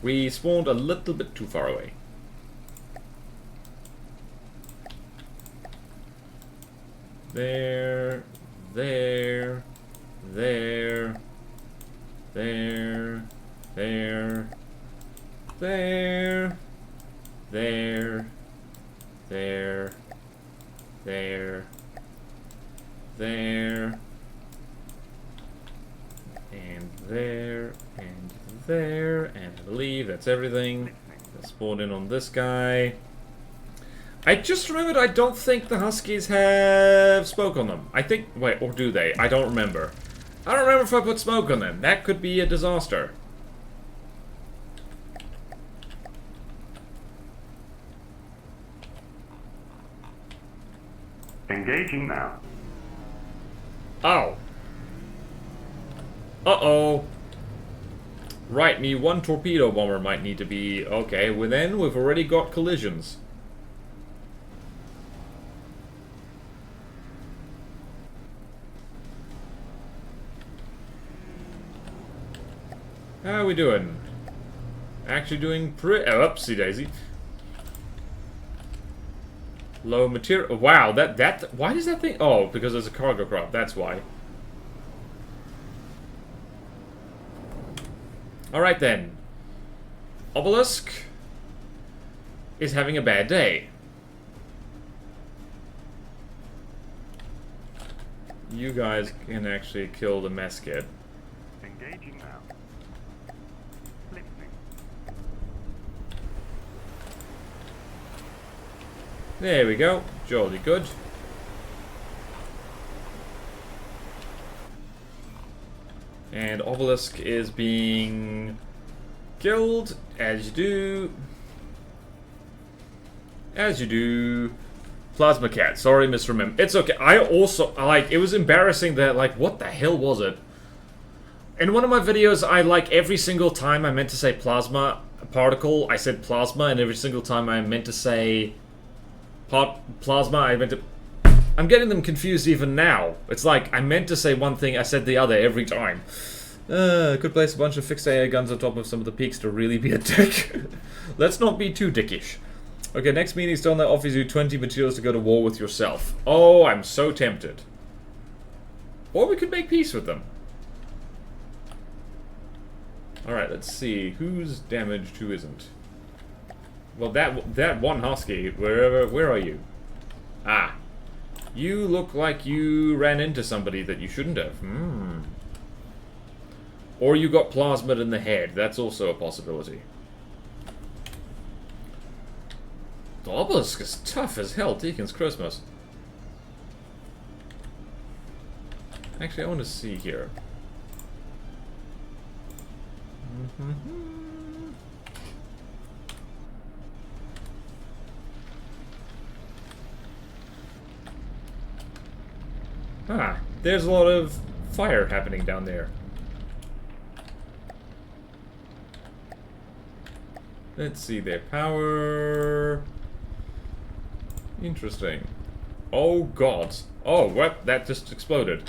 We spawned a little bit too far away. There. And there, and I believe that's everything. Let's spawn in on this guy. I just remembered I don't think the Huskies have smoke on them. I think, wait, or do they? I don't remember. I don't remember if I put smoke on them. That could be a disaster. Engaging now. Oh. Uh-oh. Right, me one torpedo bomber might need to be... Okay, well then we've already got collisions. How are we doing? Actually doing pretty... Oh, upsie daisy. Low material... Wow, that... Why does that thing... Oh, because there's a cargo crop, that's why. Alright then. Obelisk is having a bad day. You guys can actually kill the mesquite. Engaging now. Listening. There we go. Jolly good. And Obelisk is being killed, as you do. As you do. Plasma Cat, sorry, misremember. It's okay. I also, like, it was embarrassing that, like, what the hell was it? In one of my videos, I, like, every single time I meant to say Plasma, particle, I said plasma, and every single time I meant to say plasma, I meant to... I'm getting them confused even now. It's like, I meant to say one thing, I said the other every time. Could place a bunch of fixed AA guns on top of some of the peaks to really be a dick. Let's not be too dickish. Okay, next meeting stone that offers you 20 materials to go to war with yourself. Oh, I'm so tempted. Or we could make peace with them. Alright, let's see. Who's damaged, who isn't? Well, that one husky, where are you? Ah. You look like you ran into somebody that you shouldn't have. Or you got plasmid in the head. That's also a possibility. The obelisk is tough as hell. Deacon's Christmas. Actually, I want to see here. Ah, there's a lot of fire happening down there. Let's see their power. Interesting. Oh god. Oh, what? That just exploded.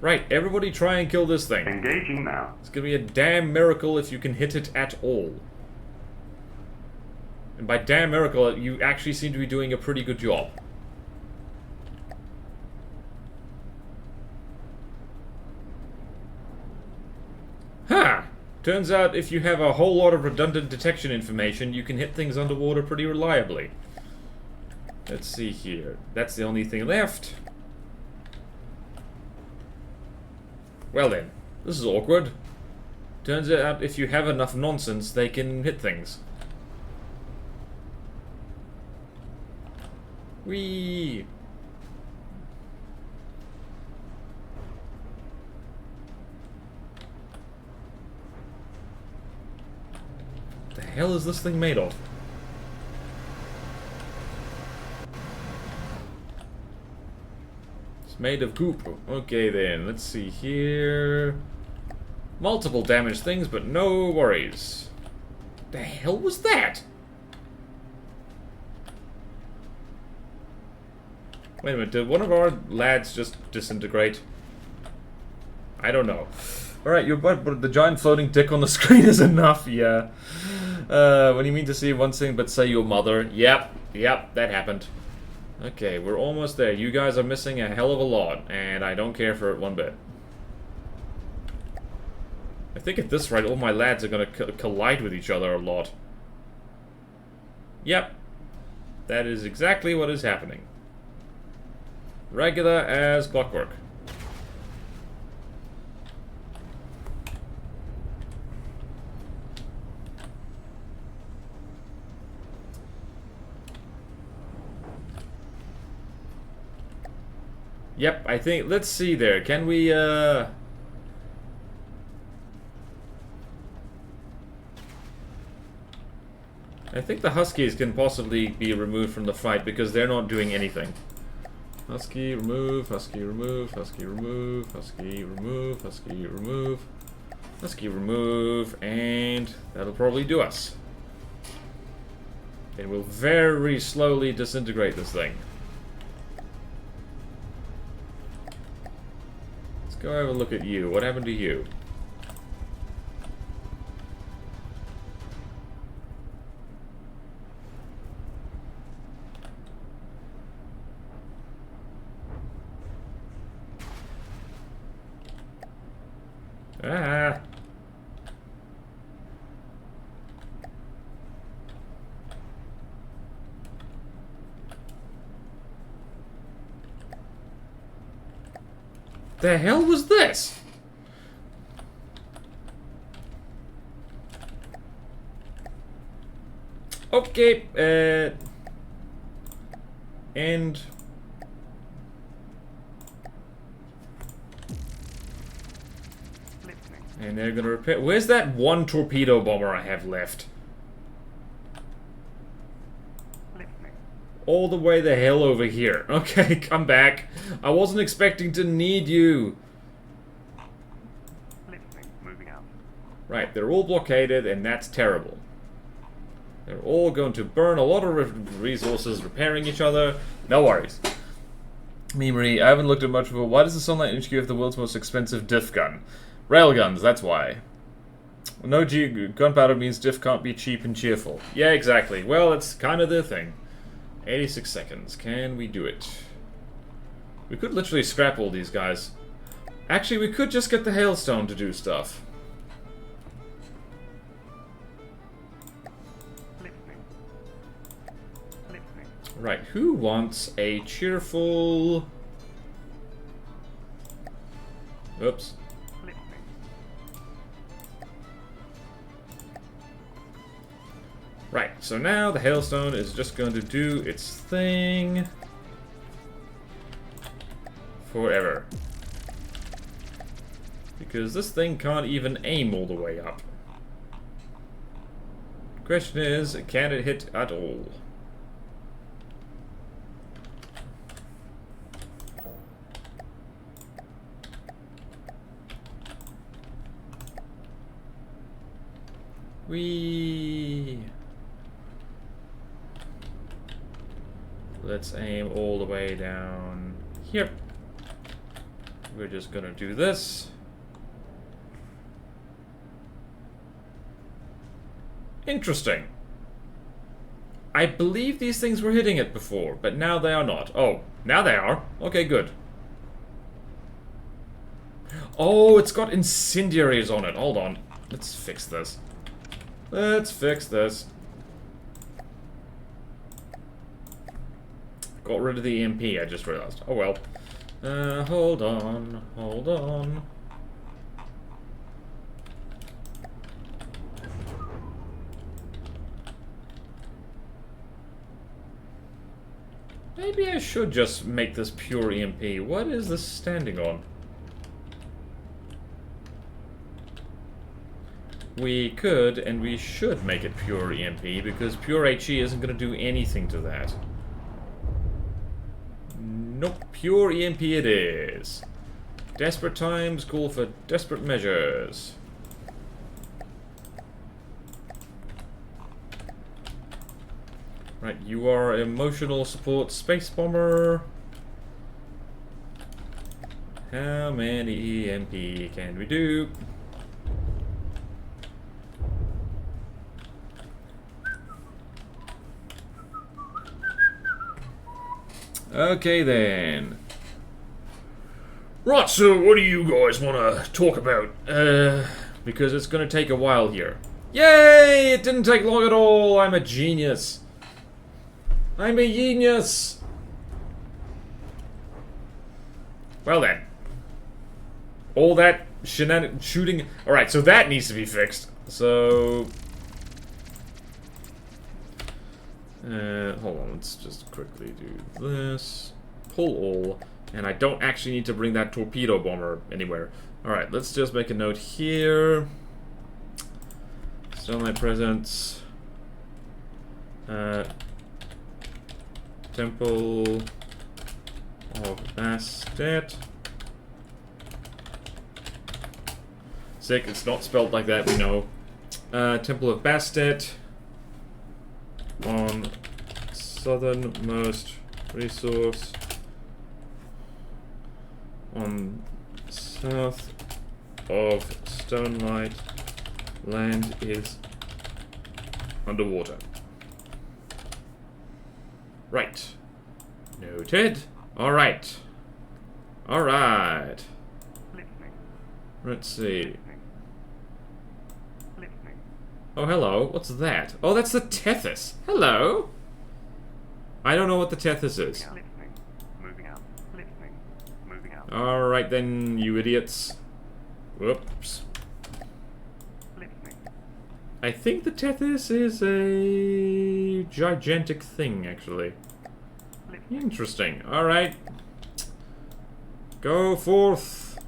Right, everybody try and kill this thing. Engaging now. It's gonna be a damn miracle if you can hit it at all. And by damn miracle, you actually seem to be doing a pretty good job. Ha! Turns out if you have a whole lot of redundant detection information, you can hit things underwater pretty reliably. Let's see here. That's the only thing left. Well then, this is awkward. Turns out if you have enough nonsense, they can hit things. Whee! What the hell is this thing made of? It's made of goop. Okay then, let's see here. Multiple damaged things, but no worries. The hell was that? Wait a minute, did one of our lads just disintegrate? I don't know. Alright, but the giant floating dick on the screen is enough, yeah. When you mean to see one thing but say your mother. Yep, that happened. Okay, we're almost there. You guys are missing a hell of a lot, and I don't care for it one bit. I think at this rate, all my lads are gonna collide with each other a lot. Yep. That is exactly what is happening. Regular as clockwork. Yep, I think, let's see there, can we, I think the Huskies can possibly be removed from the fight because they're not doing anything. Husky, remove, Husky, remove, Husky, remove, Husky, remove, Husky, remove, Husky, remove, and that'll probably do us. And we'll very slowly disintegrate this thing. Go have a look at you. What happened to you? Ah! The hell was this? Okay, and they're gonna repair. Where's that one torpedo bomber I have left? All the way the hell over here. Okay, come back. I wasn't expecting to need you. Moving out. Right, they're all blockaded, and that's terrible. They're all going to burn a lot of resources repairing each other. No worries. Memory, I haven't looked at much of it. Why does the Sunlight HQ have the world's most expensive diff gun? Railguns, that's why. No gunpowder means diff can't be cheap and cheerful. Yeah, exactly. Well, it's kind of their thing. 86 seconds. Can we do it? We could literally scrap all these guys. Actually, we could just get the hailstone to do stuff. Right, who wants a cheerful... Oops. Right, so now the hailstone is just going to do its thing forever. Because this thing can't even aim all the way up. The question is, can it hit at all? Let's aim all the way down here. We're just gonna do this. Interesting. I believe these things were hitting it before, but now they are not. Oh, now they are. Okay, good. Oh, it's got incendiaries on it. Hold on. Let's fix this. Let's fix this. Got rid of the EMP, I just realized. Oh well. Hold on. Hold on. Maybe I should just make this pure EMP. What is this standing on? We could, and we should make it pure EMP, because pure HE isn't going to do anything to that. Nope, pure EMP it is. Desperate times call for desperate measures. Right, you are emotional support space bomber. How many EMP can we do? Okay then. Right, so what do you guys want to talk about? Because it's going to take a while here. Yay! It didn't take long at all. I'm a genius. I'm a genius. Well then. All that shooting. Alright, so that needs to be fixed. So... hold on, let's just quickly do this. Pull all. And I don't actually need to bring that torpedo bomber anywhere. Alright, let's just make a note here. Sunlight presence. Temple of Bastet. Sick, it's not spelled like that, we know. Temple of Bastet. On southernmost resource on south of Stonelight, land is underwater. Right. Noted. Alright. Alright. Let's see. Oh, hello. What's that? Oh, that's the Tethys. Hello. I don't know what the Tethys is. Moving out. Moving out. Alright then, you idiots. Whoops. I think the Tethys is a gigantic thing, actually. Interesting. Alright. Go forth.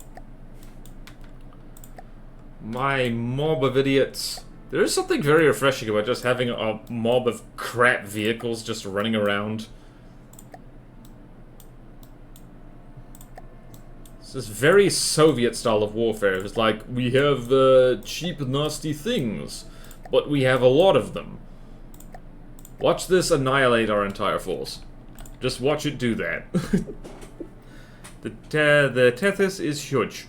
My mob of idiots. There is something very refreshing about just having a mob of crap vehicles just running around. It's this very Soviet style of warfare. It's like, we have cheap, nasty things, but we have a lot of them. Watch this annihilate our entire force. Just watch it do that. The Tethys is huge.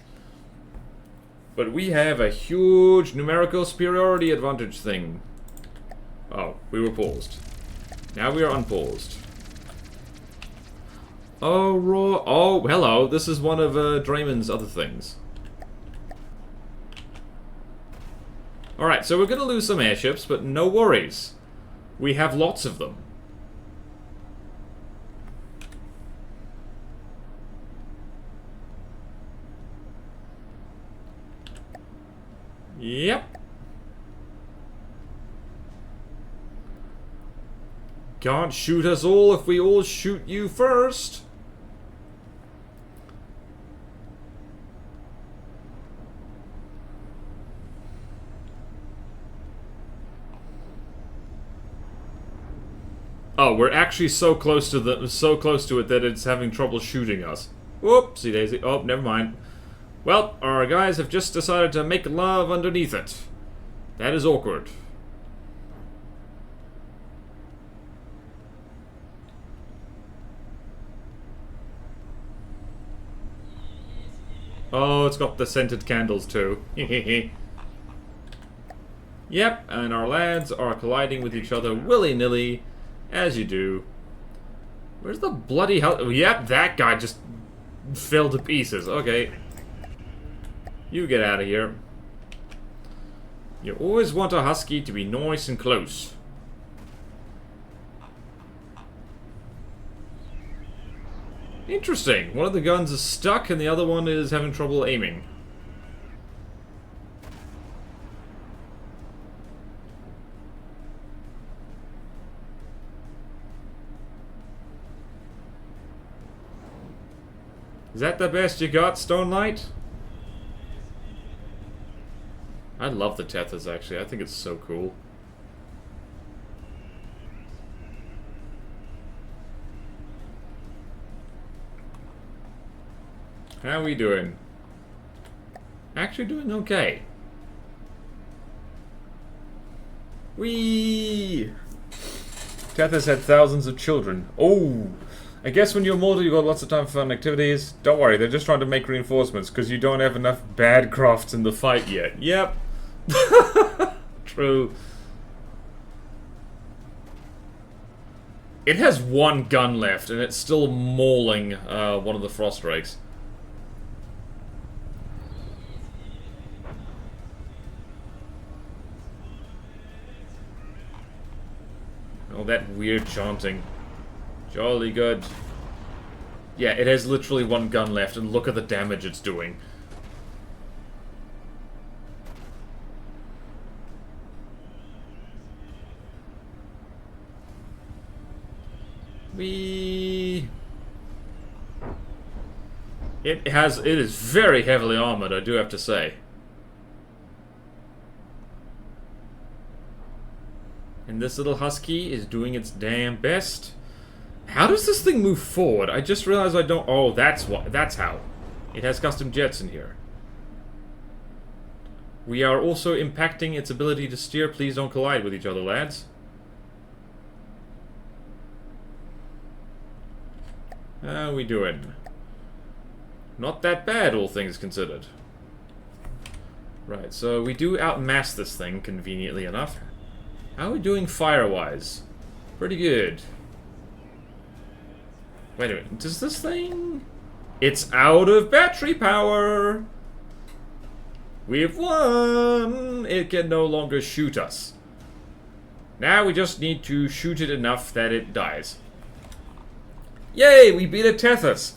But we have a huge numerical superiority advantage thing. Oh, we were paused. Now we are unpaused. Oh, oh, hello. This is one of Draymond's other things. Alright, so we're going to lose some airships, but no worries. We have lots of them. Yep. Can't shoot us all if we all shoot you first. Oh, we're actually so close to it that it's having trouble shooting us. Whoopsie daisy. Oh, never mind. Well, our guys have just decided to make love underneath it. That is awkward. Oh, it's got the scented candles too. Yep, and our lads are colliding with each other willy-nilly, as you do. Where's the bloody hell? Oh, yep, that guy just fell to pieces. Okay. You get out of here. You always want a husky to be nice and close. Interesting. One of the guns is stuck and the other one is having trouble aiming. Is that the best you got, Stonelight? I love the Tethys, actually. I think it's so cool. How are we doing? Actually doing okay. Whee! Tethys had thousands of children. Oh! I guess when you're mortal, you've got lots of time for fun activities. Don't worry, they're just trying to make reinforcements because you don't have enough bad crafts in the fight yet. Yep. True. It has one gun left, and it's still mauling one of the frost rakes. Oh, that weird chanting. Jolly good. Yeah, it has literally one gun left, and look at the damage it's doing. It is very heavily armored, I do have to say. And this little husky is doing its damn best. How does this thing move forward? I just realized I don't... Oh, that's why. That's how. It has custom jets in here. We are also impacting its ability to steer. Please don't collide with each other, lads. How are we doing? Not that bad, all things considered. Right, so we do outmass this thing, conveniently enough. How are we doing fire-wise? Pretty good. Wait a minute, does this thing... It's out of battery power! We've won! It can no longer shoot us. Now we just need to shoot it enough that it dies. Yay! We beat a Tethys!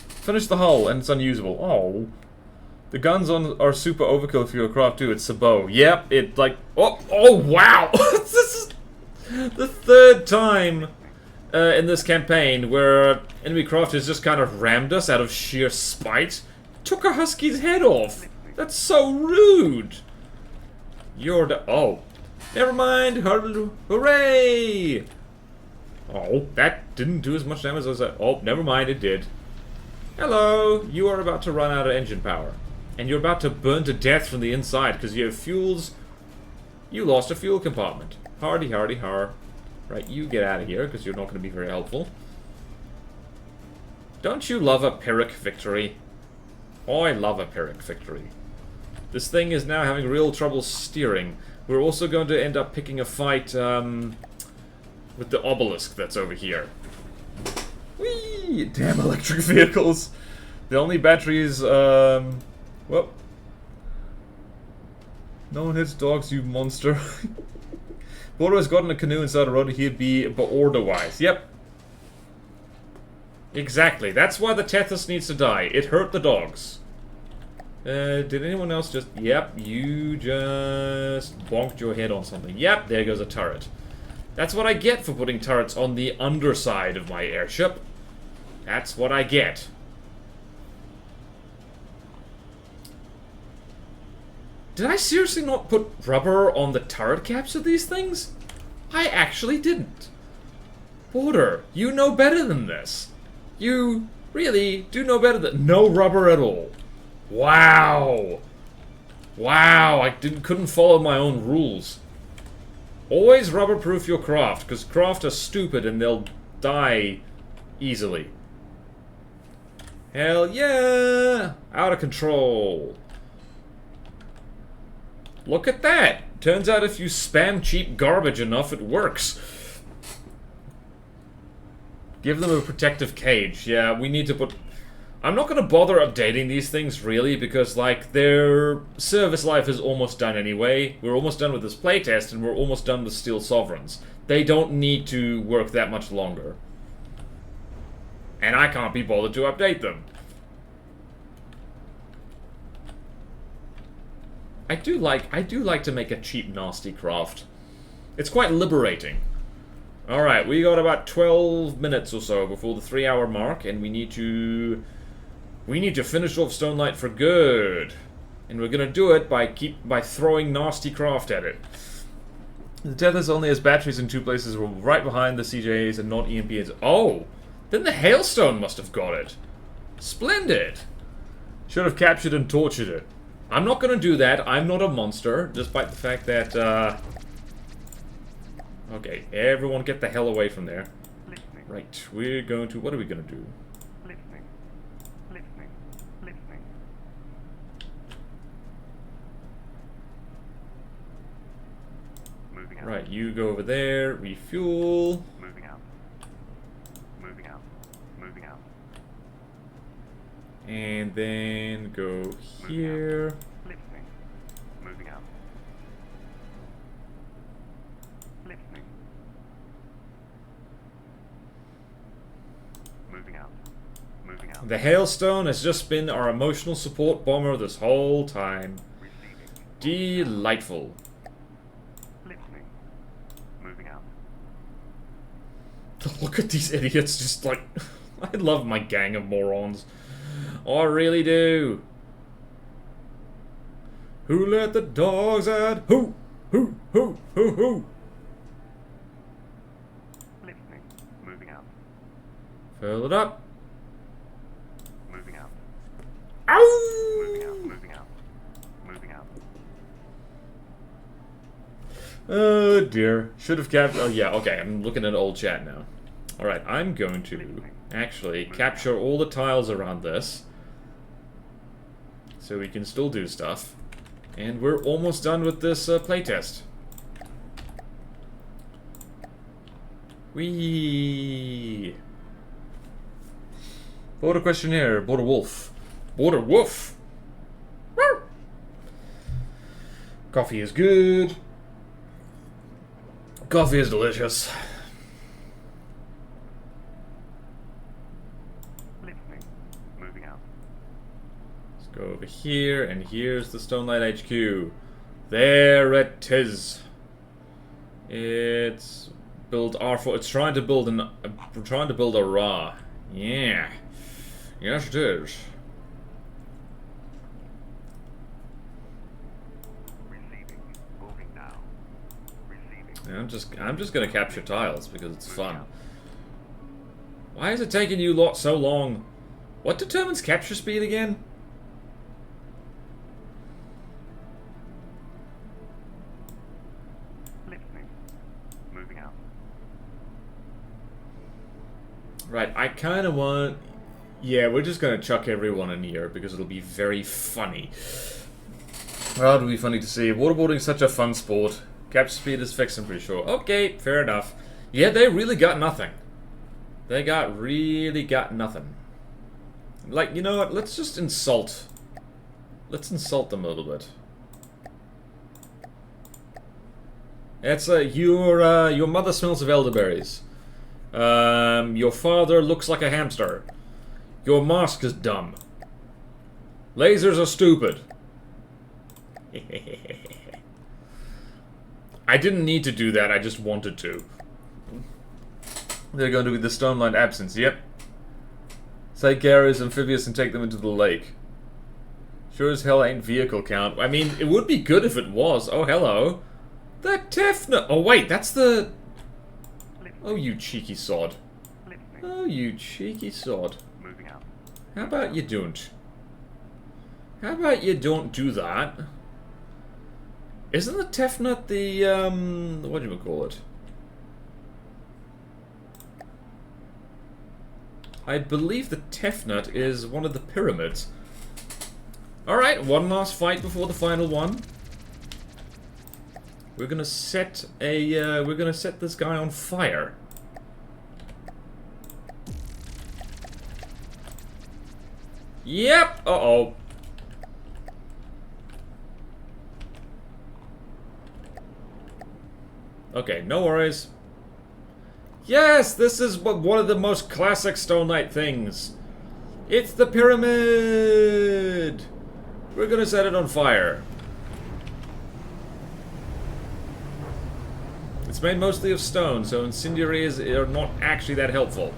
Finish the hull, and it's unusable. Oh. The guns on are super overkill for your craft too. It's Sabot. Yep, it like... Oh, wow! This is the third time in this campaign where enemy crafters just kind of rammed us out of sheer spite. Took a husky's head off. That's so rude. You're the... Oh. Never mind. Hooray! Oh, that didn't do as much damage as I... Oh, never mind, it did. Hello! You are about to run out of engine power. And you're about to burn to death from the inside because you have fuels... You lost a fuel compartment. Hardy, hardy, har. Right, you get out of here, because you're not going to be very helpful. Don't you love a Pyrrhic victory? Oh, I love a Pyrrhic victory. This thing is now having real trouble steering. We're also going to end up picking a fight with the obelisk that's over here. Whee! Damn electric vehicles. The only batteries, well... No one hits dogs, you monster. Border has gotten a canoe inside a road, he'd be order-wise. Yep. Exactly. That's why the Tethys needs to die. It hurt the dogs. Did anyone else just... Yep, you just bonked your head on something. Yep, there goes a turret. That's what I get for putting turrets on the underside of my airship. That's what I get. Did I seriously not put rubber on the turret caps of these things? I actually didn't. Border, you know better than this. You really do know better than... No rubber at all. Wow. Wow, I couldn't follow my own rules. Always rubber-proof your craft, because craft are stupid and they'll die easily. Hell yeah! Out of control. Look at that! Turns out if you spam cheap garbage enough, it works. Give them a protective cage. Yeah, we need to put... I'm not going to bother updating these things, really, because, like, their service life is almost done anyway. We're almost done with this playtest, and we're almost done with Steel Sovereigns. They don't need to work that much longer. And I can't be bothered to update them. I do like to make a cheap, nasty craft. It's quite liberating. Alright, we got about 12 minutes or so before the 3-hour mark, and we need to finish off Stone Light for good. And we're gonna do it by throwing nasty craft at it. The Tethys only has batteries in 2 places, we're right behind the CJs and not EMPs. Oh! Then the Hailstone must have got it. Splendid! Should have captured and tortured it. I'm not gonna do that, I'm not a monster, despite the fact that, okay, everyone get the hell away from there. Listening. Right, we're going to... What are we gonna do? Listening. Listening. Listening. Moving out. Right, you go over there, refuel. Moving out. Moving out. Moving out. And then go here. Listening. Moving out. Listening. Moving out. Moving out. The Hailstone has just been our emotional support bomber this whole time. Receiving. Delightful. Listening. Moving out. Look at these idiots just like... I love my gang of morons. Oh, I really do. Who let the dogs out? Who? Who? Who? Who? Who? Listening. Moving out. Fill it up. Moving out. Ow! Moving out. Moving out. Moving out. Oh dear. Should have captured... Oh yeah, okay, I'm looking at old chat now. Alright, I'm going to actually capture all the tiles around this. So we can still do stuff. And we're almost done with this playtest. Whee! Border questionnaire, Border Wolf. Border Wolf! Woo! Coffee is good. Coffee is delicious. Listening. Moving out. Let's go over here, and here's the Stonelight HQ. There it is. It's build R4. It's trying to build a Ra. Yeah. Yes, it is. Receiving. Moving now. Receiving. Yeah, I'm just gonna capture tiles because it's fun. Why is it taking you lot so long? What determines capture speed again? Listening. Moving out. Right, I kind of want... Yeah, we're just gonna chuck everyone in here because it'll be very funny. Oh, it'll be funny to see. Waterboarding's such a fun sport. Capture speed is fixed, I'm pretty sure. Okay, fair enough. Yeah, they really got nothing. They really got nothing. Like, you know what? Let's just insult. Let's insult them a little bit. It's your mother smells of elderberries. Your father looks like a hamster. Your mask is dumb. Lasers are stupid. I didn't need to do that, I just wanted to. They're going to be the Stoneline absence, yep. Take Gary's amphibious and take them into the lake. Sure as hell ain't vehicle count. I mean, it would be good if it was. Oh, hello. The Tefna. Oh, wait, that's the... Oh, you cheeky sod. Oh, you cheeky sod. Moving out. How about you don't? How about you don't do that? Isn't the Tefnut the, what do you call it? I believe the Tefnut is one of the pyramids. Alright, one last fight before the final one. We're gonna set this guy on fire. Yep! Uh-oh. Okay, no worries. Yes, this is one of the most classic Stone Knight things. It's the pyramid! We're gonna set it on fire. It's made mostly of stone, so incendiaries are not actually that helpful.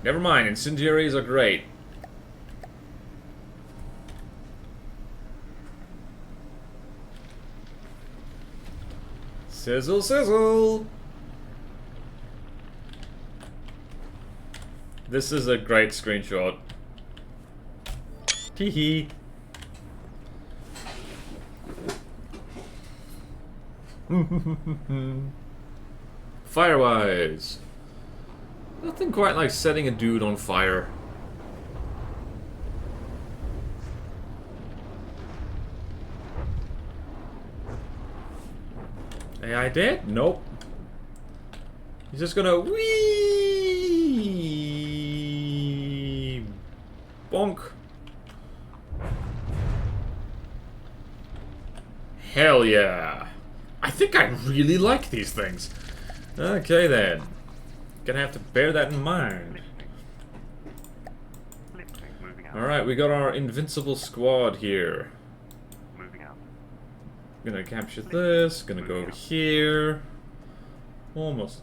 Never mind, incendiaries are great. Sizzle, sizzle! This is a great screenshot. Teehee. Firewise. Nothing quite like setting a dude on fire. AI dead? Nope. He's just gonna wee bonk. Hell yeah. I think I really like these things. Okay then. Gonna have to bear that in mind. Alright, we got our invincible squad here. Moving out. Gonna capture this, gonna go over here. Almost.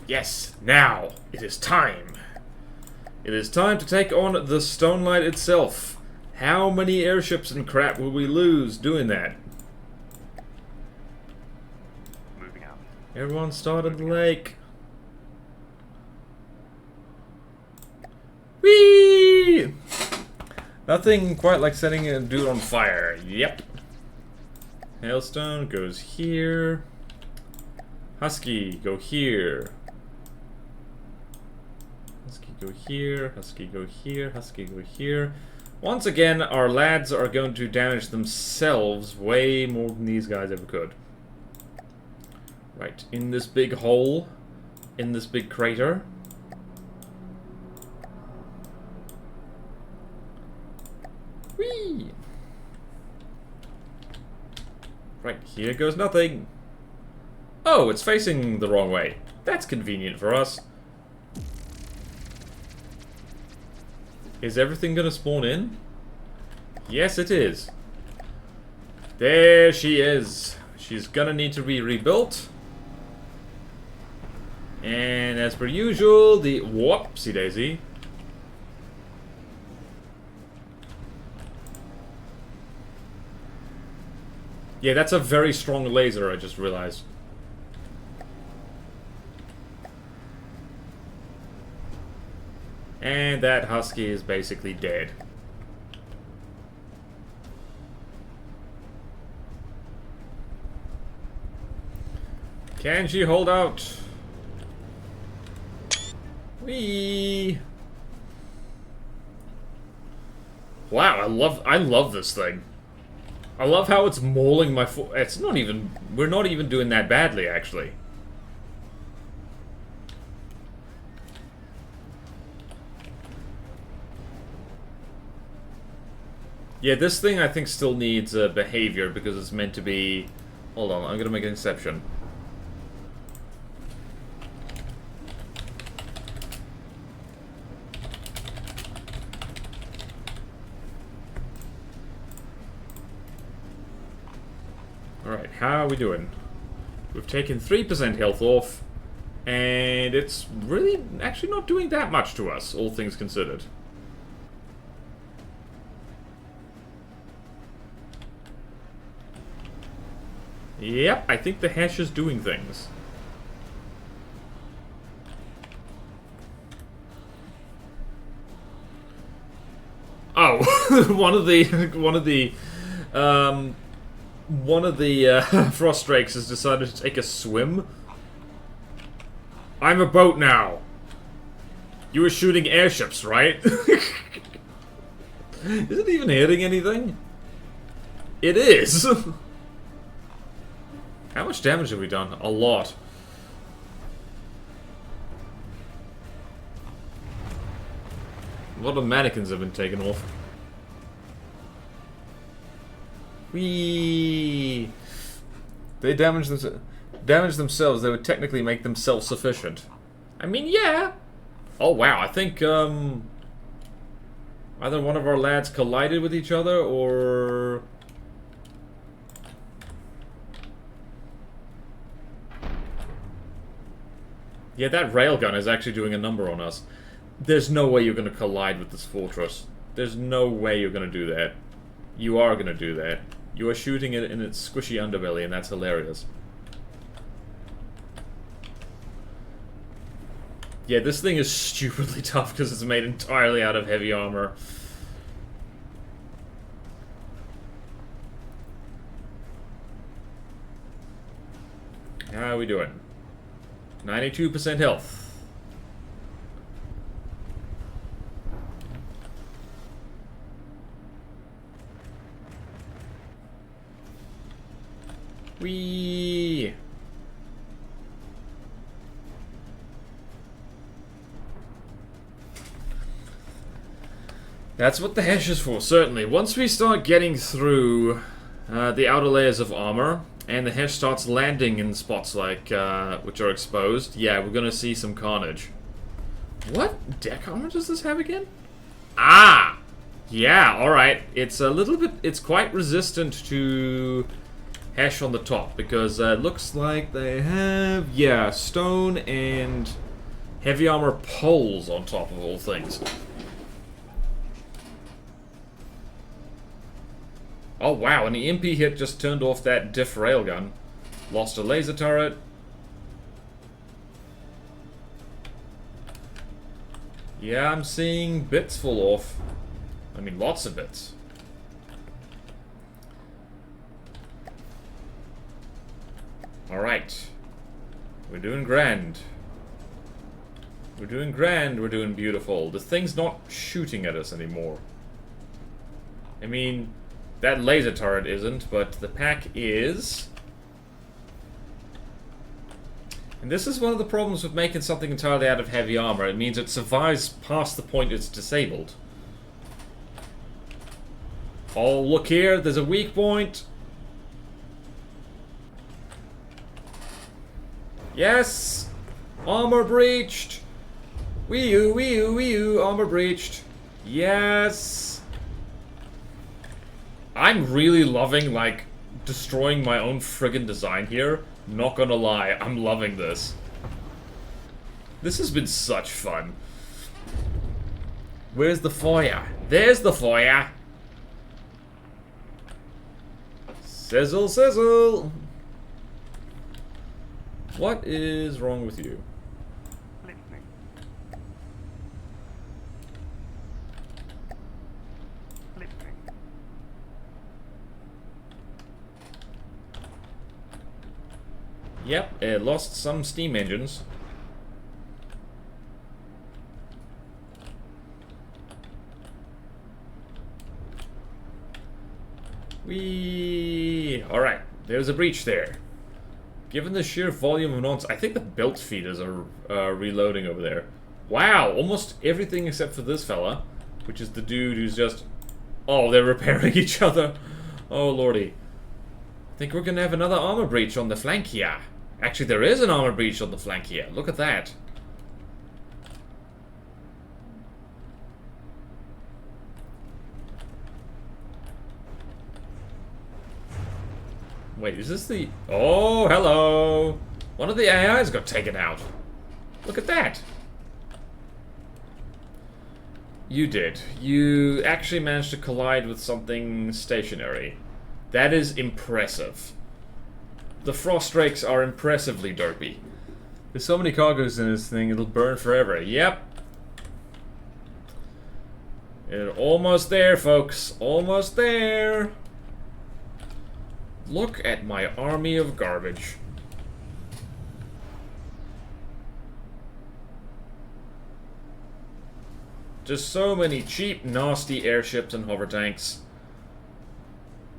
Yes, now it is time. It is time to take on the Stonelight itself. How many airships and crap will we lose doing that? Moving out. Everyone started the lake. Whee! Nothing quite like setting a dude on fire. Yep. Hailstone goes here. Husky, go here. Husky, go here. Husky, go here. Husky, go here. Once again, our lads are going to damage themselves way more than these guys ever could. Right, in this big hole. In this big crater. Whee! Right, here goes nothing. Oh, it's facing the wrong way. That's convenient for us. Is everything gonna spawn in? Yes, it is. There she is. She's gonna need to be rebuilt. And as per usual, the whoopsie daisy. Yeah, that's a very strong laser, I just realized. And that Husky is basically dead. Can she hold out? Whee! Wow, I love this thing. I love how it's mauling my foot. It's not even... We're not even doing that badly, actually. Yeah, this thing I think still needs behavior because it's meant to be... Hold on, I'm gonna make an exception. Alright, how are we doing? We've taken 3% health off, and it's really actually not doing that much to us, all things considered. Yep, I think the hash is doing things. Oh, one of the frost drakes has decided to take a swim. I'm a boat now. You were shooting airships, right? Is it even hitting anything? It is. How much damage have we done? A lot. A lot of mannequins have been taken off. Whee! They damage themselves. They would technically make them self-sufficient. I mean, yeah. Oh wow! I think either one of our lads collided with each other, or yeah, that railgun is actually doing a number on us. There's no way you're going to collide with this fortress. There's no way you're going to do that. You are going to do that. You are shooting it in its squishy underbelly, and that's hilarious. Yeah, this thing is stupidly tough because it's made entirely out of heavy armor. How are we doing? 92% health. Whee! That's what the hash is for, certainly. Once we start getting through the outer layers of armor, and the hash starts landing in spots like which are exposed, yeah, we're gonna see some carnage. What deck armor does this have again? Ah! Yeah, alright. It's a little bit... It's quite resistant to hash on the top, because it looks like they have, yeah, stone and heavy armor poles on top of all things. Oh wow, and the MP hit just turned off that diff railgun. Lost a laser turret. Yeah, I'm seeing bits fall off. I mean, lots of bits. Alright. We're doing grand. We're doing grand, we're doing beautiful. The thing's not shooting at us anymore. I mean... That laser turret isn't, but the pack is. And this is one of the problems with making something entirely out of heavy armor. It means it survives past the point it's disabled. Oh, look here, there's a weak point. Yes! Armor breached! Wee-oo, wee-oo, wee-oo, armor breached. Yes! I'm really loving, like, destroying my own friggin' design here. Not gonna lie, I'm loving this. This has been such fun. Where's the foyer? There's the foyer! Sizzle, sizzle! What is wrong with you? Yep, it lost some steam engines. Whee! Alright, there's a breach there. Given the sheer volume of nonsense, I think the belt feeders are reloading over there. Wow, almost everything except for this fella, which is the dude who's just... Oh, they're repairing each other. Oh, lordy. I think we're gonna have another armor breach on the flank here. Actually, there is an armor breach on the flank here. Look at that. Wait, is this the... Oh, hello! One of the AIs got taken out. Look at that. You did. You actually managed to collide with something stationary. That is impressive. The frost drakes are impressively derpy. There's so many cargoes in this thing, it'll burn forever. Yep. You're almost there, folks. Almost there. Look at my army of garbage. Just so many cheap, nasty airships and hover tanks.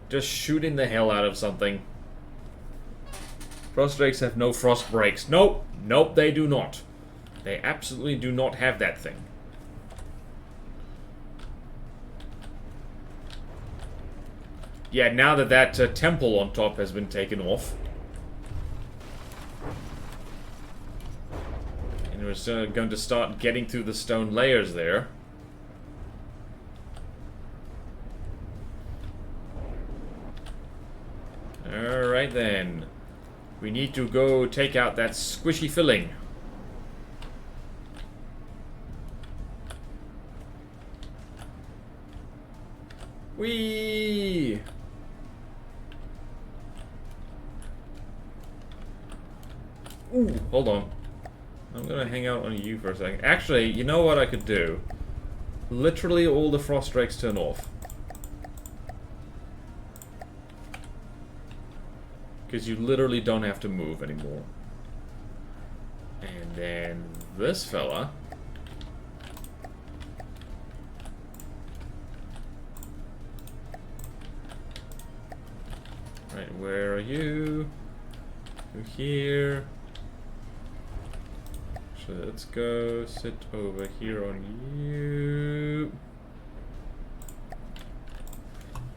Just shooting the hell out of something. Frost drakes have no frost brakes. Nope. Nope, they do not. They absolutely do not have that thing. Yeah, now that that temple on top has been taken off. And we're going to start getting through the stone layers there. Alright then. We need to go take out that squishy filling. Whee! Ooh, hold on. I'm gonna hang out on you for a second. Actually, you know what I could do? Literally all the frost drakes turn off. Because you literally don't have to move anymore. And then this fella. Right, where are you? You're here. So let's go sit over here on you.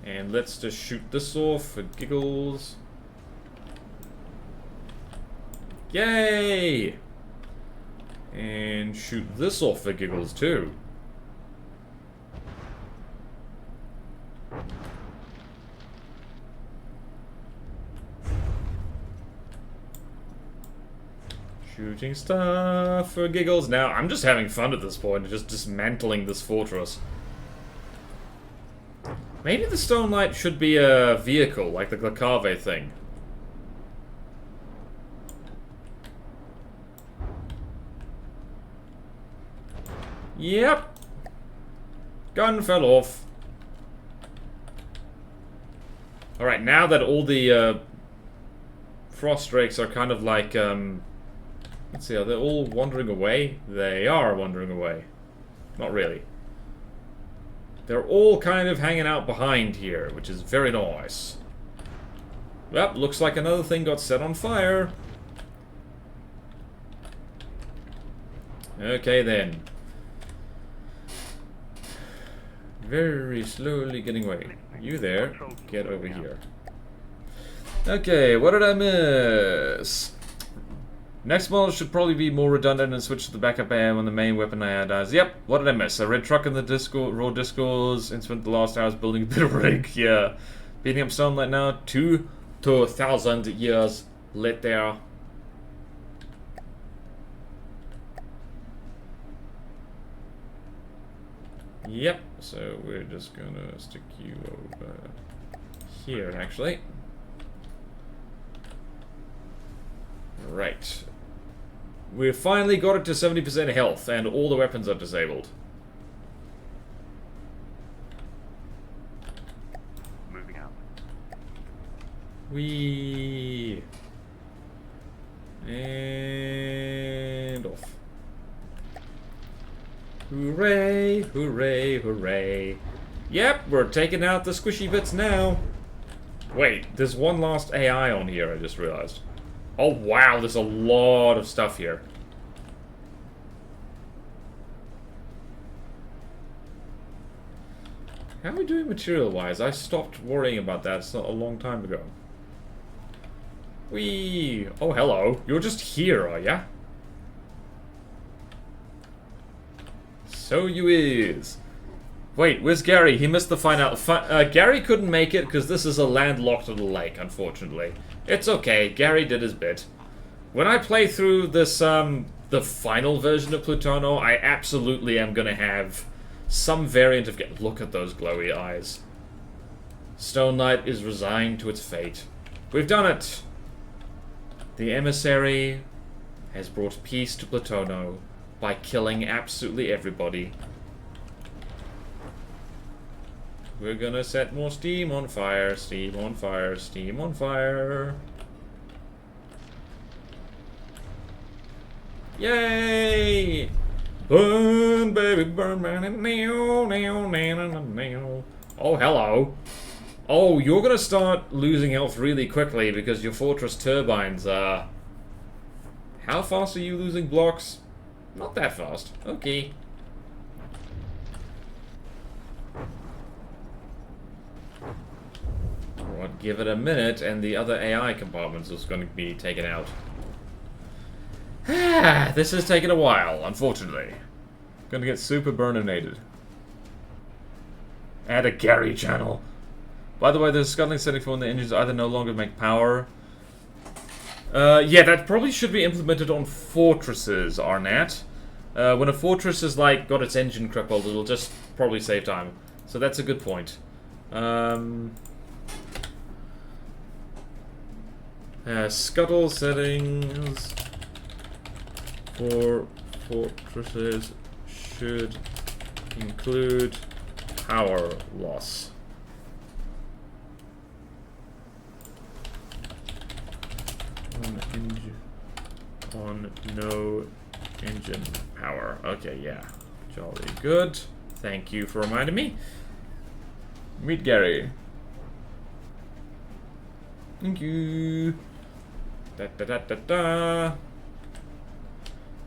And let's just shoot this off for giggles. Yay! And shoot this off for giggles too. Shooting stuff for giggles. Now, I'm just having fun at this point, just dismantling this fortress. Maybe the stone light should be a vehicle, like the Glacave thing. Yep. Gun fell off. Alright, now that all the frost drakes are kind of like, let's see, are they all wandering away? They are wandering away. Not really. They're all kind of hanging out behind here, which is very nice. Well, looks like another thing got set on fire. Okay then. Very slowly getting away. You there, get over here. Okay, what did I miss? Next model should probably be more redundant and switch to the backup AM when the main weapon AI dies. Yep, what did I miss? A red truck in the raw discos and spent the last hours building a bit of rig. Yeah. Beating up Sunlight now, 2 to 1,000 years later. Yep, so we're just gonna stick you over here, actually. Right. We've finally got it to 70% health, and all the weapons are disabled. Moving out. Whee! And off. Hooray, hooray, hooray. Yep, we're taking out the squishy bits now. Wait, there's one last AI on here, I just realized. Oh wow, there's a lot of stuff here. How are we doing material-wise? I stopped worrying about that a long time ago. Whee! Oh, hello. You're just here, are ya? So you is. Wait, where's Gary? He missed the final... Gary couldn't make it because this is a landlocked little lake, unfortunately. It's okay. Gary did his bit. When I play through this, the final version of Plutono, I absolutely am gonna have some variant of... Look at those glowy eyes. Stone Knight is resigned to its fate. We've done it! The emissary has brought peace to Plutono by killing absolutely everybody. We're gonna set more steam on fire, steam on fire, steam on fire. Yay! Burn, baby, burn, man. Oh, hello. Oh, you're gonna start losing health really quickly because your fortress turbines are... How fast are you losing blocks? Not that fast. Okay. Well, give it a minute and the other AI compartments is going to be taken out. This has taken a while, unfortunately. Gonna get super burninated. Add a Gary channel. By the way, there's a scuttling setting for when the engines either no longer make power. Yeah, that probably should be implemented on fortresses, Arnat. When a fortress is like got its engine crippled, it'll just probably save time. So that's a good point. Scuttle settings for fortresses should include power loss. On no engine power. Okay, yeah. Jolly good. Thank you for reminding me. Meet Gary. Thank you. Da da da da da.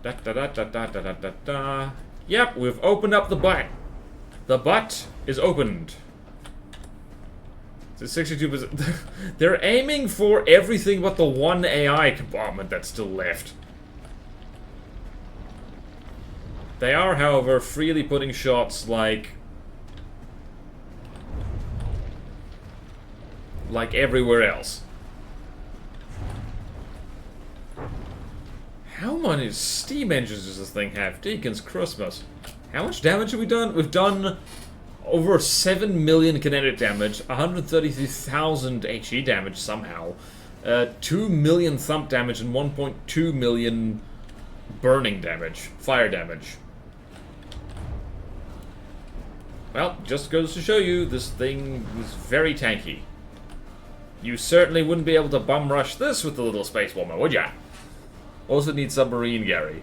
Da da da da da da da da. Yep, we've opened up the butt. The butt is opened. It's 62%. They're aiming for everything but the one AI compartment that's still left. They are, however, freely putting shots like everywhere else. How many steam engines does this thing have? Deacon's Christmas. How much damage have we done? We've done over 7 million kinetic damage, 133,000 HE damage somehow, 2 million thump damage, and 1.2 million burning damage, fire damage. Well, just goes to show you, this thing is very tanky. You certainly wouldn't be able to bum rush this with the little space bomber, would ya? Also need submarine, Gary.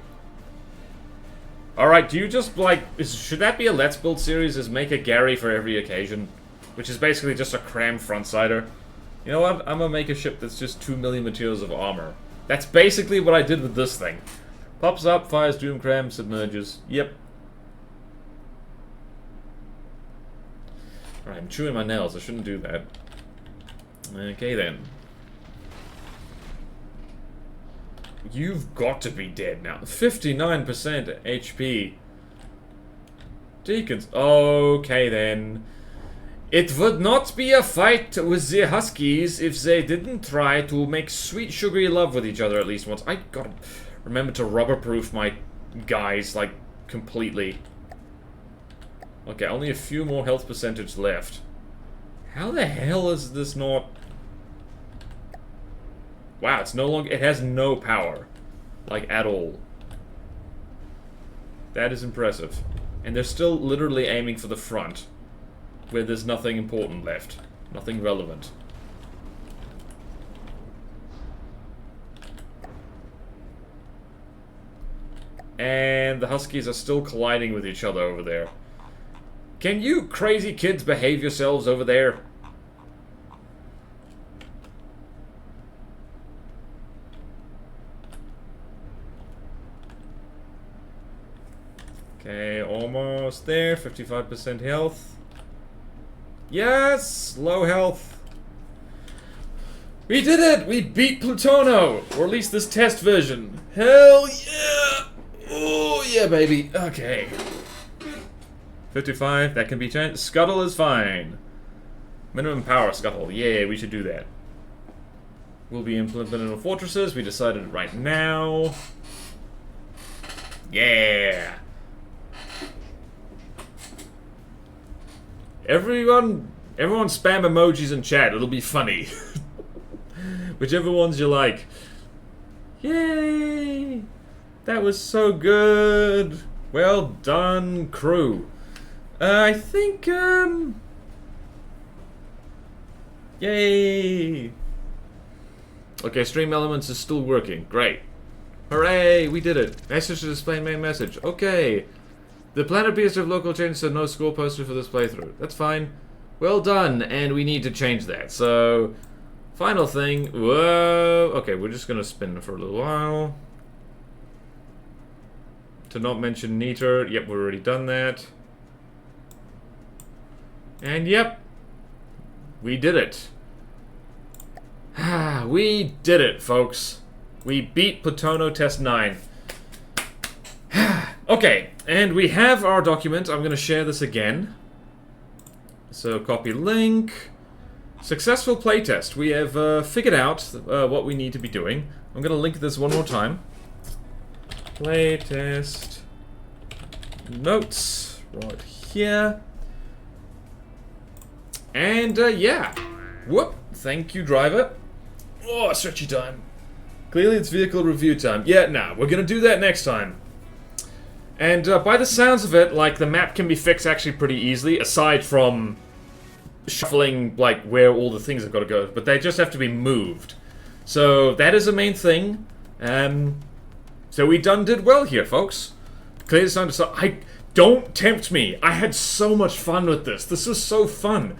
Alright, do you just, like, should that be a Let's Build series, is make a Gary for every occasion? Which is basically just a cram frontsider. You know what, I'm gonna make a ship that's just 2 million materials of armor. That's basically what I did with this thing. Pops up, fires doom cram, submerges. Yep. Alright, I'm chewing my nails, I shouldn't do that. Okay then. You've got to be dead now. 59% HP. Deacons. Okay then. It would not be a fight with the Huskies if they didn't try to make sweet sugary love with each other at least once. I gotta remember to rubber-proof my guys, like, completely. Okay, only a few more health percentage left. How the hell is this not... Wow, it's no longer... It has no power. Like, at all. That is impressive. And they're still literally aiming for the front. Where there's nothing important left. Nothing relevant. And the Huskies are still colliding with each other over there. Can you crazy kids behave yourselves over there? Almost there. 55% health. Yes! Low health. We did it! We beat Plutono! Or at least this test version. Hell yeah! Oh yeah, baby. Okay. 55, that can be changed. Scuttle is fine. Minimum power scuttle. Yeah, we should do that. Will be implemented in fortresses. We decided it right now. Yeah! Everyone spam emojis in chat. It'll be funny. Whichever ones you like. Yay! That was so good. Well done, crew. I think, yay! Okay, stream elements is still working. Great. Hooray! We did it. Message to display main message. Okay. The planet appears to have local changes, so no score posted for this playthrough. That's fine. Well done, and we need to change that. So, final thing. Whoa. Okay, we're just gonna spin for a little while. To not mention neater. Yep, we've already done that. And yep. We did it. We did it, folks. We beat Plutono Test 9. Okay, and we have our document. I'm going to share this again. So, copy link. Successful playtest. We have figured out what we need to be doing. I'm going to link this one more time. Playtest. Notes. Right here. And, yeah. Whoop. Thank you, driver. Oh, stretchy time. Clearly it's vehicle review time. Yeah, nah, we're gonna do that next time. And by the sounds of it, like, the map can be fixed actually pretty easily, aside from shuffling, like, where all the things have got to go. But they just have to be moved. So, that is the main thing. So we did well here, folks. Clearly it's time to start. Don't tempt me. I had so much fun with this. This is so fun.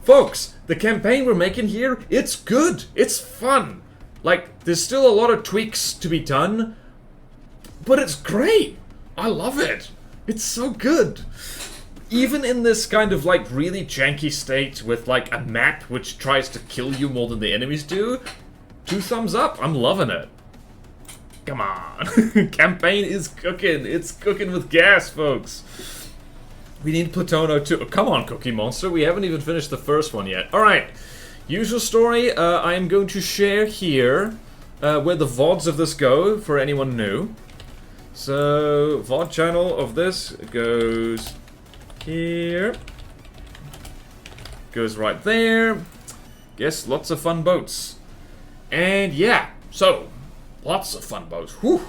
Folks, the campaign we're making here, it's good. It's fun. Like, there's still a lot of tweaks to be done, but it's great. I love it. It's so good. Even in this kind of, like, really janky state with, like, a map which tries to kill you more than the enemies do, 2 thumbs up. I'm loving it. Come on. Campaign is cooking. It's cooking with gas, folks. We need Plutono too. Oh, come on, Cookie Monster. We haven't even finished the first one yet. Alright. Usual story. I am going to share here where the VODs of this go, for anyone new. So, VOD channel of this goes here. Goes right there. Guess lots of fun boats. And yeah, so, lots of fun boats. Whew.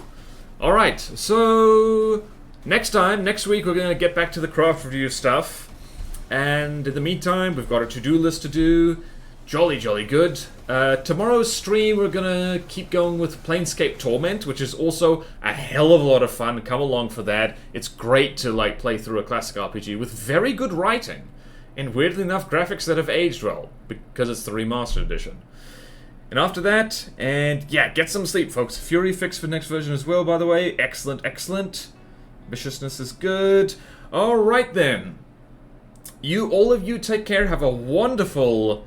Alright, so next week, we're going to get back to the craft review stuff. And in the meantime, we've got a to-do list to do. Jolly, jolly good. Tomorrow's stream, we're gonna keep going with Planescape Torment, which is also a hell of a lot of fun. Come along for that. It's great to, like, play through a classic RPG with very good writing. And weirdly enough, graphics that have aged well, because it's the remastered edition. And after that, and yeah, get some sleep, folks. Fury fixed for next version as well, by the way. Excellent, excellent. Viciousness is good. Alright then. All of you take care. Have a wonderful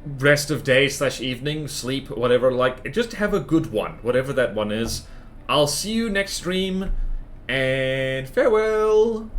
rest of day / evening, sleep, whatever. Like, just have a good one, whatever that one is. I'll see you next stream, and farewell.